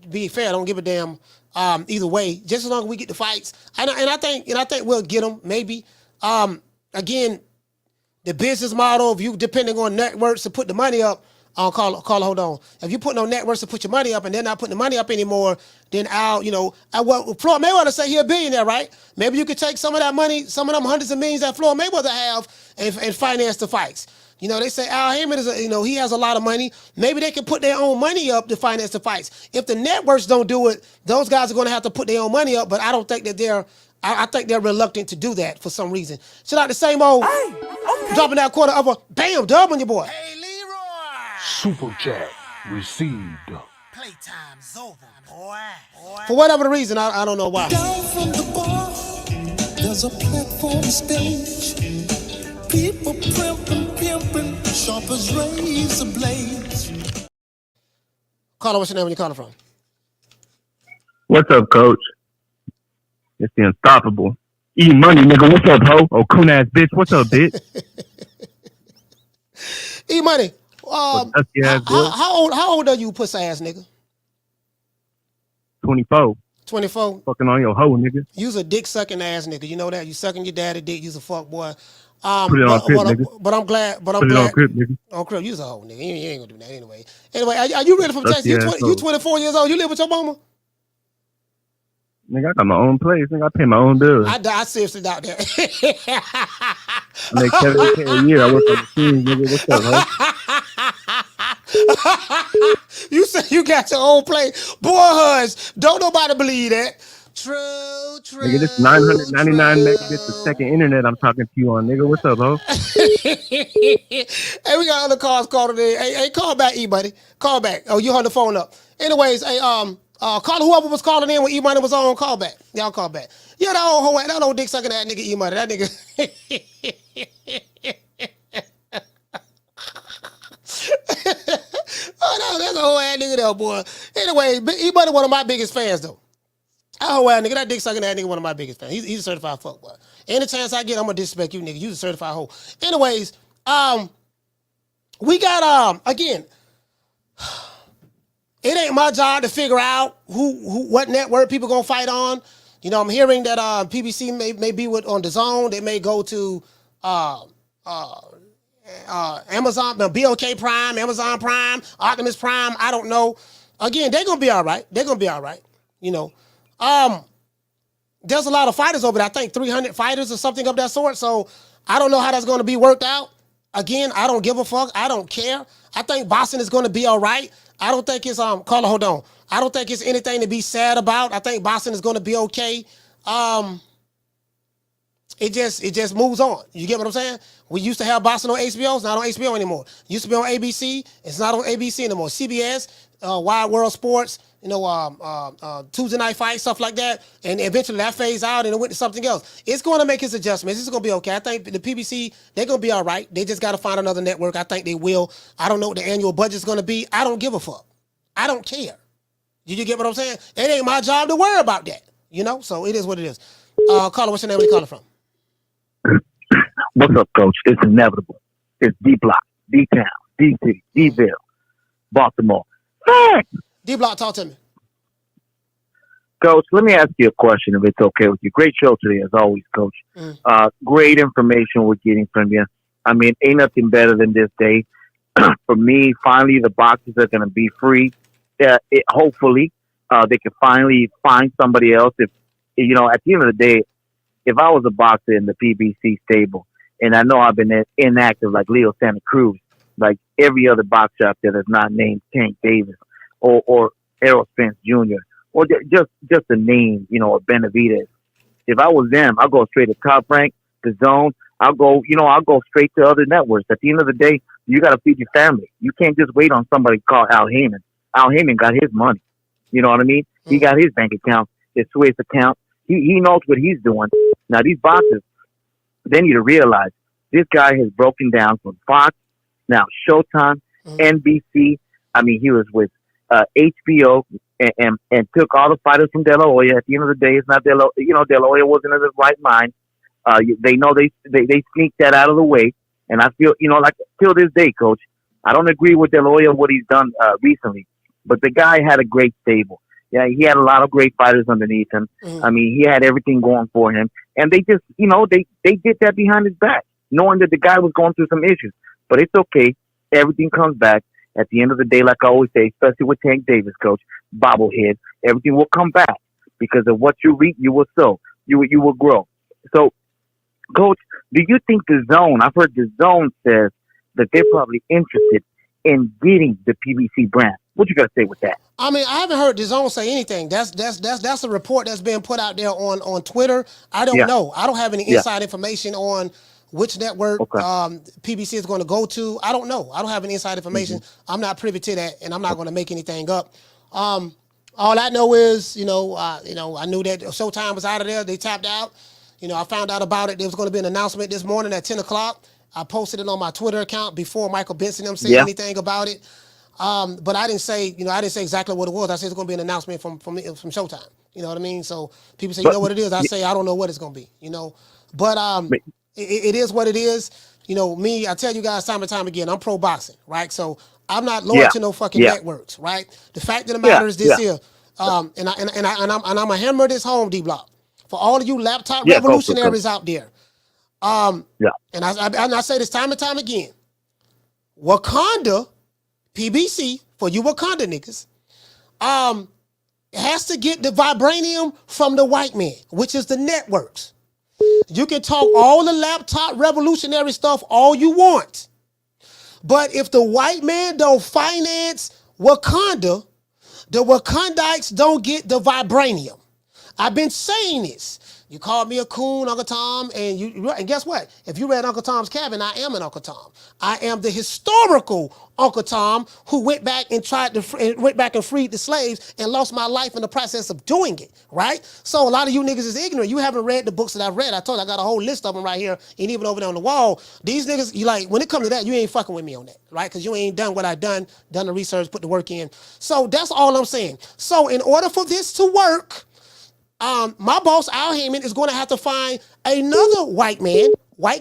be fair. I don't give a damn either way. Just as long as we get the fights. And I think we'll get them, maybe. Again, the business model of you depending on networks to put the money up, hold on. If you put no networks to put your money up and they're not putting the money up anymore, then Floyd Mayweather say he's a billionaire, right? Maybe you could take some of that money, some of them hundreds of millions that Floyd Mayweather have and finance the fights. They say Al Heyman is, he has a lot of money. Maybe they can put their own money up to finance the fights. If the networks don't do it, those guys are going to have to put their own money up, but I don't think that I think they're reluctant to do that for some reason. Shout out the same old, dropping that quarter of a, bam, dub on your boy. Super chat received. Playtime's over, boy. For whatever the reason, I don't know why. Down from the bar, there's a platform stage. People pimping, sharp as razor blades. Caller, what's your name? Where you calling from? What's up, Coach? It's the unstoppable. E-Money, nigga. What's up, ho? Oh, coon-ass bitch. What's up, bitch? E-Money. How old are you, pussy-ass nigga? 24. 24? Fucking on your hoe, nigga. You's a dick-sucking ass nigga. You know that? You sucking your daddy dick. You's a fuck boy. Put it on crib, nigga. But I'm glad. Put it on crib, nigga. On crib, you's a hoe, nigga. You ain't gonna do that anyway. Anyway, are you really from Texas? You 24 years old. You live with your mama? Nigga, I got my own place. Nigga, I pay my own bills. I seriously doubt that. I make $70K a year. I work on the team, nigga. What's up, huh? You said you got your own place. Boy, Hush, don't nobody believe that. True. Nigga, this 999 megabits of second internet I'm talking to you on, nigga. What's up, ho? Hey, we got other calls called today. Hey, call back, E-Buddy. Call back. Oh, you hung the phone up. Anyways, hey, call whoever was calling in when E-Money was on, call back. Y'all call back. Yeah, that old dick sucking that nigga E-Money. That nigga. Oh, no, that's a whole ass nigga there, boy. Anyway, E-Money one of my biggest fans, though. That whole ass nigga, that dick sucking that nigga one of my biggest fans. He's a certified fuck boy. Any chance I get, I'm gonna disrespect you, nigga. You's a certified hoe. Anyways, we got, again, it ain't my job to figure out what network people gonna fight on. I'm hearing that PBC may be on the Zone. They may go to Amazon, BOK Prime, Amazon Prime, Optimus Prime. I don't know. Again, they're gonna be all right. There's a lot of fighters over there. I think 300 fighters or something of that sort. So I don't know how that's going to be worked out. Again, I don't give a fuck. I don't care. I think boxing is going to be all right. I don't think it's caller, hold on. I don't think it's anything to be sad about. I think boxing is going to be okay. It just moves on. You get what I'm saying? We used to have boxing on HBO. It's not on HBO anymore. It used to be on ABC. It's not on ABC anymore. CBS, Wide World Sports, Tuesday Night Fight, stuff like that. And eventually that phased out and it went to something else. It's going to make its adjustments. It's going to be okay. I think the PBC, they're going to be all right. They just got to find another network. I think they will. I don't know what the annual budget's going to be. I don't give a fuck. I don't care. Did you get what I'm saying? It ain't my job to worry about that. So it is what it is. Caller, what's your name? Where you calling from? What's up, Coach? It's inevitable. It's D-Block, D-Town, D-City, D-Ville, Baltimore. D-Block, talk to me. Coach, let me ask you a question if it's okay with you. Great show today, as always, Coach. Great information we're getting from you. I mean, ain't nothing better than this day. For me, finally, the boxers are going to be free. Hopefully, they can finally find somebody else. If at the end of the day, if I was a boxer in the PBC stable And I know I've been inactive like Leo Santa Cruz, like every other boxer out there that's not named Tank Davis or Errol Spence Jr. or just a name, or Benavidez. If I was them, I'll go straight to Top Rank, the Zone. I'll go straight to other networks. At the end of the day, you got to feed your family. You can't just wait on somebody called Al Heyman. Al Heyman got his money. You know what I mean? He got his bank account, his Swiss account. He knows what he's doing. Now, these boxers, they need to realize this guy has broken down from Fox, now Showtime, NBC. I mean, he was with HBO and took all the fighters from De La Hoya. At the end of the day, it's not De La Hoya wasn't in his right mind. They know they sneaked that out of the way. And I feel, like till this day, Coach, I don't agree with De La Hoya what he's done recently, but the guy had a great stable. Yeah, he had a lot of great fighters underneath him. I mean, he had everything going for him. And they just, they did that behind his back, knowing that the guy was going through some issues. But it's okay. Everything comes back. At the end of the day, like I always say, especially with Tank Davis, Coach, bobblehead, everything will come back because of what you reap, you will sow. You will grow. So, Coach, do you think the Zone, I've heard the Zone says that they're probably interested in getting the PBC brand. What you got to say with that? I mean, I haven't heard the Zone say anything. That's a report that's been put out there on Twitter. I don't know. I don't have any inside information on which network PBC is going to go to. I don't know. I don't have any inside information. I'm not privy to that, and I'm not going to make anything up. All I know is, I knew that Showtime was out of there. They tapped out. I found out about it. There was going to be an announcement this morning at 10 o'clock. I posted it on my Twitter account before Michael Benson them said anything about it. But I didn't say, exactly what it was. I said it's going to be an announcement from Showtime. You know what I mean? So people say, you know what it is? I say, I don't know what it's going to be, But it is what it is. Me, I tell you guys time and time again, I'm pro boxing, right? So I'm not loyal to no fucking networks, right? The fact of the matter is this here. And I'm a hammer this home, D-Block. For all of you laptop revolutionaries out there. And I say this time and time again. Wakanda, PBC, for you Wakanda niggas, has to get the vibranium from the white man, which is the networks. You can talk all the laptop revolutionary stuff all you want. But if the white man don't finance Wakanda, the Wakandites don't get the vibranium. I've been saying this. You called me a coon, Uncle Tom, and guess what? If you read Uncle Tom's Cabin, I am an Uncle Tom. I am the historical Uncle Tom who went back and freed the slaves and lost my life in the process of doing it, right? So a lot of you niggas is ignorant. You haven't read the books that I've read. I told you I got a whole list of them right here and even over there on the wall. These niggas, when it comes to that, you ain't fucking with me on that, right? Because you ain't done what I done the research, put the work in. So that's all I'm saying. So in order for this to work, my boss, Al Heyman, is going to have to find another white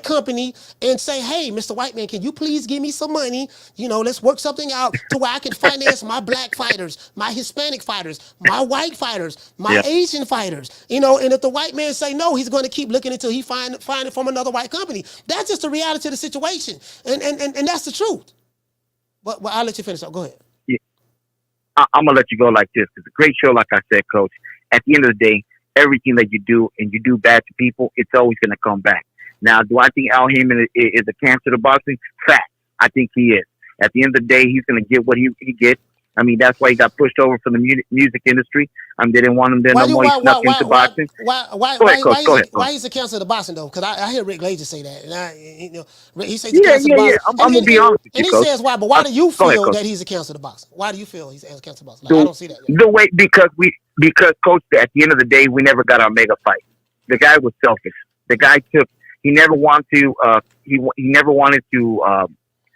company, and say, hey, Mr. White Man, can you please give me some money? Let's work something out to where I can finance my black fighters, my Hispanic fighters, my white fighters, my Asian fighters. And if the white man say no, he's going to keep looking until he find it from another white company. That's just the reality of the situation. And that's the truth. But I'll let you finish up. Go ahead. Yeah. I'm going to let you go like this. It's a great show, like I said, Coach. At the end of the day, everything that you do and you do bad to people, it's always going to come back. Now, do I think Al Heyman is a cancer to boxing? Fact. I think he is. At the end of the day, he's going to get what he gets. I mean, that's why he got pushed over from the music industry. They didn't want him there no more. He snuck into boxing. Why he's a cancer to boxing, though? Because I hear Rick Glazer say that. And he says he's a cancer to boxing. I'm going to be honest with you, and he says why, but why do you feel that he's a cancer to boxing? Why do you feel he's a cancer to boxing? I don't see that yet. The way, because Coach, at the end of the day, we never got our mega fight. The guy was selfish. The guy he never wanted to, he never wanted to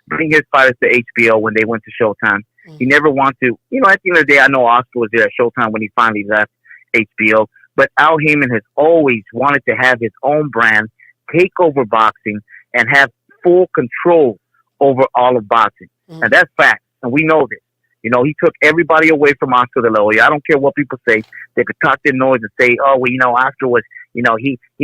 bring his fighters to HBO when they went to Showtime. He never wanted to, at the end of the day, I know Oscar was there at Showtime when he finally left HBO, but Al Heyman has always wanted to have his own brand, take over boxing, and have full control over all of boxing. And that's fact. And we know this. He took everybody away from Oscar De La Hoya. I don't care what people say. They could talk their noise and say, oh, well, Oscar was, he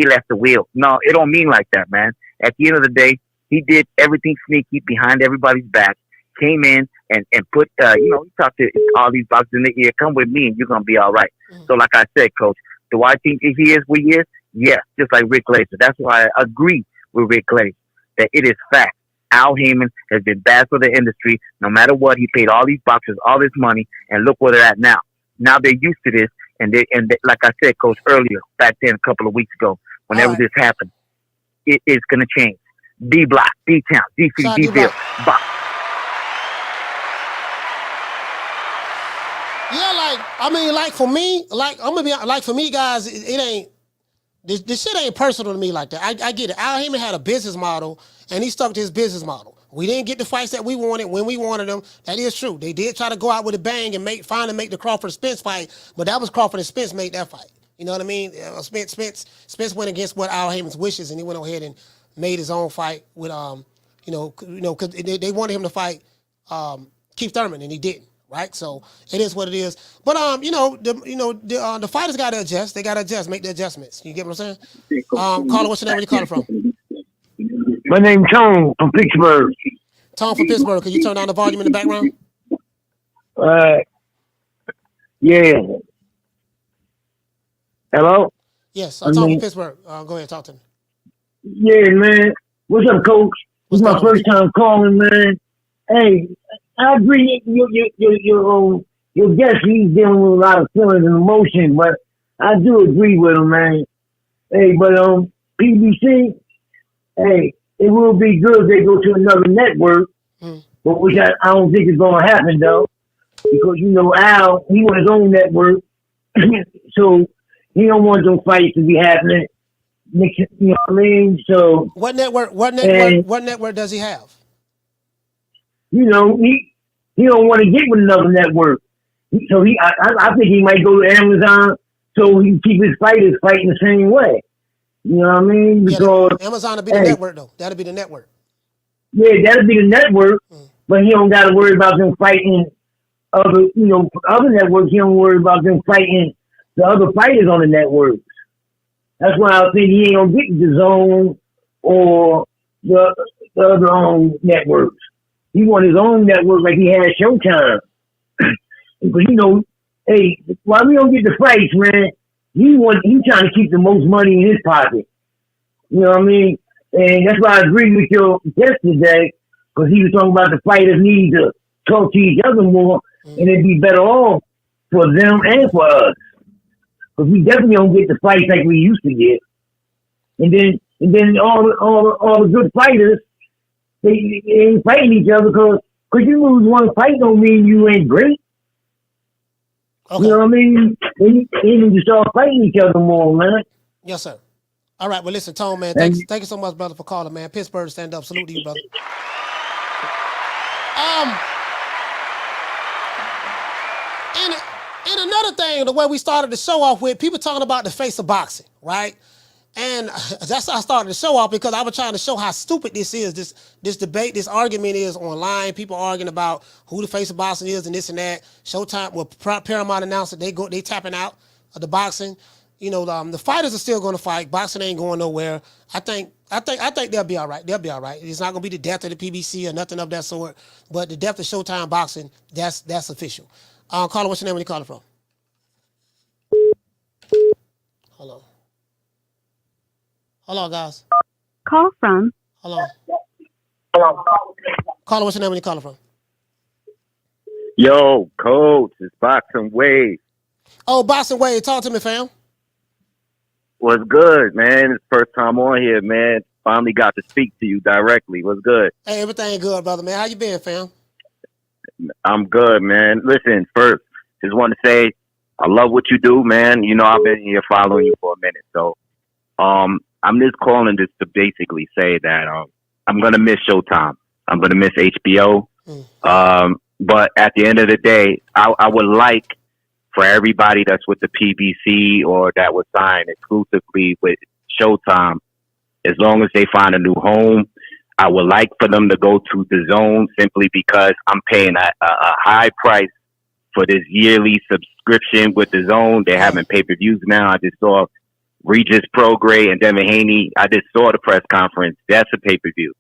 left the wheel. No, it don't mean like that, man. At the end of the day, he did everything sneaky behind everybody's back, came in and put, he talked to all these boxers in the ear, come with me and you're going to be all right. So like I said, Coach, do I think he is what he is? Yes, just like Rick Glazer. That's why I agree with Rick Glazer. that it is fact. Al Heyman has been bad for the industry. No matter what, he paid all these boxers all this money, and look where they're at now. Now they're used to this, and they like I said, Coach, earlier, back then, a couple of weeks ago, whenever this happened, it is going to change. D Block, D Town, D City, D Bill, box. Yeah, like for me, I'm gonna be like for me, guys, it ain't. This shit ain't personal to me like that. I get it. Al Heyman had a business model, and he stuck to his business model. We didn't get the fights that we wanted when we wanted them. That is true. They did try to go out with a bang and finally make the Crawford-Spence fight, but that was Crawford and Spence made that fight. You know what I mean? Spence went against what Al Heyman's wishes, and he went ahead and made his own fight with because they wanted him to fight Keith Thurman, and he didn't. Right, so it is what it is. But the fighters got to adjust. They got to adjust, make the adjustments. You get what I'm saying? Caller, what's your name? Where you calling from? My name's Tone from Pittsburgh. Tone from Pittsburgh. Can you turn down the volume in the background? Yeah. Hello. Yes, I'm Tone from Pittsburgh. Go ahead, talk to me. Yeah, man. What's up, Coach? This is my first time calling, man. Hey. I agree. Your guest, he's dealing with a lot of feelings and emotion, but I do agree with him, man. Hey, but PBC, hey, it will be good if they go to another network, but which I don't think is going to happen though, because Al, he want his own network, so he don't want those fights to be happening. You know what I mean? So what network does he have? He don't want to get with another network. So I think he might go to Amazon so he can keep his fighters fighting the same way. You know what I mean? Because Amazon will be the network though. That'll be the network. Yeah, that'll be the network, but he don't got to worry about them fighting other networks. He don't worry about them fighting the other fighters on the networks. That's why I think he ain't gonna get the Zone or the other networks. He want his own network like he had Showtime. Because, hey, while we don't get the fights, man, he trying to keep the most money in his pocket. You know what I mean? And that's why I agree with your guest today, because he was talking about the fighters need to talk to each other more, and it'd be better off for them and for us. Because we definitely don't get the fights like we used to get. And then all the good fighters, they ain't fighting each other because you lose one fight don't mean you ain't great. Okay. You know what I mean? They need to start fighting each other more, man. Yes, sir. All right, well, listen, Tone, man, thank you so much, brother, for calling, man. Pittsburgh, stand up. Salute to you, brother. And another thing, the way we started the show off with, people talking about the face of boxing, right? And that's how I started the show off, because I was trying to show how stupid this is, this debate, this argument is online. People arguing about who the face of boxing is and this and that. Showtime, well, Paramount announced that they tapping out of the boxing. The fighters are still going to fight. Boxing ain't going nowhere. I think they'll be all right. They'll be all right. It's not going to be the death of the PBC or nothing of that sort. But the death of Showtime boxing, that's official. Caller, what's your name? Where you calling from? Hello. Hello, guys. Call from. Hello. Caller, what's your name? Where you calling from? Yo, Coach, it's Boxing Wave. Oh, Boxing Wave, talk to me, fam. What's good, man? It's first time on here, man. Finally got to speak to you directly. What's good? Hey, everything good, brother, man. How you been, fam? I'm good, man. Listen, first, just want to say I love what you do, man. I've been here following you for a minute, so I'm just calling just to basically say that I'm gonna miss Showtime. I'm gonna miss HBO. But at the end of the day, I would like for everybody that's with the PBC or that was signed exclusively with Showtime, as long as they find a new home, I would like for them to go to the Zone, simply because I'm paying a high price for this yearly subscription with the Zone. They're having pay-per-views now. I just saw Regis Prograis and Devin Haney. I just saw the press conference. That's a pay-per-view.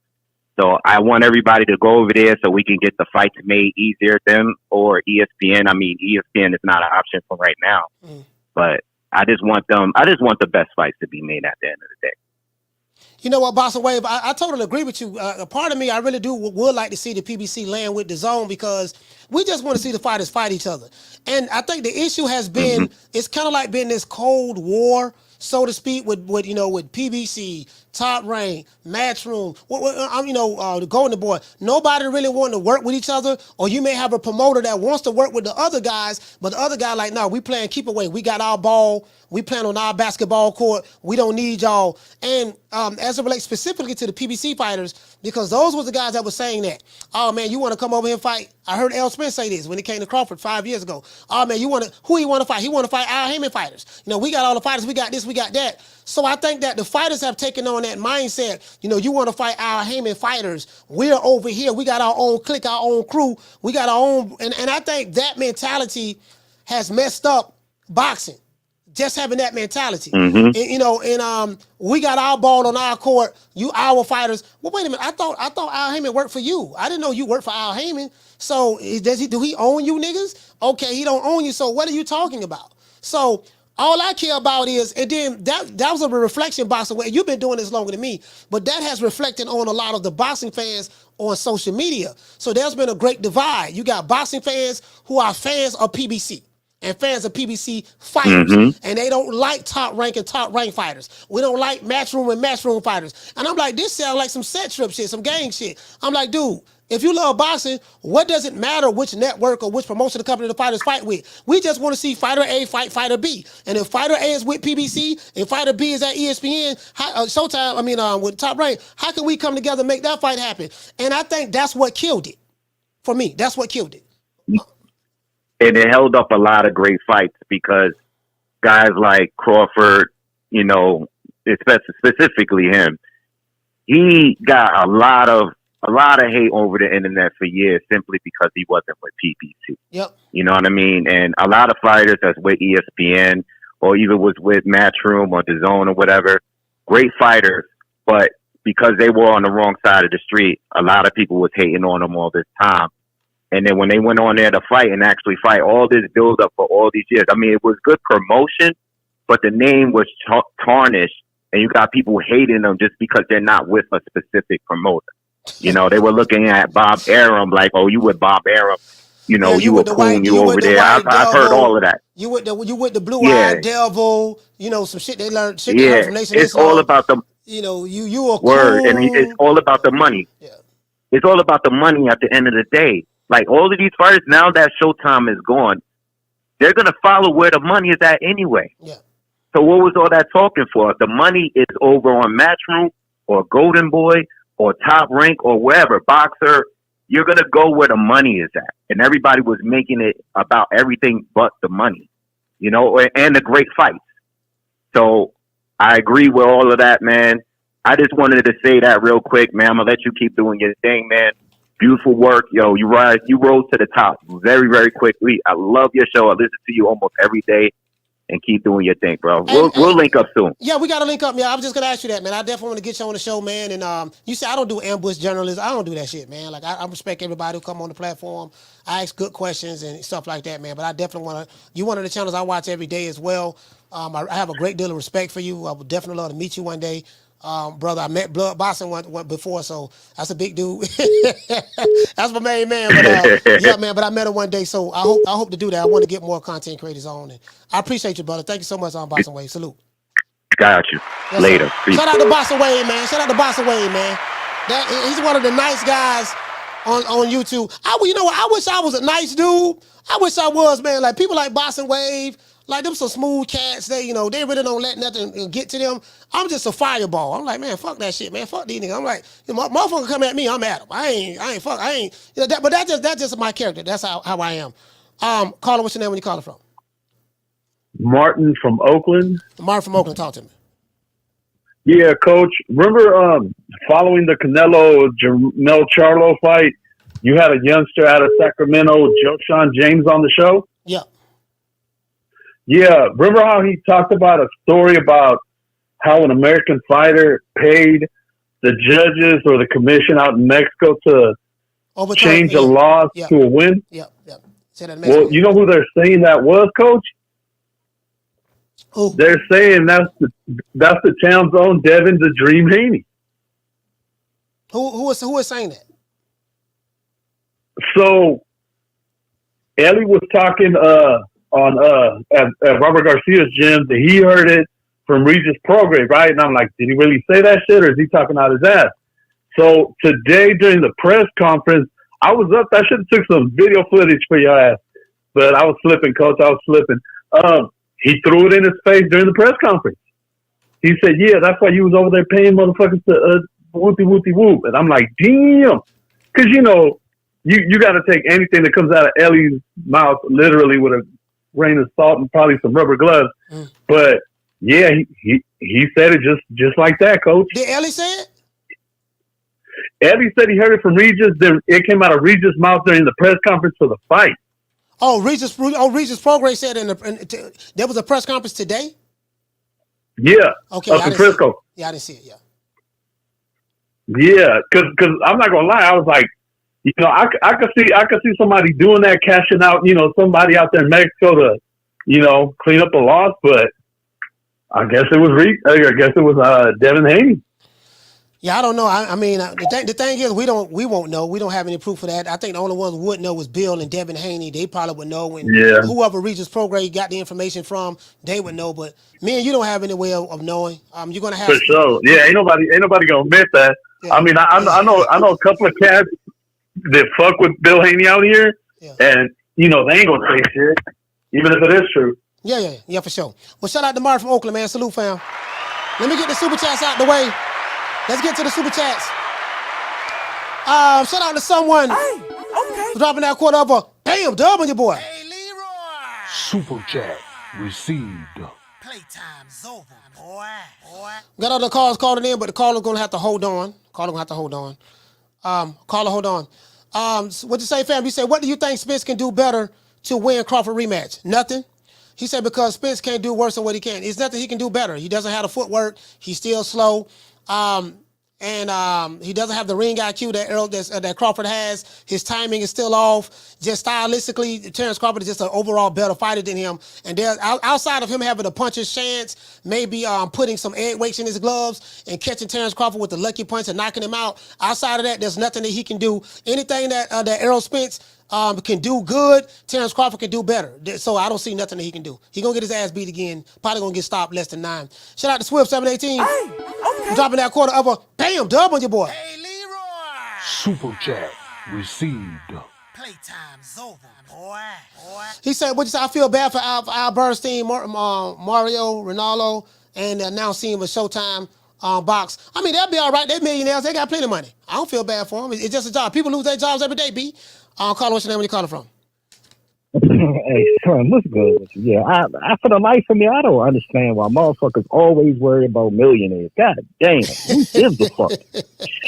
So I want everybody to go over there so we can get the fights made easier, them or ESPN. I mean, ESPN is not an option for right now, but I just want the best fights to be made at the end of the day. You know what, Bossa Wave? I totally agree with you. A part of me, I really would like to see the PBC land with the zone because we just want to see the fighters fight each other. And I think the issue has been, it's kind of like been this Cold War, so to speak, with PBC, Top Rank, Matchroom, the Golden Boy. Nobody really wanting to work with each other, or you may have a promoter that wants to work with the other guys, but the other guy like, no, we playing keep away. We got our ball. We playing on our basketball court. We don't need y'all. And as it relates specifically to the PBC fighters, because those was the guys that were saying that. Oh man, you want to come over here and fight? I heard L. Spence say this when he came to Crawford 5 years ago. Oh man, who he want to fight? He want to fight Al Heyman fighters. We got all the fighters. We got this. We got that. So I think that the fighters have taken on that mindset. You want to fight Al Heyman fighters. We're over here. We got our own clique, our own crew. We got our own. And I think that mentality has messed up boxing. Just having that mentality, and we got our ball on our court. You our fighters. Well, wait a minute. I thought Al Heyman worked for you. I didn't know you worked for Al Heyman. So do he own you niggas? Okay, he don't own you. So what are you talking about? So all I care about is, and then that was a reflection boxing. You've been doing this longer than me, but that has reflected on a lot of the boxing fans on social media. So there's been a great divide. You got boxing fans who are fans of PBC. And fans of PBC fighters, and they don't like top rank fighters. We don't like matchroom fighters. And I'm like, this sounds like some set trip shit, some gang shit. I'm like, dude, if you love boxing, what does it matter which network or which promotion the company the fighters fight with? We just want to see fighter A fight fighter B. And if fighter A is with PBC and fighter B is at ESPN, Showtime, with Top Rank, how can we come together and make that fight happen? And I think that's what killed it. For me, that's what killed it. And it held up a lot of great fights because guys like Crawford, specifically him, he got a lot of hate over the internet for years simply because he wasn't with PBC. Yep. You know what I mean? And a lot of fighters that's with ESPN or even was with Matchroom or DAZN or whatever, great fighters, but because they were on the wrong side of the street, a lot of people was hating on them all this time. And then when they went on there to fight and actually fight, all this build up for all these years. I mean, it was good promotion, but the name was tarnished, and you got people hating them just because they're not with a specific promoter. They were looking at Bob Arum like, oh, you with Bob Arum. You a coon, you over there. I've heard all of that. You with the blue-eyed devil, some shit they learned from Nation it's Islam. all about the you a word, coon. and it's all about the money. Yeah. It's all about the money at the end of the day. Like all of these fighters, now that Showtime is gone, they're going to follow where the money is at anyway. Yeah. So what was all that talking for? The money is over on Matchroom or Golden Boy or Top Rank or wherever, Boxer. You're going to go where the money is at. And everybody was making it about everything but the money, and the great fights. So I agree with all of that, man. I just wanted to say that real quick, man. I'm going to let you keep doing your thing, man. Beautiful work. Yo, you rose to the top very, very quickly. I love your show. I listen to you almost every day, and keep doing your thing, bro. We'll link up soon. Yeah, we got to link up. Yeah, I was just going to ask you that, man. I definitely want to get you on the show, man. And you say I don't do ambush journalism. I don't do that shit, man. Like, I respect everybody who come on the platform. I ask good questions and stuff like that, man. But I definitely want to, you one of the channels I watch every day as well. I have a great deal of respect for you. I would definitely love to meet you one day. Brother, I met Blood Boston one before, so that's a big dude. That's my main man. But yeah, man. But I met him one day, so I hope to do that. I want to get more content creators on, and I appreciate you, brother. Thank you so much on Boston Wave. Salute. Got you. Yes, later. Shout out to Boston Wave, man. Shout out to Boston Wave, man. He's one of the nice guys on YouTube. I wish I was a nice dude. I wish I was, man. Like people like Boston Wave. Like them some smooth cats, they really don't let nothing get to them. I'm just a fireball. I'm like, man, fuck that shit, man. Fuck these niggas. I'm like, motherfucker come at me, I'm at them. I ain't. But that's just my character. That's how I am. Caller, what's your name when you calling from? Martin from Oakland. Martin from Oakland, talk to me. Yeah, Coach. Remember following the Canelo Jamel Charlo fight, you had a youngster out of Sacramento, Joshawn James, on the show? Yeah. Yeah, remember how he talked about a story about how an American fighter paid the judges or the commission out in Mexico to change a loss to a win? Yep. Well, you know who they're saying that was, Coach? Who? They're saying that's the town's own Devin the Dream Haney. Who is saying that? So Ellie was talking on at Robert Garcia's gym that he heard it from Regis Prograis, right? And I'm like, did he really say that shit, or is he talking out his ass? So today during the press conference, I was up. I should have took some video footage for your ass, but I was slipping, coach. I was slipping. He threw it in his face during the press conference. He said, "Yeah, that's why you was over there paying motherfuckers to whoopty whoop." And I'm like, "Damn," because you know you got to take anything that comes out of Ellie's mouth literally with a grain of salt and probably some rubber gloves. But yeah, he said it just like that, coach. Did Ellie say it? Ellie said he heard it from Regis. Then it came out of Regis' mouth during the press conference for the fight. Oh, Regis Prograis said there was a press conference today? Yeah. Okay. Up in Frisco. Yeah, I didn't see it. Yeah. Yeah, because I'm not gonna lie, I was like, you know, I could see somebody doing that, cashing out, you know, somebody out there in Mexico to, you know, clean up the loss, but I guess it was Devin Haney. Yeah, I don't know. I mean, the thing is, we won't know. We don't have any proof of that. I think the only ones who would know was Bill and Devin Haney. They probably would know, and whoever Regis Prograis got the information from, they would know. But me and you don't have any way of knowing. You're gonna have for sure. Yeah, ain't nobody gonna admit that. Yeah. I mean, I know a couple of cats that fuck with Bill Haney out here, and you know they ain't gonna say shit, even if it is true. Yeah, for sure. Well, shout out to Mark from Oakland, man. Salute, fam. Let me get the super chats out the way. Let's get to the super chats. Shout out to someone dropping that quarter of a bam dub on your boy. Hey, Leroy. Super chat received. Playtime's over, boy. Got other calls calling in, but the caller's gonna have to hold on. Caller, hold on. What you say, fam? You said, what do you think Spence can do better to win Crawford rematch? Nothing. He said because Spence can't do worse than what he can. It's nothing he can do better. He doesn't have the footwork. He's still slow. And he doesn't have the ring IQ that Crawford has. His timing is still off. Just stylistically, Terrence Crawford is just an overall better fighter than him. And there's outside of him having a puncher's chance, maybe putting some egg weights in his gloves and catching Terrence Crawford with the lucky punch and knocking him out. Outside of that, there's nothing that he can do. Anything that Errol Spence can do good, Terrence Crawford can do better. So I don't see nothing that he can do. He gonna get his ass beat again. Probably gonna get stopped less than 9. Shout out to Swift 718. Dropping that quarter of a bam dub on your boy. Hey, Leroy. Super chat received. Playtime's over, boy. He said, "What you say? I feel bad for Al Bernstein, Mario, Ronaldo, and now seeing with Showtime box. I mean, they'll be all right. They're millionaires. They got plenty of money. I don't feel bad for them. It's just a job. People lose their jobs every day, B. Carla, what's your name? Where you calling from?" Hey, son, what's good with you? Yeah, I for the life of me, I don't understand why motherfuckers always worry about millionaires. God damn, who gives a fuck?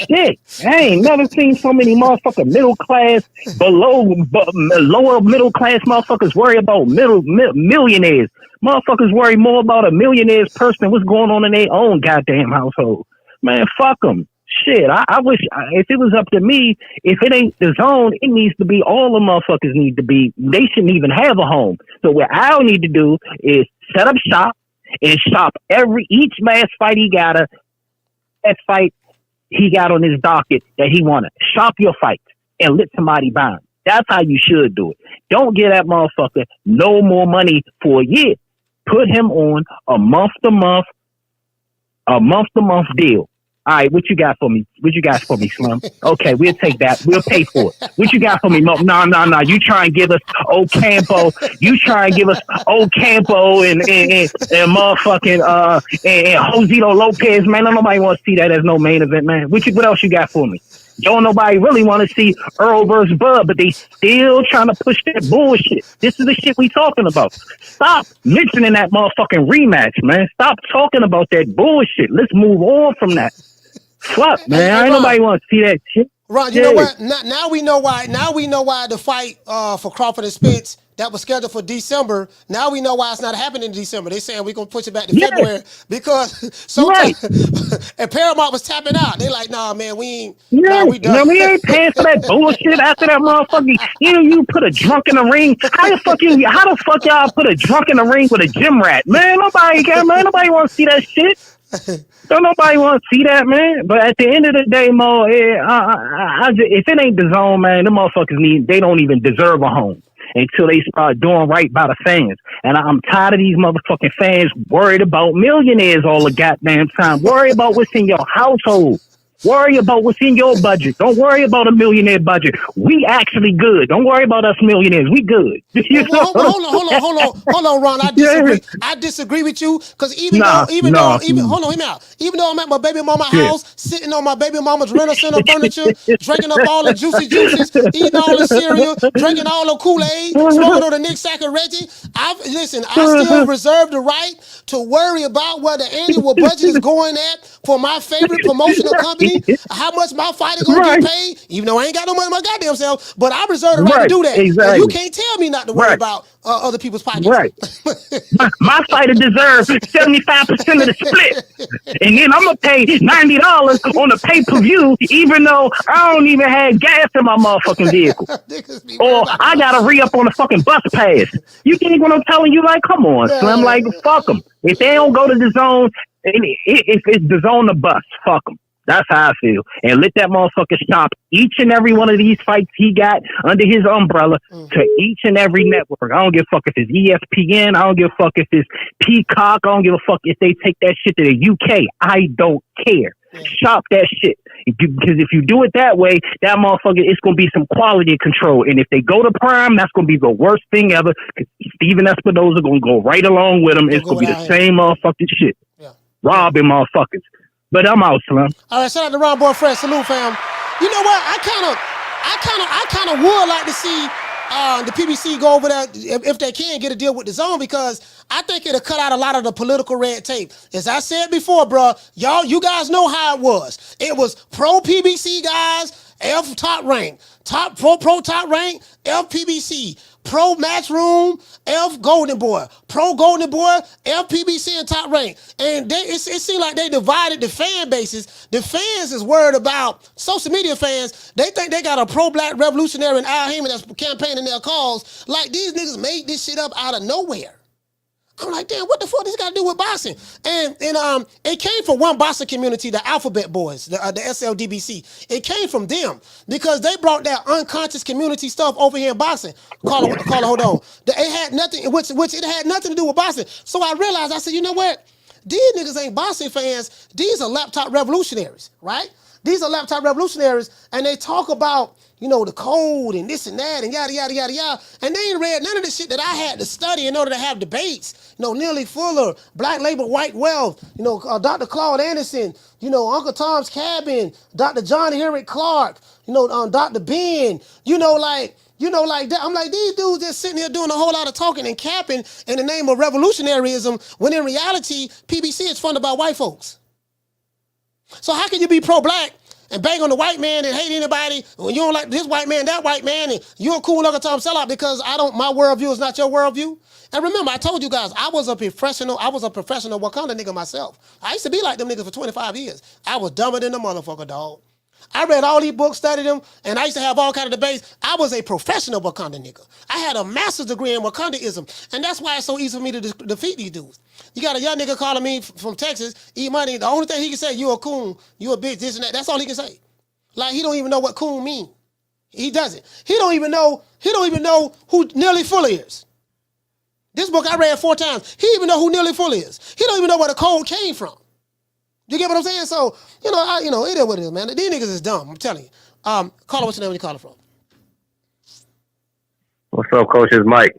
Shit, I ain't never seen so many motherfucking middle class, lower middle class motherfuckers worry about millionaires. Motherfuckers worry more about a millionaire's person than what's going on in their own goddamn household. Man, fuck them. Shit, I wish if it was up to me, if it ain't the zone, it needs to be all the motherfuckers need to be. They shouldn't even have a home. So what I'll need to do is set up shop and shop each last fight he got on his docket that he wanted. Shop your fights and let somebody buy them. That's how you should do it. Don't give that motherfucker no more money for a year. Put him on a month-to-month deal. All right, what you got for me? What you got for me, Slim? Okay, we'll take that. We'll pay for it. What you got for me? No. You try and give us Ocampo. You try and give us Ocampo and motherfucking and Josito Lopez, man. Nobody wants to see that as no main event, man. What else you got for me? Don't nobody really want to see Earl versus Bud, but they still trying to push that bullshit. This is the shit we talking about. Stop mentioning that motherfucking rematch, man. Stop talking about that bullshit. Let's move on from that. Fuck, man. Ain't nobody want to see that shit. Ron, you know what? Now we know why. Now we know why the fight for Crawford and Spence that was scheduled for December. Now we know why it's not happening in December. They saying we're gonna push it back to February because and Paramount was tapping out. They like, nah, man, we ain't. Nah, we done. No, we ain't paying for that bullshit after that motherfucking. You put a drunk in the ring. How the fuck y'all put a drunk in the ring with a gym rat? Man, nobody wants to see that shit. Don't nobody want to see that, man. But at the end of the day, Mo, if it ain't the zone, man, the motherfuckers they don't even deserve a home until they start doing right by the fans. And I'm tired of these motherfucking fans worried about millionaires all the goddamn time. Worry about what's in your household. Worry about what's in your budget. Don't worry about a millionaire budget. We actually good. Don't worry about us millionaires. We good. Hold on, Ron. I disagree. I disagree with you because even though I'm at my baby mama house, sitting on my baby mama's rental center furniture, drinking up all the juicy juices, eating all the cereal, drinking all the Kool-Aid, smoking on the Nick Sack and Reggie. I still reserve the right to worry about where the annual budget is going at for my favorite promotional company. How much my fighter gonna get paid, even though I ain't got no money in my goddamn self, but I reserve the right to do that. Exactly. You can't tell me not to worry about other people's pockets. Right. my fighter deserves 75% of the split. And then I'm gonna pay $90 on the pay-per-view, even though I don't even have gas in my motherfucking vehicle. Or I gotta re-up on the fucking bus pass. You think what I'm telling you? Like, come on, Slim. Like, fuck them. If they don't go to the zone, if it's the zone to bust, fuck them. That's how I feel. And let that motherfucker stop each and every one of these fights he got under his umbrella to each and every network. I don't give a fuck if it's ESPN. I don't give a fuck if it's Peacock. I don't give a fuck if they take that shit to the UK. I don't care. Shop that shit. Because if you do it that way, that motherfucker, it's going to be some quality control. And if they go to Prime, that's going to be the worst thing ever. Steven Espinosa going to go right along with them. It's going to be the same motherfucking shit. Robbing motherfuckers. But I'm out, Slim. All right, shout out to Ron Boy Fresh. Salute, fam. You know what? I kind of would like to see the PBC go over there if they can get a deal with the zone, because I think it'll cut out a lot of the political red tape. As I said before, bro, you guys know how it was. It was pro PBC guys, F top rank, pro top rank, F PBC. Pro Matchroom, F Golden Boy. Pro Golden Boy, F PBC and Top Rank. And it seemed like they divided the fan bases. The fans is worried about social media fans. They think they got a pro-black revolutionary in Al Heyman that's campaigning their cause. Like, these niggas made this shit up out of nowhere. I'm like, damn, what the fuck this got to do with boxing? And it came from one boxing community, the Alphabet Boys, the SLDBC. It came from them because they brought that unconscious community stuff over here in boxing. Caller, hold on. It had nothing, which it had nothing to do with boxing. So I realized, I said, you know what? These niggas ain't boxing fans. These are laptop revolutionaries, right? These are laptop revolutionaries, and they talk about, you know, the code and this and that and yada, yada, yada, yada. And they ain't read none of the shit that I had to study in order to have debates. You know, Neely Fuller, Black Labor, White Wealth, you know, Dr. Claude Anderson, you know, Uncle Tom's Cabin, Dr. John Herrick Clark, you know, Dr. Ben, you know, like that. I'm like, these dudes just sitting here doing a whole lot of talking and capping in the name of revolutionaryism, when in reality, PBC is funded by white folks. So how can you be pro-black and bang on the white man and hate anybody when you don't like this white man, that white man, and you're a cool Uncle Tom sellout because my worldview is not your worldview? And remember, I told you guys, I was a professional Wakanda nigga myself. I used to be like them niggas for 25 years. I was dumber than the motherfucker, dog. I read all these books, studied them, and I used to have all kind of debates. I was a professional Wakanda nigga. I had a master's degree in Wakandaism, and that's why it's so easy for me to defeat these dudes. You got a young nigga calling me from Texas, eat money. The only thing he can say, you a coon, you a bitch, this and that. That's all he can say. Like, he don't even know what coon mean. He doesn't. He don't even know who Neely Fuller is. This book I read 4 times. He even know who Neely Fuller is. He don't even know where the code came from. You get what I'm saying? So, it is what it is, man. These niggas is dumb, I'm telling you. Caller, what's your name when you calling from? What's up, Coach? It's Mike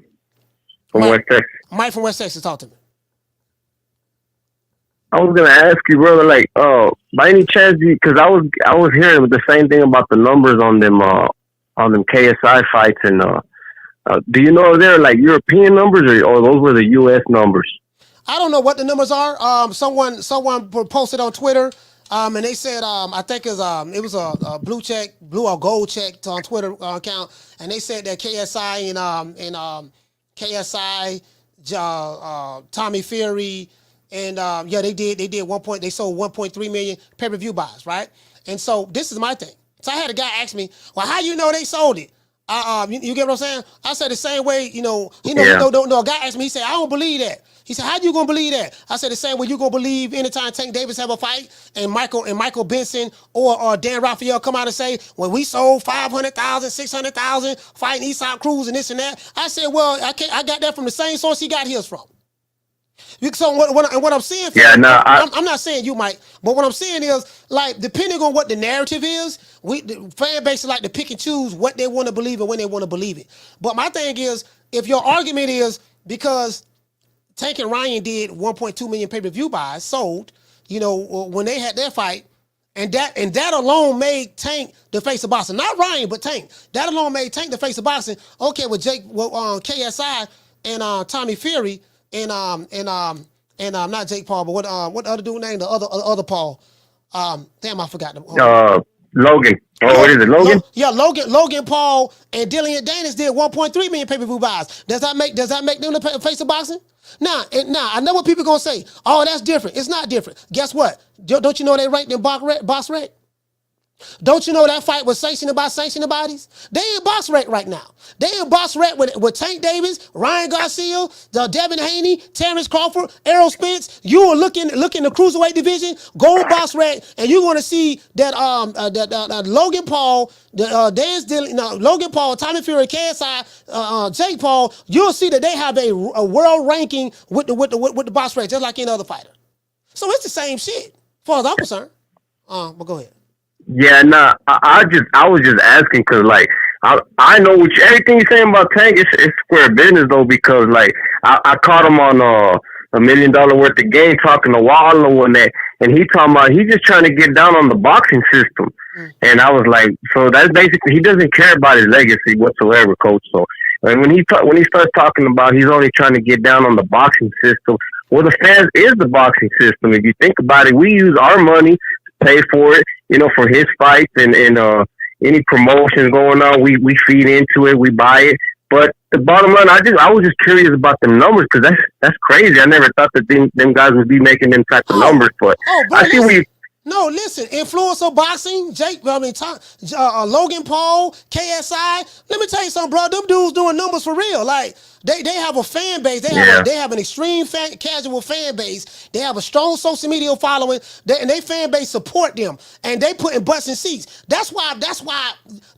from West Texas. Mike from West Texas, talk to me. I was gonna ask you, brother, like, by any chance, because I was hearing the same thing about the numbers on them KSI fights, and do you know if they're like European numbers or those were the U.S. numbers? I don't know what the numbers are. Someone posted on Twitter, and they said I think it was a blue or gold check on Twitter account, and they said that KSI and KSI, Tommy Fury, and they sold 1.3 million pay-per-view buys, right? And so this is my thing. So I had a guy ask me, well, how you know they sold it? You get what I'm saying? I said the same way, a guy asked me, he said, I don't believe that. He said, how you gonna believe that? I said, the same way you gonna believe anytime Tank Davis have a fight and Michael Benson or Dan Raphael come out and say, when we sold 500,000, 600,000 fighting Eastside Cruz and this and that. I said, well, I got that from the same source he got his from. So what I'm saying, I'm not saying you might, but what I'm saying is, like, depending on what the narrative is, the fan base like to pick and choose what they want to believe and when they want to believe it. But my thing is, if your argument is because Tank and Ryan did 1.2 million pay-per-view buys sold, when they had their fight, and that alone made Tank the face of boxing. Not Ryan, but Tank. That alone made Tank the face of boxing. Okay, with KSI and Tommy Fury. And not Jake Paul, but what other dude named the other Paul? Damn, I forgot them. Logan. Oh, what is it, Logan? Logan Paul and Dillion Danis did 1.3 million pay-per-view buys. Does that make them the face of boxing? Nah, I know what people gonna say. Oh, that's different. It's not different. Guess what? Don't you know they ranked in box rec? Don't you know that fight was sanctioned by sanctioned bodies? They in box rec right now. They in box rec with Tank Davis, Ryan Garcia, Devin Haney, Terrence Crawford, Errol Spence. You are looking the cruiserweight division, go in box rec, and you're going to see that Logan Paul, Logan Paul, Tommy Fury, KSI, Jake Paul. You'll see that they have a world ranking with the box rec, just like any other fighter. So it's the same shit, as far as I'm concerned. But go ahead. Yeah, nah. I was just asking because, like, I know everything you're saying about Tank. It's square business though, because like I caught him on $1 million worth of game talking to Wallow one day, and he talking about he's just trying to get down on the boxing system. And I was like, so that's basically, he doesn't care about his legacy whatsoever, coach. So and when he starts talking about he's only trying to get down on the boxing system, well, the fans is the boxing system. If you think about it, we use our money to pay for it, for his fights and any promotions going on, we feed into it, we buy it. But the bottom line, I was just curious about the numbers because that's crazy. I never thought that them guys would be making them type of numbers. But I see where you. No, listen, influencer boxing, Logan Paul, KSI. Let me tell you something, bro. Them dudes doing numbers for real. Like they have a fan base. They have an extreme casual fan base. They have a strong social media following, and they fan base support them. And they put in butts in seats. That's why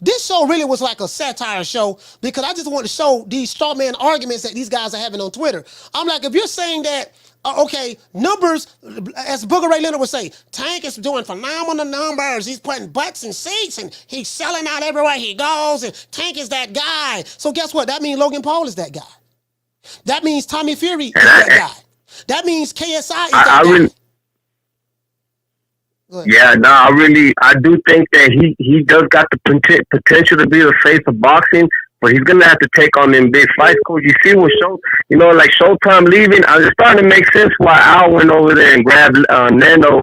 this show really was like a satire show, because I just want to show these straw man arguments that these guys are having on Twitter. I'm like, if you're saying that. Okay, numbers, as Booger Ray Leonard would say, Tank is doing phenomenal numbers. He's putting butts in seats, and he's selling out everywhere he goes, and Tank is that guy. So guess what? That means Logan Paul is that guy. That means Tommy Fury is that guy. That means KSI is that guy. Yeah, no, I do think that he does got the potential to be the face of boxing. But he's gonna have to take on them big fights, coach. You see what like Showtime leaving, it's starting to make sense why Al went over there and grabbed Canelo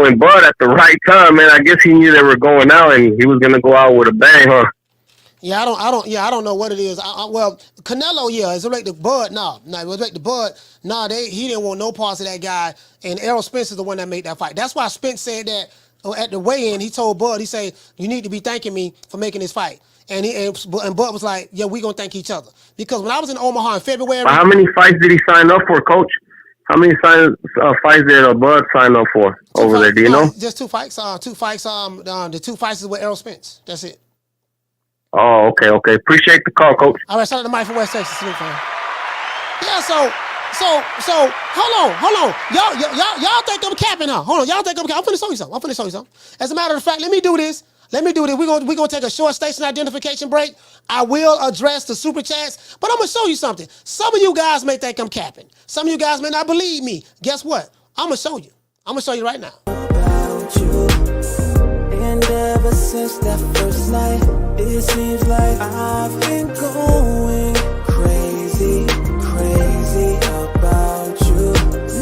and Bud at the right time, man. I guess he knew they were going out and he was gonna go out with a bang, huh? Yeah, I don't know what it is. Well, Canelo, it's like the Bud. It was like the Bud. He didn't want no parts of that guy. And Errol Spence is the one that made that fight. That's why Spence said that. At the weigh-in, he told Bud, he said, you need to be thanking me for making this fight. And Bud was like, yeah, we're going to thank each other. Because when I was in Omaha in February... How many fights did he sign up for, coach? How many fights did Bud sign up for over there? Do you know? Just 2 fights. The 2 fights is with Errol Spence. That's it. Oh, okay. Appreciate the call, coach. All right, shout out to Mike from West Texas. Yeah, so hold on. Y'all think I'm capping, huh? Hold on, y'all think I'm capping? I'm finna show you something. As a matter of fact, let me do this. We're gonna take a short station identification break. I will address the super chats, but I'm gonna show you something. Some of you guys may think I'm capping. Some of you guys may not believe me. Guess what? I'm gonna show you. I'm gonna show you right now. And ever since that first night, it seems like I've been going crazy about you.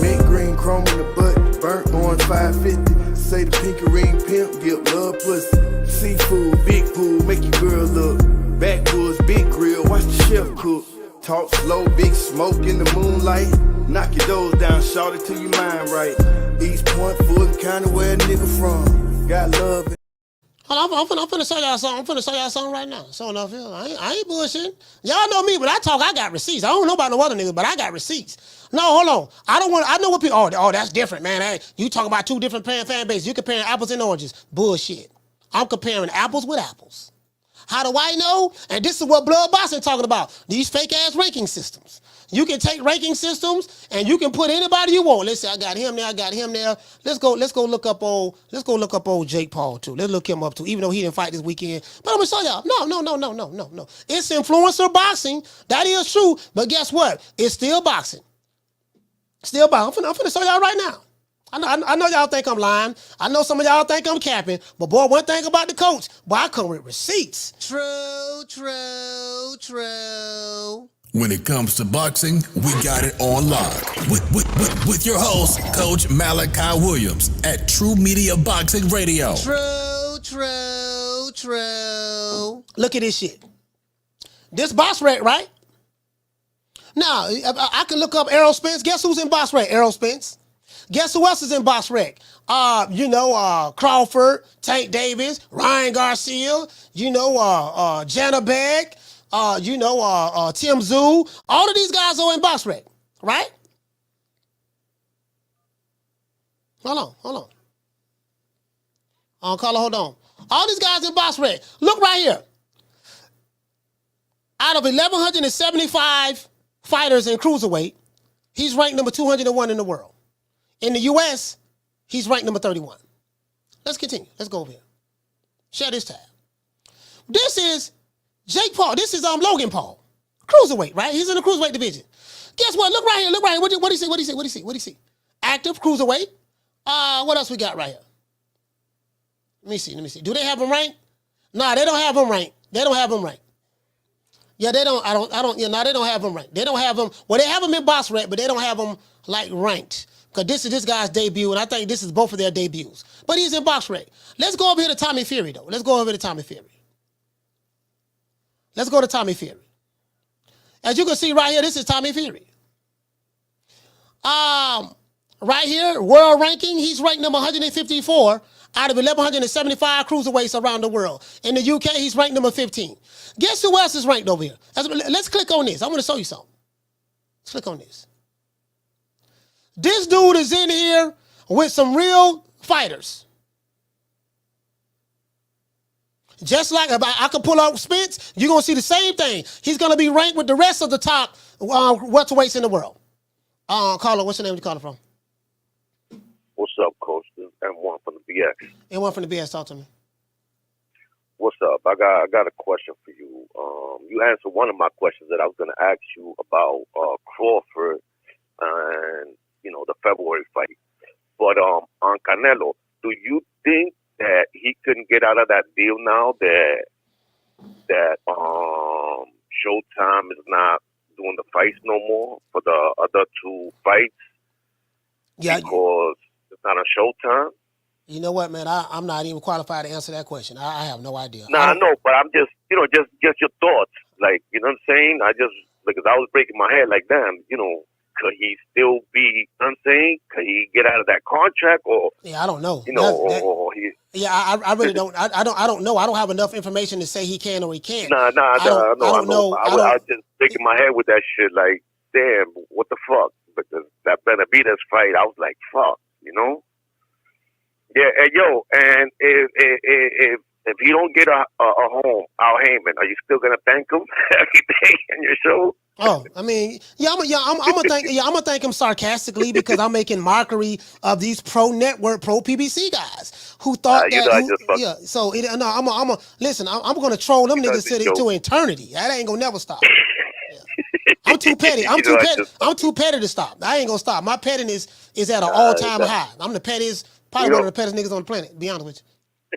Mint green chrome in the butt, burnt orange 550. Say the pinky ring pimp, give love pussy. Seafood, big pool, make your girl look. Backwoods, big grill, watch the chef cook. Talk slow, big smoke in the moonlight. Knock your doors down, shout it till your mind right. East Point, Fulton County, where a nigga from. Got love. Hold on, I'm finna show y'all something. I'm finna show y'all something right now. So enough here. I ain't bullshitting. Y'all know me, but I got receipts. I don't know about no other niggas, but I got receipts. No, hold on. I know what people, oh, that's different, man. Hey, you talk about two different fan bases. You comparing apples and oranges. Bullshit. I'm comparing apples with apples. How do I know? And this is what Blood Boxing talking about. These fake ass ranking systems. You can take ranking systems and you can put anybody you want. Let's say I got him there, I got him there. Let's go look up old Jake Paul too. Let's look him up too, even though he didn't fight this weekend. But I'm gonna show y'all. No. It's influencer boxing. That is true. But guess what? It's still boxing. Still boxing. I'm finna show y'all right now. I know y'all think I'm lying. I know some of y'all think I'm capping. But boy, one thing about the coach, boy, I come with receipts. True. When it comes to boxing, we got it on lock. With your host, Coach Malachi Williams at True Media Boxing Radio. True. Look at this shit. This box rec, right? Now, I can look up Errol Spence. Guess who's in box rec? Errol Spence. Guess who else is in box rec? Crawford, Tank Davis, Ryan Garcia, Jana Begg, Tim Zoo. All of these guys are in box rec, right? Hold on. Carla, hold on. All these guys in box rec. Look right here. Out of 1,175 fighters in cruiserweight, he's ranked number 201 in the world. In the U.S., he's ranked number 31. Let's continue. Let's go over here. Share this tab. This is Jake Paul. This is Logan Paul. Cruiserweight, right? He's in the cruiserweight division. Guess what? Look right here. What do you see? Active cruiserweight. What else we got right here? Let me see. Do they have him ranked? Nah, they don't have him ranked. Yeah, they don't. They don't have him ranked. They don't have him. Well, they have him in box rec, but they don't have him like ranked. Because this is this guy's debut, and I think this is both of their debuts. But he's in box rec. Let's go over here to Tommy Fury, though. Let's go to Tommy Fury. As you can see right here, this is Tommy Fury. Right here, world ranking, he's ranked number 154 out of 1,175 cruiserweights around the world. In the UK, he's ranked number 15. Guess who else is ranked over here? Let's click on this. I'm going to show you something. Let's click on this. This dude is in here with some real fighters. Just like I could pull out Spence, you're going to see the same thing. He's going to be ranked with the rest of the top welterweights in the world. Carlo, what's your name? Where you calling from? What's up, Coach? This is M1 from the BX. M1 from the BX, talk to me. What's up? I got a question for you. You answered one of my questions that I was going to ask you about Crawford and the February fight. But on Canelo, do you think that he couldn't get out of that deal now that Showtime is not doing the fights no more for the other two fights? Yeah, because it's not on Showtime. You know what, man? I'm not even qualified to answer that question. I have no idea. I know, but I'm just just your thoughts. Like, you know what I'm saying? Because I was breaking my head like, damn, could he still be, you know what I'm saying? Could he get out of that contract or? Yeah, I don't know. I really don't. I don't know. I don't have enough information to say he can or he can't. I don't know. I was just breaking my head with that shit. Like, damn, what the fuck? Because that Benavidez fight, I was like, fuck, Yeah, and if you don't get a home, Al Heyman, are you still gonna thank him every day in your show? Oh, I mean, I'm gonna thank him sarcastically because I'm making mockery of these pro network, pro PBC guys who thought listen. I'm gonna troll them niggas to eternity. That ain't gonna never stop. Yeah. I'm too petty. I'm too petty to stop. I ain't gonna stop. My pettiness is at an all-time high. I'm the pettiest, probably one of the pettiest niggas on the planet. To be honest with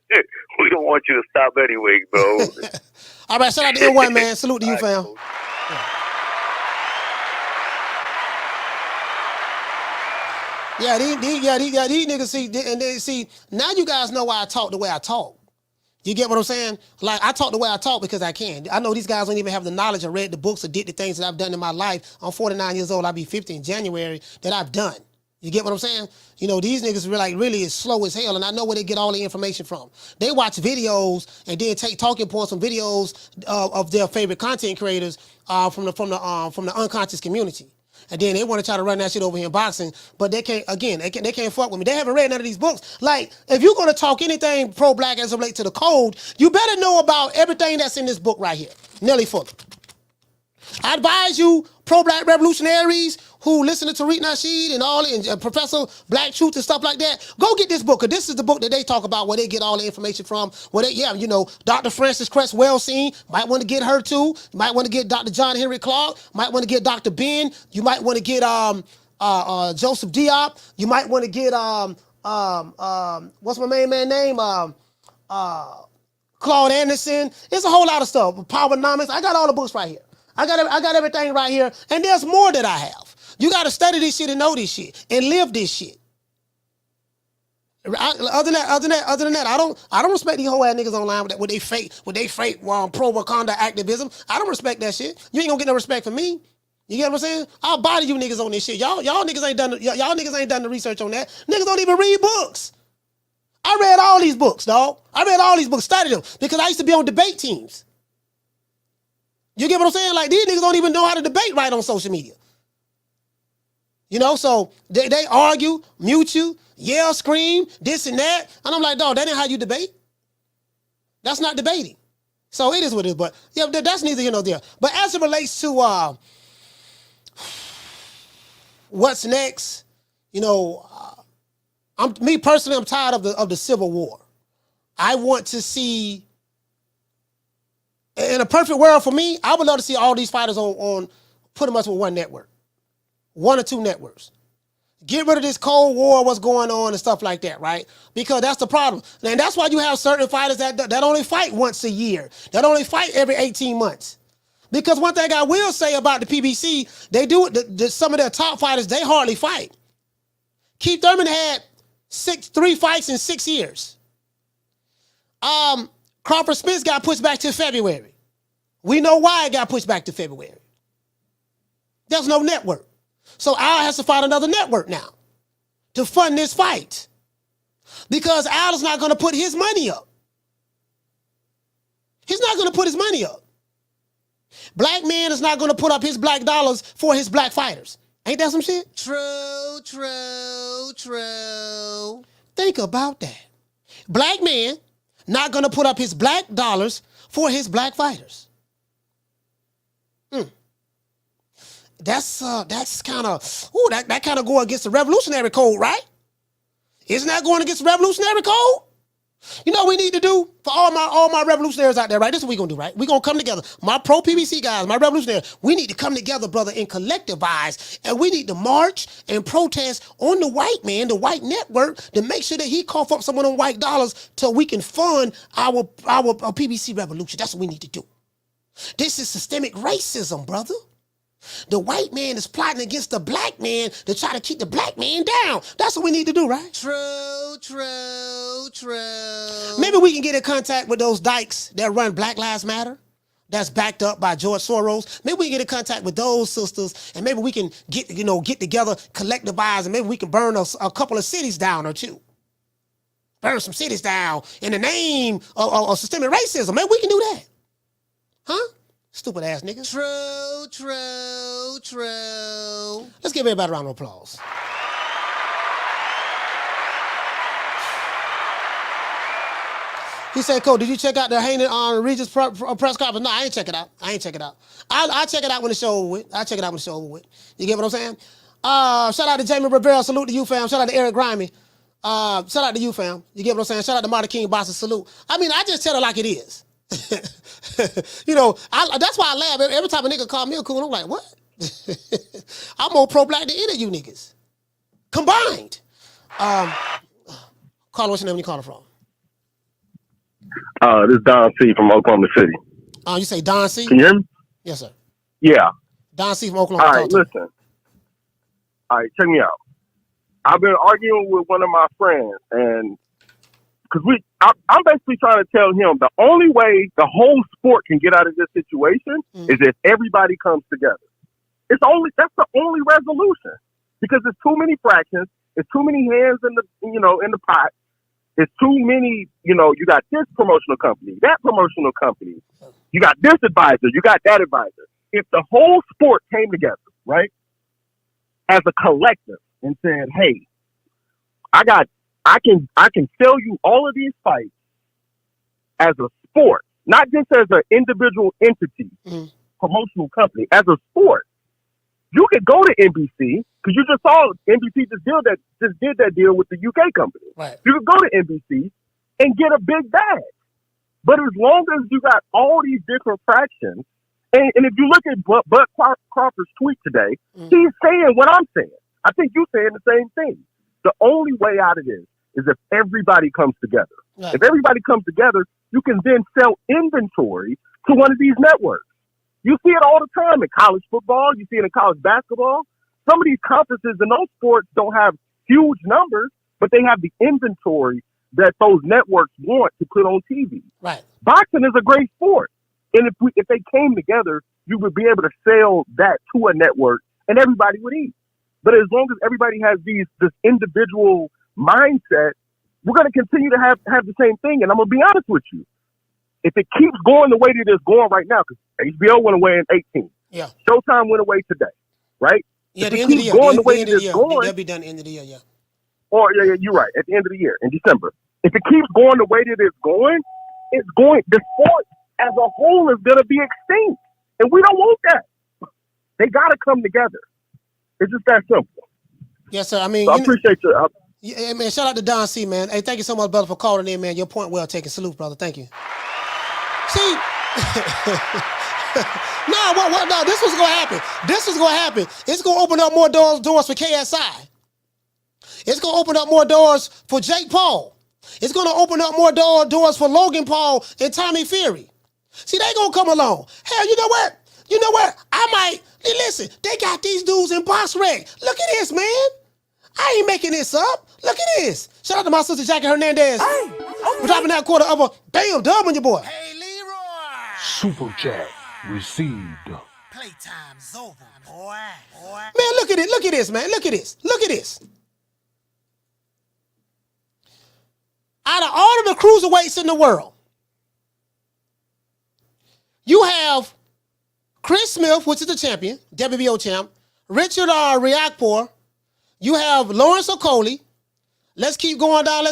you. We don't want you to stop anyway, bro. All right, shout out to M1, man. Salute to you, fam. Yeah, these niggas see, now you guys know why I talk the way I talk. You get what I'm saying? Like, I talk the way I talk because I can. I know these guys don't even have the knowledge or read the books or did the things that I've done in my life. I'm 49 years old. I'll be 50 in January that I've done. You get what I'm saying? You know, these niggas really is slow as hell, and I know where they get all the information from. They watch videos and then take talking points from videos of their favorite content creators from the unconscious community. And then they want to try to run that shit over here in boxing, but they can't. Again, they can't fuck with me. They haven't read none of these books. Like, if you're gonna talk anything pro-black as it relates to the code, you better know about everything that's in this book right here. Nelly Fuller. I advise you, pro-black revolutionaries who listen to Tariq Nasheed and Professor Black Truth and stuff like that, go get this book, because this is the book that they talk about where they get all the information from. Dr. Frances Cress Wellseen, might want to get her too. You might want to get Dr. John Henry Clark, might want to get Dr. Ben, you might want to get Joseph Diop, you might want to get what's my main man name? Claude Anderson. It's a whole lot of stuff. Powernomics. I got all the books right here. I got everything right here, and there's more that I have. You got to study this shit and know this shit and live this shit. Other than that, I don't respect these whole ass niggas online with they fake pro Wakanda activism. I don't respect that shit. You ain't gonna get no respect from me. You get what I'm saying? I'll body you niggas on this shit. Y'all niggas ain't done the research on that. Niggas don't even read books. I read all these books, dog. I read all these books, studied them, because I used to be on debate teams. You get what I'm saying? Like, these niggas don't even know how to debate right on social media. You know, so they argue, mute you, yell, scream, this and that. And I'm like, dog, that ain't how you debate. That's not debating. So it is what it is. But yeah, that's neither here nor there. But as it relates to what's next, you know, me personally, I'm tired of the Civil War. I want to see, in a perfect world for me, I would love to see all these fighters on pretty much with one network. One or two networks. Get rid of this Cold War, what's going on and stuff like that, right? Because that's the problem. And that's why you have certain fighters that only fight once a year. That only fight every 18 months. Because one thing I will say about the PBC, they do it. Some of their top fighters, they hardly fight. Keith Thurman had 3 fights in 6 years. Crawford Spence got pushed back to February. We know why it got pushed back to February. There's no network. So Al has to find another network now to fund this fight, because Al is not going to put his money up. He's not going to put his money up. Black man is not going to put up his black dollars for his black fighters. Ain't that some shit? True. Think about that. Black man not going to put up his black dollars for his black fighters. That's kind of, that kind of go against the revolutionary code, right? Isn't that going against the revolutionary code? You know what we need to do for all my revolutionaries out there, right? This is what we're going to do, right? We're going to come together. My pro-PBC guys, my revolutionaries, we need to come together, brother, and collectivize. And we need to march and protest on the white man, the white network, to make sure that he cough up some of them white dollars so we can fund our PBC revolution. That's what we need to do. This is systemic racism, brother. The white man is plotting against the black man to try to keep the black man down. That's what we need to do, right? True. Maybe we can get in contact with those dykes that run Black Lives Matter, that's backed up by George Soros. Maybe we can get in contact with those sisters, and maybe we can get together, collectivize, and maybe we can burn a couple of cities down or two. Burn some cities down in the name of systemic racism. Maybe we can do that. Huh? Stupid ass niggas. True. Let's give everybody a round of applause. He said, Cole, did you check out the Hanen on Regis press conference? No, I ain't check it out. I'll check it out when the show over with. You get what I'm saying? Shout out to Jamie Rivera. Salute to you, fam. Shout out to Eric Grimey. Shout out to you, fam. You get what I'm saying? Shout out to Marty King Bossa. Salute. I mean, I just tell it like it is. You know, that's why I laugh. Every time a nigga call me a coon, I'm like, what? I'm more pro-black than any of you niggas. Combined. Carla, what's your name when you calling from? This is Don C. from Oklahoma City. You say Don C? Can you hear me? Yes, sir. Yeah. Don C. from Oklahoma. All right, listen. All right, check me out. I've been arguing with one of my friends, and because I'm basically trying to tell him the only way the whole sport can get out of this situation is if everybody comes together. That's the only resolution. because there's too many fractions. There's too many hands in the pot. There's too many, you got this promotional company, that promotional company. You got this advisor, you got that advisor. If the whole sport came together, right, as a collective and said, hey, I can sell you all of these fights as a sport, not just as an individual entity, promotional company, as a sport. You could go to NBC because you just saw NBC just did that deal with the UK company. Right. You could go to NBC and get a big bag. But as long as you got all these different fractions, and if you look at Bud Crawford's tweet today, he's saying what I'm saying. I think you're saying the same thing. The only way out of this is if everybody comes together. Right. If everybody comes together, you can then sell inventory to one of these networks. You see it all the time in college football. You see it in college basketball. Some of these conferences in those sports don't have huge numbers, but they have the inventory that those networks want to put on TV. Right. Boxing is a great sport. And if they came together, you would be able to sell that to a network and everybody would eat. But as long as everybody has this individual mindset, we're going to continue to have the same thing. And I'm going to be honest with you. If it keeps going the way that it's going right now, because HBO went away in 18. Yeah. Showtime went away today, right? Yeah, if the it end of the keeps year. going the way that it's going, they'll be done at the end of the year, yeah. Or yeah, you're right. At the end of the year, in December. If it keeps going the way that it's going, the sport as a whole is going to be extinct. And we don't want that. They got to come together. It's just that simple. Yes, sir. I mean, so I appreciate you. Yeah, man, shout out to Don C, man. Hey, thank you so much, brother, for calling in, man. Your point well taken. Salute, brother. Thank you. See? No, this was going to happen. This was going to happen. It's going to open up more doors for KSI. It's going to open up more doors for Jake Paul. It's going to open up more doors for Logan Paul and Tommy Fury. See, they going to come along. Hell, you know what? Listen, they got these dudes in box rec. Look at this, man. I ain't making this up. Look at this. Shout out to my sister Jackie Hernandez. Hey, we're dropping that quarter of a bam dub on your boy. Hey, Leroy. Super chat received. Playtime's over, boy. Man, look at it. Look at this, man. Look at this. Look at this. Out of all of the cruiserweights in the world, you have Chris Smith, which is the champion, WBO champ, Richard Riakporhe. You have Lawrence Okolie. Let's keep going down.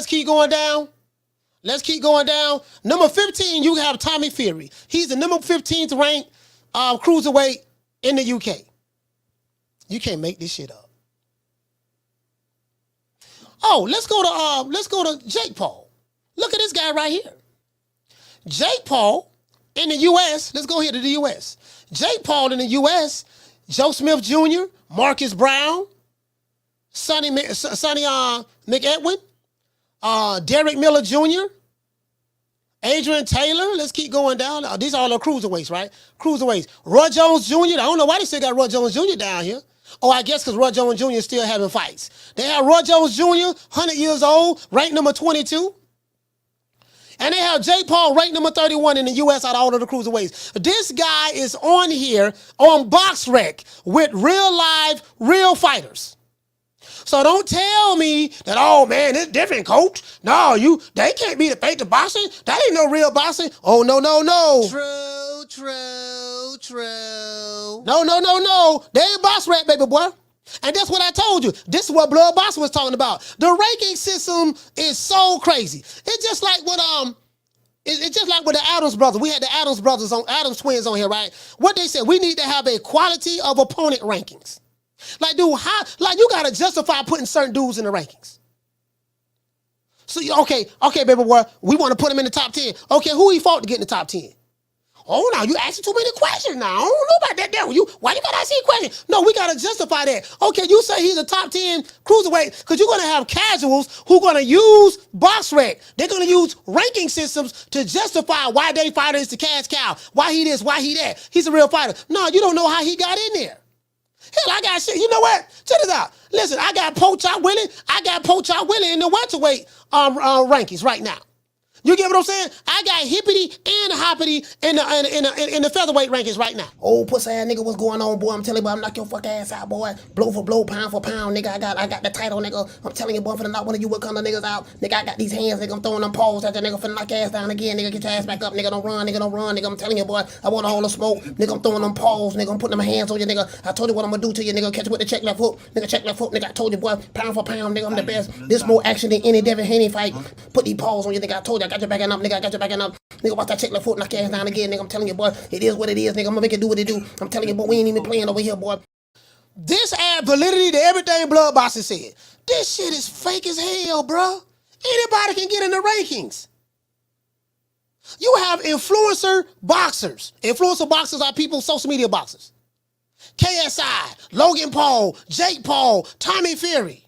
Number 15, you have Tommy Fury. He's the number 15th ranked cruiserweight in the UK. You can't make this shit up. Oh, let's go to Jake Paul. Look at this guy right here. Jake Paul in the US. Let's go here to the US. Jake Paul in the US. Joe Smith Jr., Marcus Brown, Sonny McEdwin, Derek Miller Jr., Adrian Taylor. Let's keep going down. These are all the cruiserweights, right? Cruiserweights. Roy Jones Jr. I don't know why they still got Roy Jones Jr. down here. Oh, I guess because Roy Jones Jr. is still having fights. They have Roy Jones Jr., 100 years old, ranked number 22. And they have Jake Paul ranked number 31 in the U.S. out of all of the cruiserweights. This guy is on here on Box Rec with real fighters. So don't tell me that, oh man, it's different, coach. No, they can't be the fake to boxing. That ain't no real boxing. Oh, no. True. No. They ain't Box Rec, baby boy. And that's what I told you. This is what Blood Boxing was talking about. The ranking system is so crazy. It's just like what the Adams brothers. We had the Adams twins on here, right? What they said, we need to have a quality of opponent rankings. Like, dude, you gotta justify putting certain dudes in the rankings. So okay, baby boy, we want to put him in the top 10. Okay, who he fought to get in the top 10? Oh, now you asking too many questions now. I don't know about that there. Why you gotta ask me questions? No, we gotta justify that. Okay, you say he's a top 10 cruiserweight because you're gonna have casuals who gonna use Box Rec. They're gonna use ranking systems to justify why they fighter is the cash cow. Why he this, why he that. He's a real fighter. No, you don't know how he got in there. Hell, I got shit. You know what? Check this out. Listen, I got Poach Out Willie. in the welterweight rankings right now. You get what I'm saying? I got hippity and hoppity in the featherweight rankings right now. Old pussy ass nigga, what's going on, boy? I'm telling you, boy, I'm knock your fuck ass out, boy. Blow for blow, pound for pound, nigga. I got the title, nigga. I'm telling you, boy, for the knock one of you Wakanda niggas out. Nigga, I got these hands, nigga. I'm throwing them paws at that nigga for knock your ass down again, nigga. Get your ass back up, nigga. Don't run, nigga. Don't run, nigga. I'm telling you, boy. I want all the smoke, nigga. I'm throwing them paws, nigga. I'm putting them hands on you, nigga. I told you what I'm gonna do to you, nigga. Catch you with the check left hook, nigga. Check left hook, nigga. I told you, boy. Pound for pound, nigga. I'm the best. This more action than any Devin Haney fight. Put these paws on you, nigga. I told you, I got your backing up, nigga. I got your backing up. Nigga, watch that check left foot, knock your ass down again, nigga. I'm telling you, boy, it is what it is, nigga. I'm gonna make it do what it do. I'm telling you, boy, we ain't even playing over here, boy. This add validity to everything Blood Boxing said. This shit is fake as hell, bro. Anybody can get in the rankings. You have influencer boxers. Influencer boxers are people, social media boxers. KSI, Logan Paul, Jake Paul, Tommy Fury.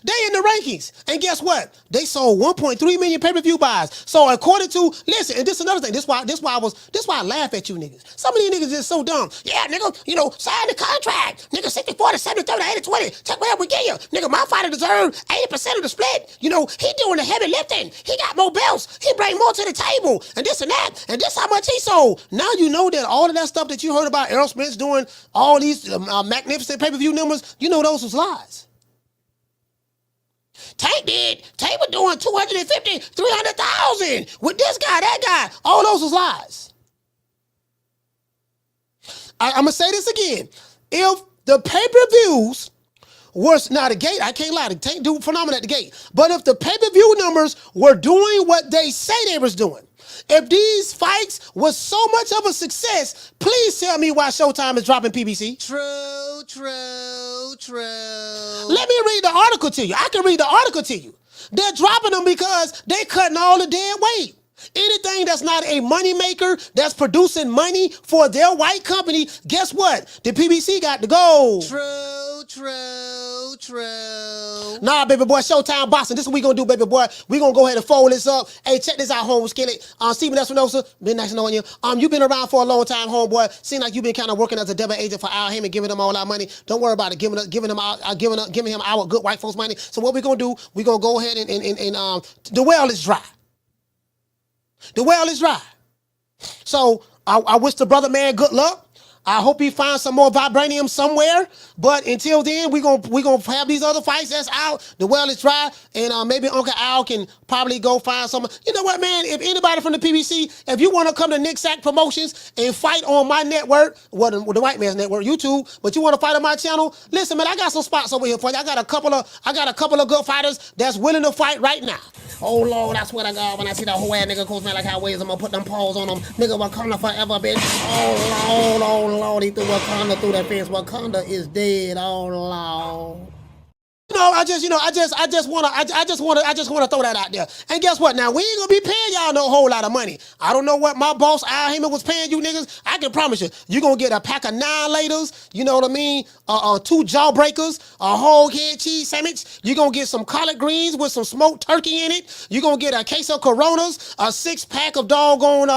They in the rankings. And guess what? They sold 1.3 million pay-per-view buys. So according to, listen, and this is another thing. This why I laugh at you niggas. Some of these niggas is so dumb. Yeah, nigga, you know, sign the contract. Nigga, 60-40, 70-30, 80-20. Take whatever we get you. Nigga, my fighter deserves 80% of the split. You know, he doing the heavy lifting. He got more belts. He bring more to the table. And this and that. And this how much he sold. Now you know that all of that stuff that you heard about Errol Spence doing all these magnificent pay-per-view numbers, you know those was lies. Tank did. Tank was doing 250, 300,000 with this guy, that guy. All those was lies. I'm going to say this again. If the pay-per-views were, now the gate, I can't lie, the Tank do phenomenal at the gate. But if the pay-per-view numbers were doing what they say they was doing, if these fights was so much of a success, please tell me why Showtime is dropping PBC. True. Let me read the article to you. I can read the article to you. They're dropping them because they cutting all the dead weight. Anything that's not a money maker, that's producing money for their white company, guess what? The PBC got to go. True. Nah, baby boy, Showtime boxing. This is what we gonna do, baby boy. We gonna go ahead and fold this up. Hey, check this out, home skillet. Steven Espinosa, been nice knowing you. You've been around for a long time, homeboy. Seem like you've been kind of working as a double agent for Al Heyman, giving them all our money. Don't worry about it. Giving him our good white folks money. So what we gonna do? We gonna go ahead and the well is dry. The well is dry. So I wish the brother man good luck. I hope he finds some more vibranium somewhere. But until then, we gonna have these other fights that's out. The well is dry, and maybe Uncle Al can probably go find some. You know what, man? If anybody from the PBC, if you want to come to Nick Sack Promotions and fight on my network, well, the white man's network, YouTube, but you want to fight on my channel, listen, man, I got some spots over here for you. I got a couple of good fighters that's willing to fight right now. Oh Lord, I swear to God, when I see that whole ass nigga Coach Malachi Williams, I'm gonna put them paws on him. Nigga, Wakanda forever, bitch. Oh Lord, he threw Wakanda through that fence. Wakanda is dead. Oh Lord. You know, I just wanna throw that out there. And guess what? Now we ain't gonna be paying y'all no whole lot of money. I don't know what my boss Al Heyman was paying you niggas. I can promise you gonna get a pack of 9-laters. You know what I mean? 2 jawbreakers, a whole head cheese sandwich. You gonna get some collard greens with some smoked turkey in it. You gonna get a case of Coronas, a 6-pack of doggone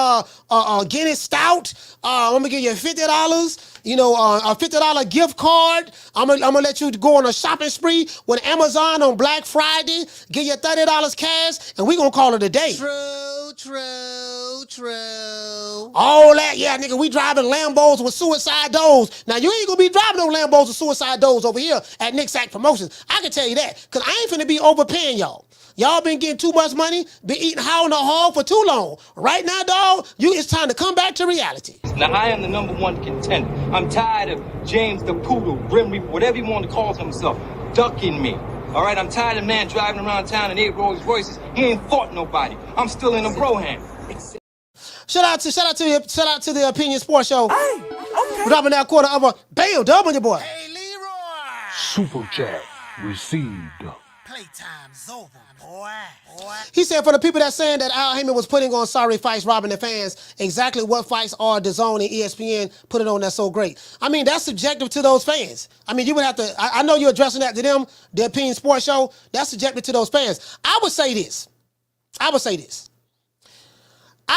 Guinness Stout. I'm gonna give you $50. You know, a $50 gift card. I'm gonna let you go on a shopping spree with Amazon on Black Friday. Give you $30 cash, and we gonna call it a day. True. All that, yeah, nigga, we driving Lambos with suicide doors. Now, you ain't gonna be driving no Lambos with suicide doors over here at Nick Sack Promotions. I can tell you that, because I ain't finna be overpaying y'all. Y'all been getting too much money, been eating how in the hog for too long. Right now, dog, it's time to come back to reality. Now, I am the #1 contender. I'm tired of James the Poodle, Grim Reaper, whatever you want to call himself, ducking me. All right, I'm tired of man driving around town in 8 Rolls Royces. He ain't fought nobody. I'm still in a Broham. Shout out to the Opinion Sports Show. Hey, okay. We're dropping that quarter of a bam, dub on your boy. Hey, Leroy. Super chat received. Playtime's over, boy. He said for the people that saying that Al Heyman was putting on sorry fights, robbing the fans, exactly what fights are DAZN and ESPN put it on that's so great? I mean, that's subjective to those fans. I mean, you would have to, I know you're addressing that to them, the Opinion Sports Show, that's subjective to those fans. I would say this. I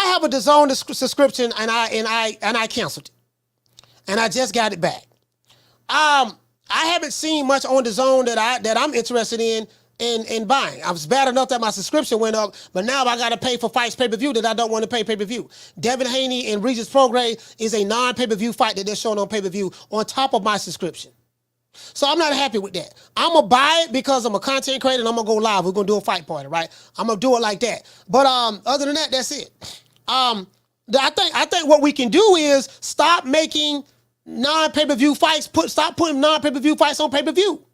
have a DAZN subscription and I canceled it. And I just got it back. I haven't seen much on DAZN that I'm interested in in buying. I was bad enough that my subscription went up, but now I got to pay for fights pay-per-view that I don't want to pay pay-per-view. Devin Haney and Regis Prograis is a non-pay-per-view fight that they're showing on pay-per-view on top of my subscription. So I'm not happy with that. I'm going to buy it because I'm a content creator and I'm going to go live. We're going to do a fight party, right? I'm going to do it like that. But other than that, that's it. I think what we can do is stop making non-pay-per-view fights. Stop putting non-pay-per-view fights on pay-per-view.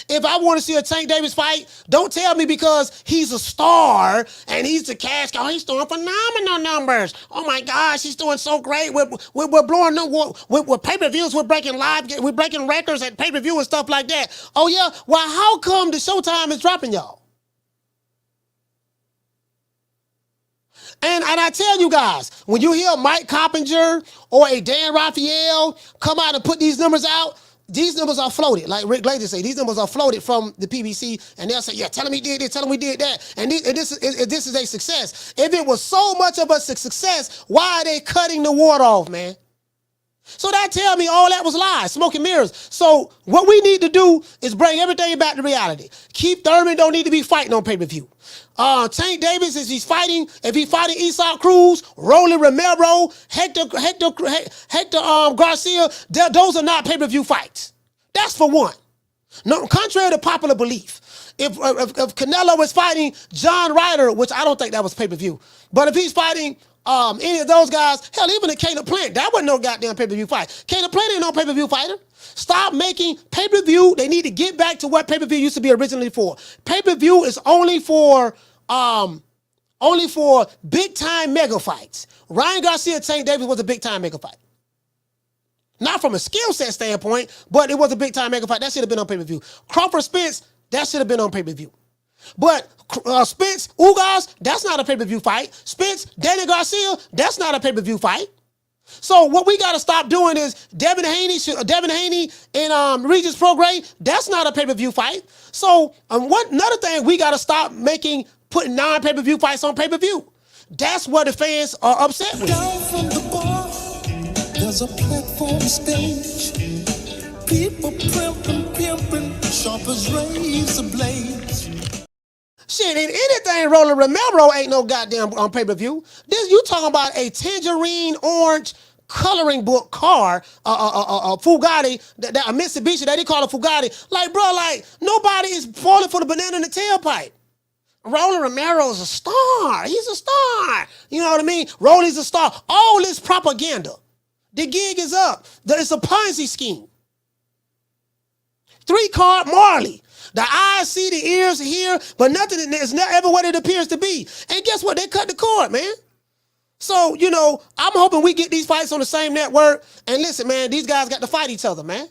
If I want to see a Tank Davis fight, don't tell me because he's a star and he's the cash cow. He's doing phenomenal numbers. Oh my gosh, he's doing so great. We're blowing with pay-per-views. We're breaking records at pay-per-view and stuff like that. Oh yeah, well how come the Showtime is dropping y'all? And I tell you guys, when you hear Mike Coppinger or a Dan Raphael come out and put these numbers out, these numbers are floated. Like Rick Glazer say, these numbers are floated from the PBC, and they'll say, yeah, tell him he did this, tell him we did that. And this is a success. If it was so much of a success, why are they cutting the water off, man? So that tell me all that was lies, smoke and mirrors. So what we need to do is bring everything back to reality. Keith Thurman don't need to be fighting on pay-per-view. Tank Davis, if he's fighting Isak Cruz, Rolly Romero, Hector Garcia, those are not pay-per-view fights. That's for one. No, contrary to popular belief. If Canelo is fighting John Ryder, which I don't think that was pay-per-view, but if he's fighting any of those guys, hell, even the Caleb Plant, that wasn't no goddamn pay-per-view fight. Caleb Plant ain't no pay-per-view fighter. Stop making pay-per-view. They need to get back to what pay-per-view used to be originally for. Pay-per-view is only for big-time mega fights. Ryan Garcia, Tank Davis was a big-time mega fight. Not from a skill set standpoint, but it was a big-time mega fight. That should have been on pay-per-view. Crawford Spence, that should have been on pay-per-view. But Spence, Ugas, that's not a pay-per-view fight. Spence, Danny Garcia, that's not a pay-per-view fight. So what we got to stop doing is Devin Haney and Regis Prograis, that's not a pay-per-view fight. So another thing we got to stop putting non-pay-per-view fights on pay-per-view. That's what the fans are upset with. Down from the bar, there's a platform stage. People pimping, sharp as razor blades. Shit, and anything Rolling Romero ain't no goddamn on pay-per-view. You talking about a tangerine orange coloring book car, a Fugatti, a Mitsubishi that they call a Fugatti. Like, bro, like, nobody is falling for the banana in the tailpipe. Rolling Romero's a star. He's a star. You know what I mean? Rolly's a star. All this propaganda. The gig is up. It's a Ponzi scheme. 3-card Marley. The eyes see, the ears hear, but nothing is not ever what it appears to be. And guess what? They cut the cord, man. So, I'm hoping we get these fights on the same network. And listen, man, these guys got to fight each other, man.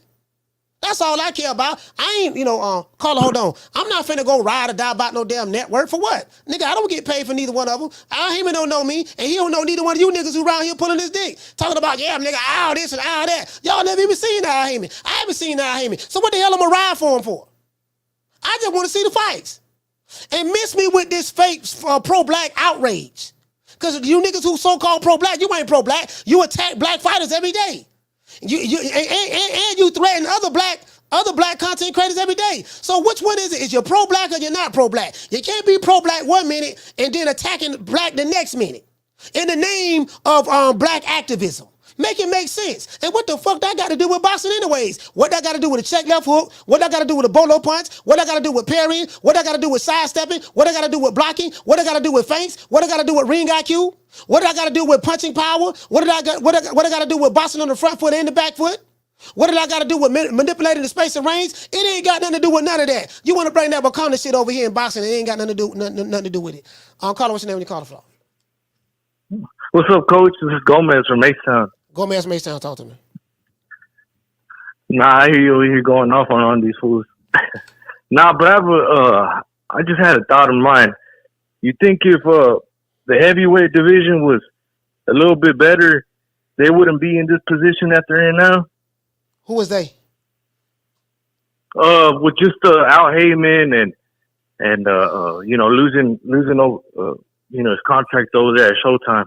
That's all I care about. I ain't, Carla, hold on. I'm not finna go ride or die about no damn network. For what? Nigga, I don't get paid for neither one of them. Al Heyman don't know me, and he don't know neither one of you niggas who around here pulling his dick. Talking about, yeah, nigga, all this and all that. Y'all never even seen Al Heyman. I haven't seen Al Heyman. So what the hell am I ride for him for? I just want to see the fights. And miss me with this fake pro-black outrage. Because you niggas who so-called pro-black, you ain't pro-black. You attack black fighters every day. And you threaten other black content creators every day. So which one is it? Is you pro-black or you're not pro-black? You can't be pro-black 1 minute and then attacking black the next minute. In the name of black activism. Make it make sense. And what the fuck that got to do with boxing anyways? What that got to do with a check left hook? What that got to do with a bolo punch? What that got to do with parrying? What that got to do with sidestepping? What that got to do with blocking? What that got to do with feints? What that got to do with ring IQ? What that got to do with punching power? What that got to do with boxing on the front foot and the back foot? What did I got to do with manipulating the space and range? It ain't got nothing to do with none of that. You want to bring that Wakanda shit over here in boxing, it ain't got nothing to do with it. Carla, what's your name when you call the floor? What's up, Coach? This is Gomez from Maytown. Gomez, Maytown, talk to me. Nah, I hear you over here going off on these fools. Nah, but I just had a thought in mind. You think if the heavyweight division was a little bit better, they wouldn't be in this position that they're in now? Who was they? With just Al Heyman and losing his contract over there at Showtime.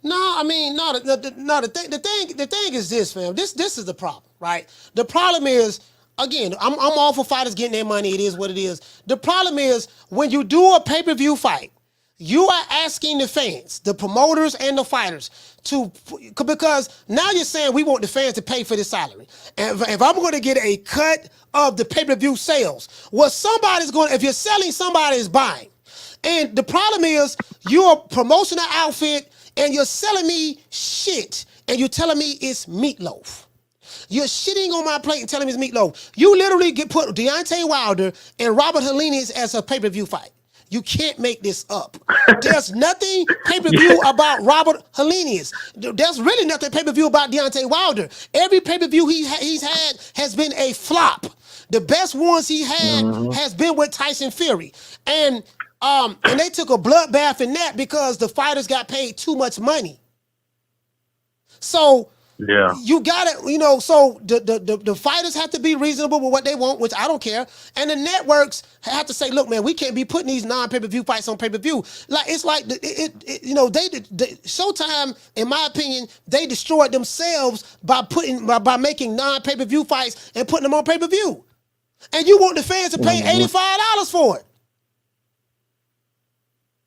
No, I mean, the thing is this, fam. This is the problem, right? The problem is again, I'm all for fighters getting their money. It is what it is. The problem is when you do a pay-per-view fight, you are asking the fans, the promoters and the fighters because now you're saying we want the fans to pay for this salary. And if I'm going to get a cut of the pay-per-view sales, if you're selling, somebody is buying. And the problem is you're promoting an outfit and you're selling me shit and you're telling me it's meatloaf. You're shitting on my plate and telling me it's meatloaf. You literally put Deontay Wilder and Robert Helenius as a pay-per-view fight. You can't make this up. There's nothing pay-per-view about Robert Helenius. There's really nothing pay-per-view about Deontay Wilder. Every pay-per-view he's had has been a flop. The best ones he had has been with Tyson Fury. And they took a bloodbath in that because the fighters got paid too much money. So you got it, so the fighters have to be reasonable with what they want, which I don't care. And the networks have to say, look, man, we can't be putting these non-pay-per-view fights on pay-per-view. Like it's like Showtime, in my opinion, they destroyed themselves by making non-pay-per-view fights and putting them on pay-per-view. And you want the fans to pay $85 for it.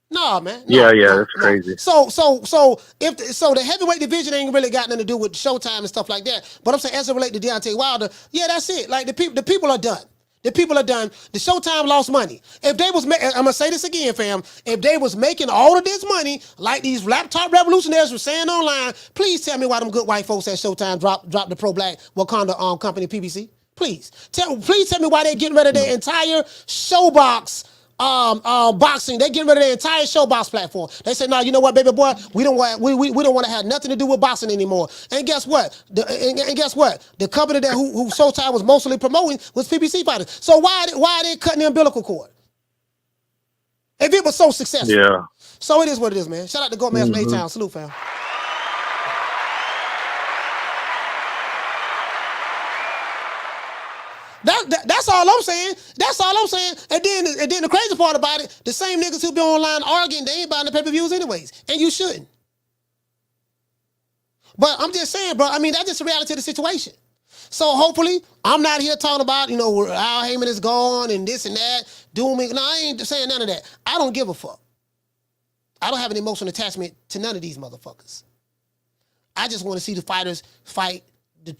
No, man. That's crazy. So the heavyweight division ain't really got nothing to do with Showtime and stuff like that. But I'm saying as it relates to Deontay Wilder, that's it. Like the people are done. The people are done. The Showtime lost money. If they was, I'm gonna say this again, fam. If they was making all of this money, like these laptop revolutionaries were saying online, please tell me why them good white folks at Showtime dropped the pro-black Wakanda company PBC. Please tell me why they getting rid of their entire Showbox. Boxing, they getting rid of their entire Showbox platform. They say, no, you know what, baby boy, we don't want to have nothing to do with boxing anymore. And guess what? The company that who Showtime was mostly promoting was PBC fighters. So why are they cutting the umbilical cord? If it was so successful. Yeah. So it is what it is, man. Shout out to Gomez from A-Town. Salute, fam. That's all I'm saying. That's all I'm saying. And then the crazy part about it, the same niggas who be online arguing, they ain't buying the pay-per-views anyways. And you shouldn't. But I'm just saying, bro, I mean, that's just the reality of the situation. So hopefully, I'm not here talking about, where Al Heyman is gone and this and that, dooming. No, I ain't saying none of that. I don't give a fuck. I don't have an emotional attachment to none of these motherfuckers. I just want to see the fighters fight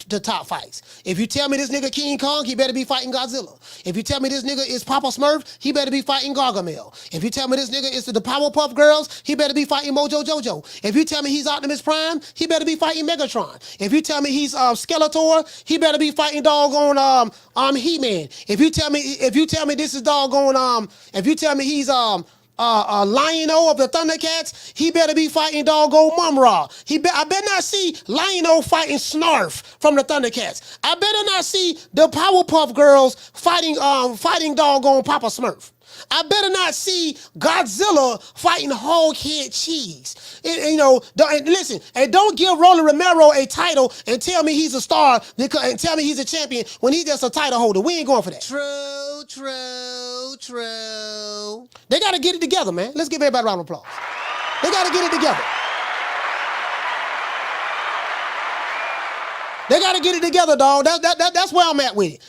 the top fights. If you tell me this nigga King Kong, he better be fighting Godzilla. If you tell me this nigga is Papa Smurf, he better be fighting Gargamel. If you tell me this nigga is the Powerpuff Girls, he better be fighting Mojo Jojo. If you tell me he's Optimus Prime, he better be fighting Megatron. If you tell me he's Skeletor, he better be fighting doggone He-Man. If you tell me this is doggone if you tell me he's Lion-O of the Thundercats, he better be fighting doggone Mum-Ra. I better not see Lion-O fighting Snarf from the Thundercats. I better not see the Powerpuff Girls fighting doggone Papa Smurf. I better not see Godzilla fighting Hoghead Cheese. Listen, and don't give Roland Romero a title and tell me he's a star and tell me he's a champion when he's just a title holder. We ain't going for that. True. They got to get it together, man. Let's give everybody a round of applause. They got to get it together. They got to get it together, dog. That's where I'm at with it.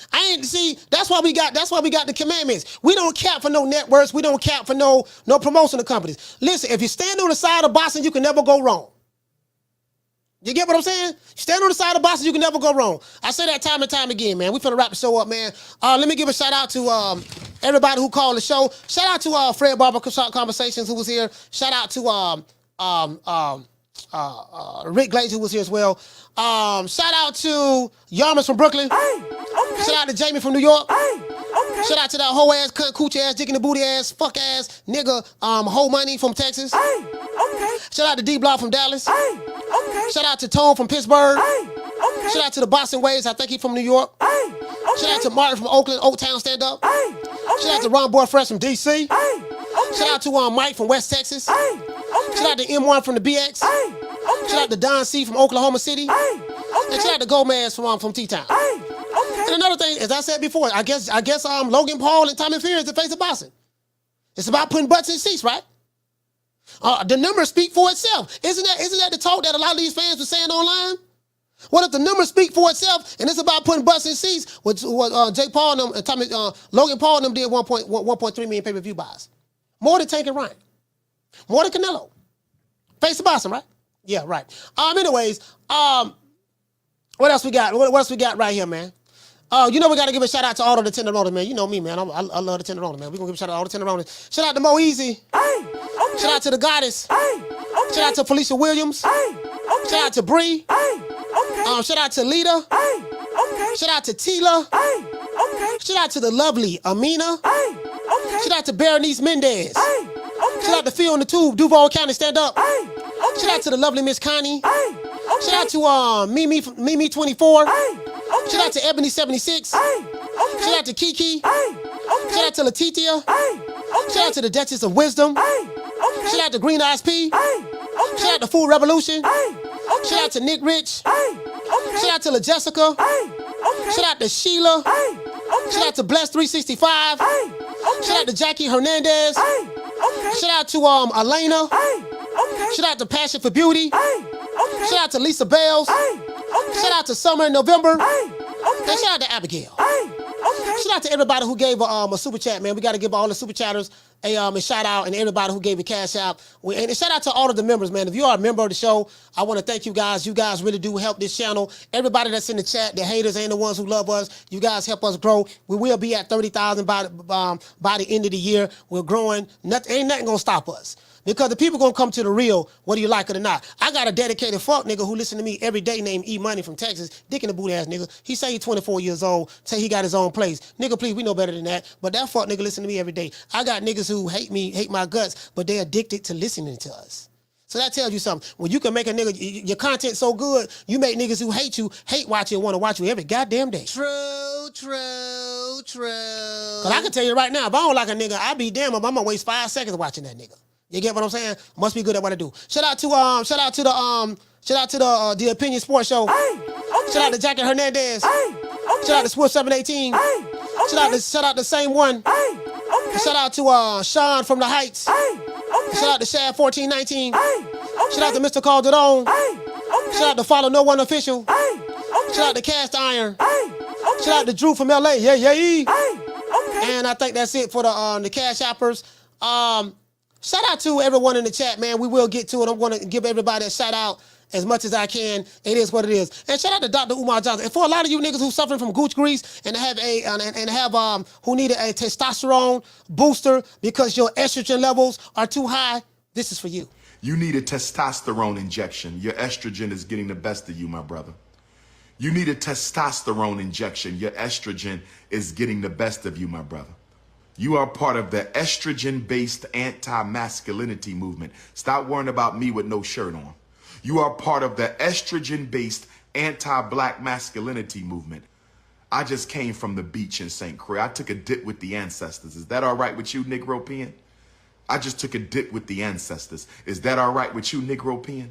That's why we got the commandments. We don't cap for no networks. We don't cap for no promotional companies. Listen, if you stand on the side of boxing, you can never go wrong. You get what I'm saying? Stand on the side of boxing, you can never go wrong. I say that time and time again, man. We finna wrap the show up, man. Let me give a shout out to everybody who called the show. Shout out to Fred Barber Conversations who was here. Shout out to Rick Glazer who was here as well. Shout out to Yarmus from Brooklyn. Shout out to Jamie from New York. Shout out to that hoe ass, cunt, cooch ass, dick in the booty ass, fuck ass, nigga, hoe money from Texas. Shout out to D Block from Dallas. Shout out to Tone from Pittsburgh. Shout out to the Boston Waves, I think he from New York. Shout out to Martin from Oakland, Oak Town Stand Up. Shout out to Ron Boy Fresh from DC. Shout out to Mike from West Texas. Shout out to M1 from the BX. Shout out to Don C from Oklahoma City. And shout out to Gomez from T-Town. And another thing, as I said before, I guess Logan Paul and Tommy Fury is the face of boxing. It's about putting butts in seats, right? The numbers speak for itself. Isn't that the talk that a lot of these fans were saying online? What if the numbers speak for itself and it's about putting butts in seats? What Jake Paul and them, and Logan Paul and them did 1.3 million pay-per-view buys. More than Tank and Ryan. More than Canelo. Face the Boston, right? Yeah, right. Anyways, what else we got? What else we got right here, man? You know we got to give a shout out to all of the Tenderoni, man. You know me, man. I love the Tenderoni, man. We're going to give a shout out to all the Tenderoni. Shout out to Mo Easy. Shout out to the Goddess. Shout out to Felicia Williams. Shout out to Bree. Shout out to Lita. Shout out to Tila. Shout out to the lovely Amina. Shout out to Berenice Mendez. Shout out to Phil in the Tube, Duval County, stand up. Shout out to the lovely Miss Connie. Shout out to Mimi 24. Shout out to Ebony 76. Shout out to Kiki. Shout out to Letitia. Shout out to the Duchess of Wisdom. Shout out to Green Eyes P. Shout out to Food Revolution. Shout out to Nick Rich. Shout out to La Jessica. Shout out to Sheila. Shout out to Bless 365. Shout out to Jackie Hernandez. Shout out to Elena. Shout out to Passion for Beauty. Shout out to Lisa Bales. Shout out to Summer in November. And shout out to Abigail. Shout out to everybody who gave a super chat, man. We got to give all the super chatters a shout out, and everybody who gave a cash out. And shout out to all of the members, man. If you are a member of the show, I want to thank you guys. You guys really do help this channel. Everybody that's in the chat, the haters and the ones who love us, you guys help us grow. We will be at 30,000 by the end of the year. We're growing. Ain't nothing gonna stop us. Because the people gonna come to the real, whether you like it or not. I got a dedicated fuck nigga who listen to me every day named E Money from Texas, dick in the boot ass nigga. He say he's 24 years old, say he got his own place. Nigga, please, we know better than that. But that fuck nigga listen to me every day. I got niggas who hate me, hate my guts, but they addicted to listening to us. So that tells you something. When you can make a nigga, your content so good, you make niggas who hate you, hate watch you and want to watch you every goddamn day. True. Cause I can tell you right now, if I don't like a nigga, I be damn if I'm gonna waste 5 seconds watching that nigga. You get what I'm saying? Must be good at what I do. Shout out to the Opinion Sports Show. Shout out to Jackie Hernandez. Shout out to Swift 718. Shout out to Same One. Shout out to Sean from the Heights. Shout out to Shad 1419. Shout out to Mr. Calderon. Shout out to Follow No One Official. Shout out to Cast Iron. Shout out to Drew from LA. Yeah. And I think that's it for the Cash Shoppers. Shout out to everyone in the chat, man. We will get to it. I'm going to give everybody a shout out as much as I can. It is what it is. And shout out to Dr. Umar Johnson. And for a lot of you niggas who suffering from gooch grease and have who need a testosterone booster because your estrogen levels are too high, this is for you. You need a testosterone injection. Your estrogen is getting the best of you, my brother. You need a testosterone injection. Your estrogen is getting the best of you, my brother. You are part of the estrogen-based anti-masculinity movement. Stop worrying about me with no shirt on. You are part of the estrogen-based anti-black masculinity movement. I just came from the beach in St. Croix. I took a dip with the ancestors. Is that all right with you, Negropean? I just took a dip with the ancestors. Is that all right with you, Negropean?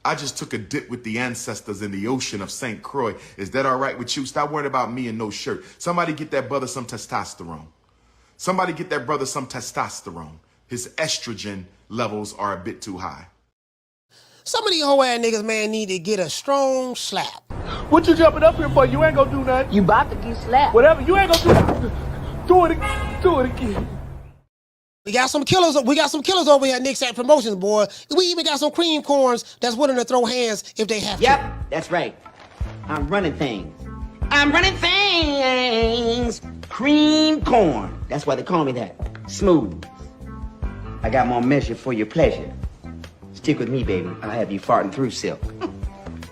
I just took a dip with the ancestors in the ocean of St. Croix. Is that all right with you? Stop worrying about me and no shirt. Somebody get that brother some testosterone. Somebody get that brother some testosterone. His estrogen levels are a bit too high. Some of these hoe ass niggas, man, need to get a strong slap. What you jumping up here for? You ain't gonna do nothing. You about to get slapped. Whatever, you ain't gonna do nothing. Do it again. We got some killers over here at Nick Sack Promotions, boy. We even got some cream corns that's willing to throw hands if they have to. Yep, that's right. I'm running things. Cream corn. That's why they call me that. Smooth. I got more measure for your pleasure. Stick with me, baby. I'll have you farting through silk.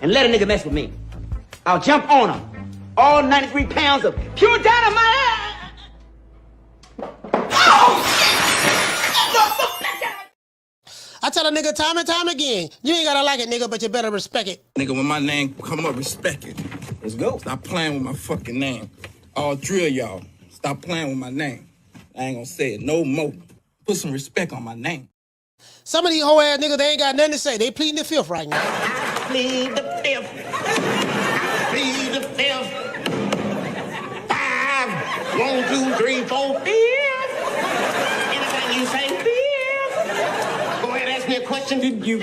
And let a nigga mess with me. I'll jump on him. All 93 pounds of pure dynamite. I tell a nigga time and time again, you ain't gotta like it, nigga, but you better respect it. Nigga, when my name come up, respect it. Let's go. Stop playing with my fucking name. All three of y'all, stop playing with my name. I ain't gonna say it no more. Put some respect on my name. Some of these hoe ass niggas, they ain't got nothing to say. They pleading the fifth right now. I plead the fifth. I plead the fifth. 5, 1, 2, 3, 4, 5. Anything you say, 5. Go ahead, ask me a question. Did you?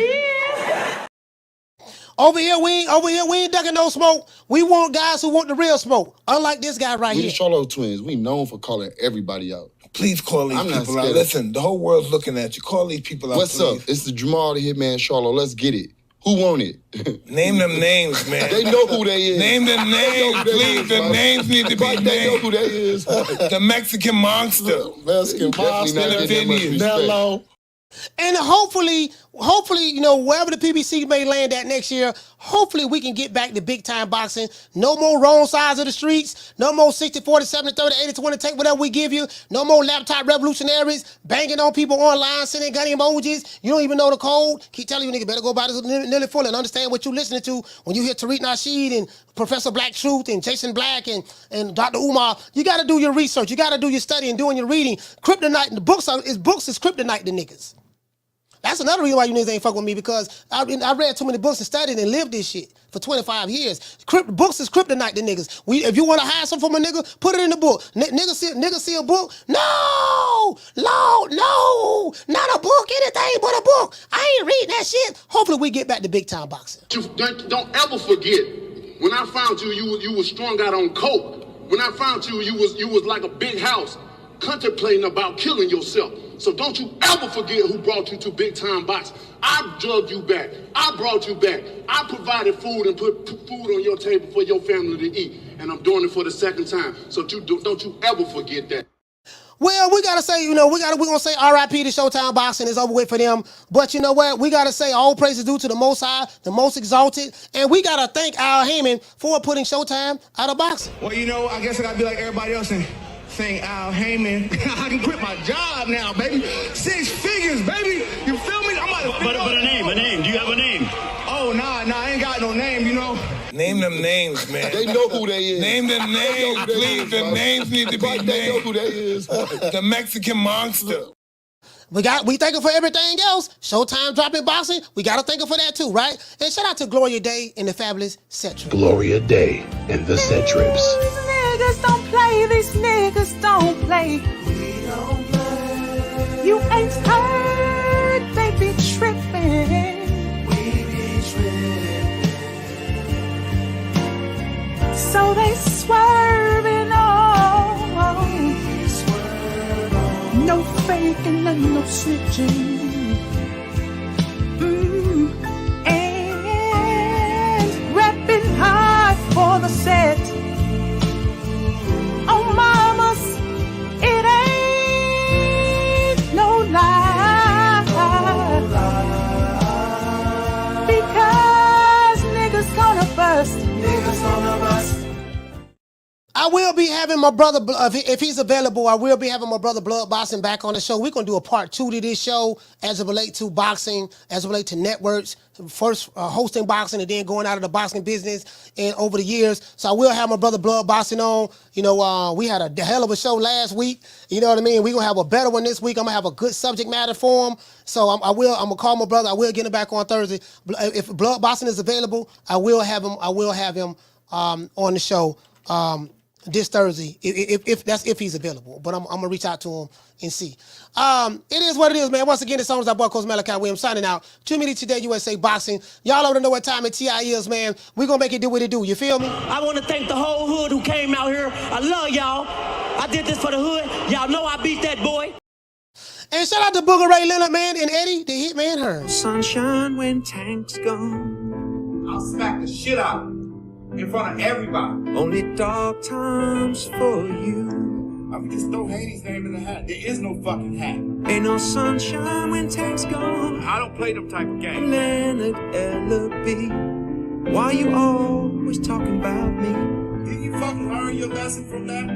Over here, we ain't ducking no smoke. We want guys who want the real smoke. Unlike this guy right We here. the Charlo twins. We known for calling everybody out. Please call these people out. Listen, the whole world's looking at you. Call these people out, What's please. up? It's the Jamal the Hitman Charlo. Let's get it. Who want it? Name them names, man. They know who they is. Name them names, please. The names need to be named. They know who they is. The Mexican monster. Mexican monster. Nello. And hopefully, you know, wherever the PBC may land at next year, hopefully we can get back to big time boxing. No more wrong sides of the streets. No more 60, 40, 70, 30, 80, 20, take whatever we give you. No more laptop revolutionaries banging on people online, sending gun emojis. You don't even know the code. Keep telling you nigga better go buy this nearly full and understand what you're listening to when you hear Tariq Nasheed and Professor Black Truth and Jason Black and Dr. Umar. You got to do your research. You got to do your study and doing your reading. Kryptonite, the books is kryptonite to niggas. That's another reason why you niggas ain't fuck with me, because I read too many books and studied and lived this shit for 25 years. Books is kryptonite to niggas. If you want to hide something from a nigga, put it in the book. Niggas see a book? No, not a book, anything but a book. I ain't reading that shit. Hopefully we get back to big time boxing. Don't ever forget, when I found you, you was strung out on coke. When I found you, you was like a big house, contemplating about killing yourself. So don't you ever forget who brought you to big time boxing. I drugged you back. I brought you back. I provided food and put food on your table for your family to eat. And I'm doing it for the second time. So don't you ever forget that. Well, we gotta say, you know, we're gonna say R.I.P. to Showtime Boxing. It's over with for them. But you know what? We gotta say all praise is due to the Most High, the Most Exalted, and we gotta thank Al Heyman for putting Showtime out of boxing. Well, you know, I guess I gotta be like everybody else and saying Al Heyman. I can quit my job now, baby. 6 figures, baby. You feel me? I'm about to. But a name. Do you have a name? Oh, nah, I ain't got no name, you know. Name them names, man. They know who they is. Name them names, please. The names need to be named. They know who they is. The Mexican monster. We thank her for everything else. Showtime dropping boxing, we gotta thank her for that too, right? And shout out to Gloria Day and the fabulous Set Trips. Gloria Day and the Set Trips. These niggas don't play. These niggas don't play. We don't play. You ain't heard, they be tripping. We be tripping. So they swerving on. No faking and no snitching. And repping hard for the set. Oh, mamas, it ain't no lie. Because niggas gonna bust. Niggas gonna bust. I will be having my brother, if he's available, I will be having my brother Blood Boxing back on the show. We're going to do a part 2 to this show as it relates to boxing, as it relates to networks, first hosting boxing and then going out of the boxing business and over the years. So I will have my brother Blood Boxing on. You know, we had a hell of a show last week. You know what I mean? We're going to have a better one this week. I'm going to have a good subject matter for him. So I'm going to call my brother. I will get him back on Thursday. If Blood Boxing is available, I will have him on the show. This Thursday, if he's available. But I'm gonna reach out to him and see. It is what it is, man. Once again, it's on our boy Coach Malachi Williams signing out. 2 Minutes Today, USA Boxing. Y'all already know what time it TI is, man. We gonna make it do what it do. You feel me? I want to thank the whole hood who came out here. I love y'all. I did this for the hood. Y'all know I beat that boy. And shout out to Booger Ray Leonard, man, and Eddie, the Hitman Hearn. Sunshine when tank's gone. I'll smack the shit out of you in front of everybody. Only dark times for you. I mean, just throw Haney's name in the hat. There is no fucking hat. Ain't no sunshine when tank's gone. I don't play them type of games. Leonard, Ellerbe. Why you always talking about me? Didn't you fucking learn your lesson from that?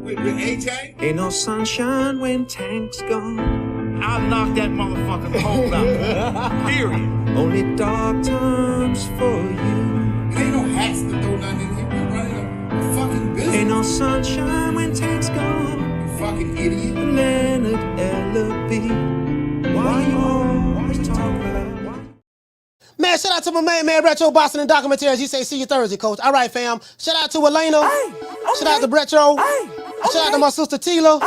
With AJ? Ain't no sunshine when tank's gone. I'll knock that motherfucking hole out. Period. Only dark times for you. Ain't no hats to throw nothing in here. We're running a fucking business. Ain't no sunshine when tank's gone. You fucking idiot. Leonard, Ellerbe. Why you always talking about? Man, shout out to my man Retro Boston and Documentaries. You say see you Thursday, Coach. All right, fam. Shout out to Elena. Shout out to Retro. Shout out to my sister Tila.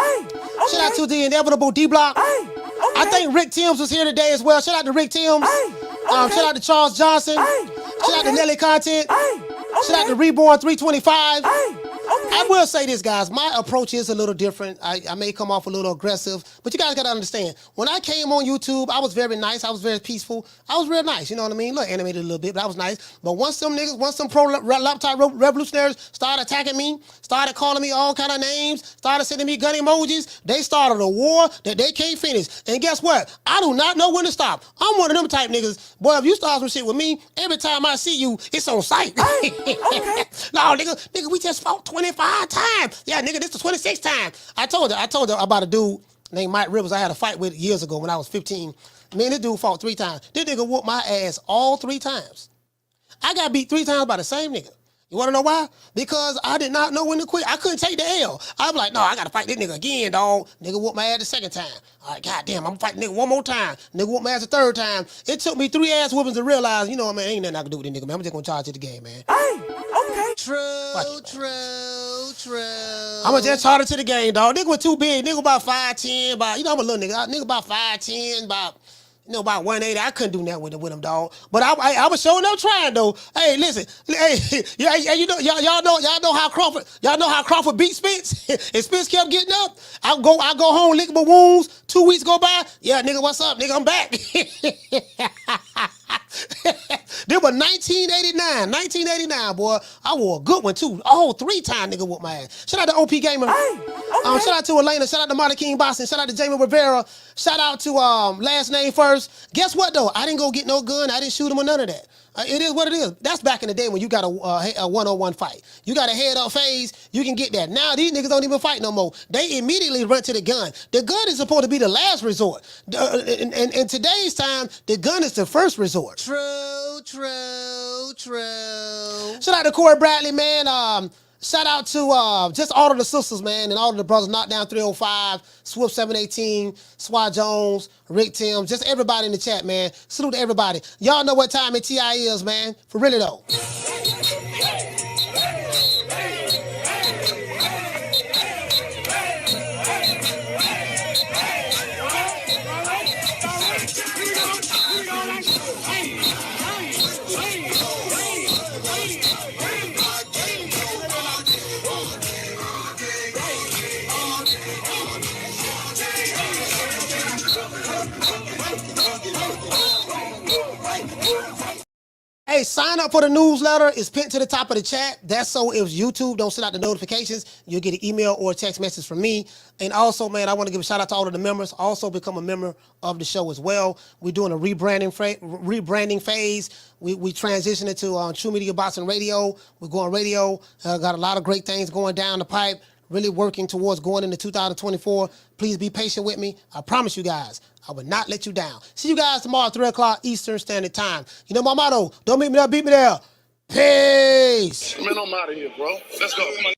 Shout out to the inevitable D-Block. I think Rick Timms was here today as well. Shout out to Rick Timms. Shout out to Charles Johnson. Shout out to Nelly Content. Shout out to Reborn 325. I will say this, guys. My approach is a little different. I may come off a little aggressive, but you guys got to understand. When I came on YouTube, I was very nice. I was very peaceful. I was real nice. You know what I mean? Look, animated a little bit, but I was nice. But once some pro laptop revolutionaries started attacking me, started calling me all kind of names, started sending me gun emojis, they started a war that they can't finish. And guess what? I do not know when to stop. I'm one of them type niggas. Boy, if you start some shit with me, every time I see you, it's on sight. No, nigga, we just fought 25 times. Yeah, nigga, this is the 26th time. I told her about a dude named Mike Rivers I had a fight with years ago when I was 15. Me and this dude fought 3 times. This nigga whooped my ass all 3 times. I got beat 3 times by the same nigga. You want to know why? Because I did not know when to quit. I couldn't take the L. I was like, no, I got to fight this nigga again, dog. Nigga whooped my ass the 2nd time. All right, goddamn, I'm fighting nigga one more time. Nigga whooped my ass the 3rd time. It took me 3 ass whoopings to realize, you know what, man, ain't nothing I can do with this nigga, man. I'm just going to charge it the game, man. Okay. True. I'm going to just charge it to the game, dog. Nigga was too big. Nigga about 5'10", about, you know, I'm a little nigga. Nigga about 5'10", about... You know, about 180, I couldn't do nothing with him, dog. But I was showing up trying though. Hey, listen, hey, you know, y'all know how Crawford beat Spence. And Spence kept getting up. I go home, lick my wounds. 2 weeks go by. Yeah, nigga, what's up, nigga? I'm back. This was 1989, boy. I wore a good one too. Oh, 3 times nigga whooped my ass. Shout out to OP Gamer. Shout out to Elena. Shout out to Marty King Boston. Shout out to Jamie Rivera. Shout out to Last Name First. Guess what though? I didn't go get no gun. I didn't shoot him or none of that. It is what it is. That's back in the day when you got a one-on-one fight. You got a head-up phase, you can get that. Now these niggas don't even fight no more. They immediately run to the gun. The gun is supposed to be the last resort. In today's time, the gun is the first resort. True. Shout out to Corey Bradley, man. Shout out to just all of the sisters, man, and all of the brothers. Knockdown 305, Swift 718, Swat Jones, Rick Tim, just everybody in the chat, man. Salute to everybody. Y'all know what time TI is, man. For really though. Hey, sign up for the newsletter. It's pinned to the top of the chat. That's so if YouTube don't send out the notifications, you'll get an email or a text message from me. And also, man, I want to give a shout out to all of the members. Also become a member of the show as well. We're doing a rebranding phase. We transitioning to True Media Boxing Radio. We're going radio. Got a lot of great things going down the pipe. Really working towards going into 2024. Please be patient with me. I promise you guys, I will not let you down. See you guys tomorrow at 3 o'clock Eastern Standard Time. You know my motto, don't meet me there, beat me there. Peace. Man, I'm out of here, bro. Let's go. Come on.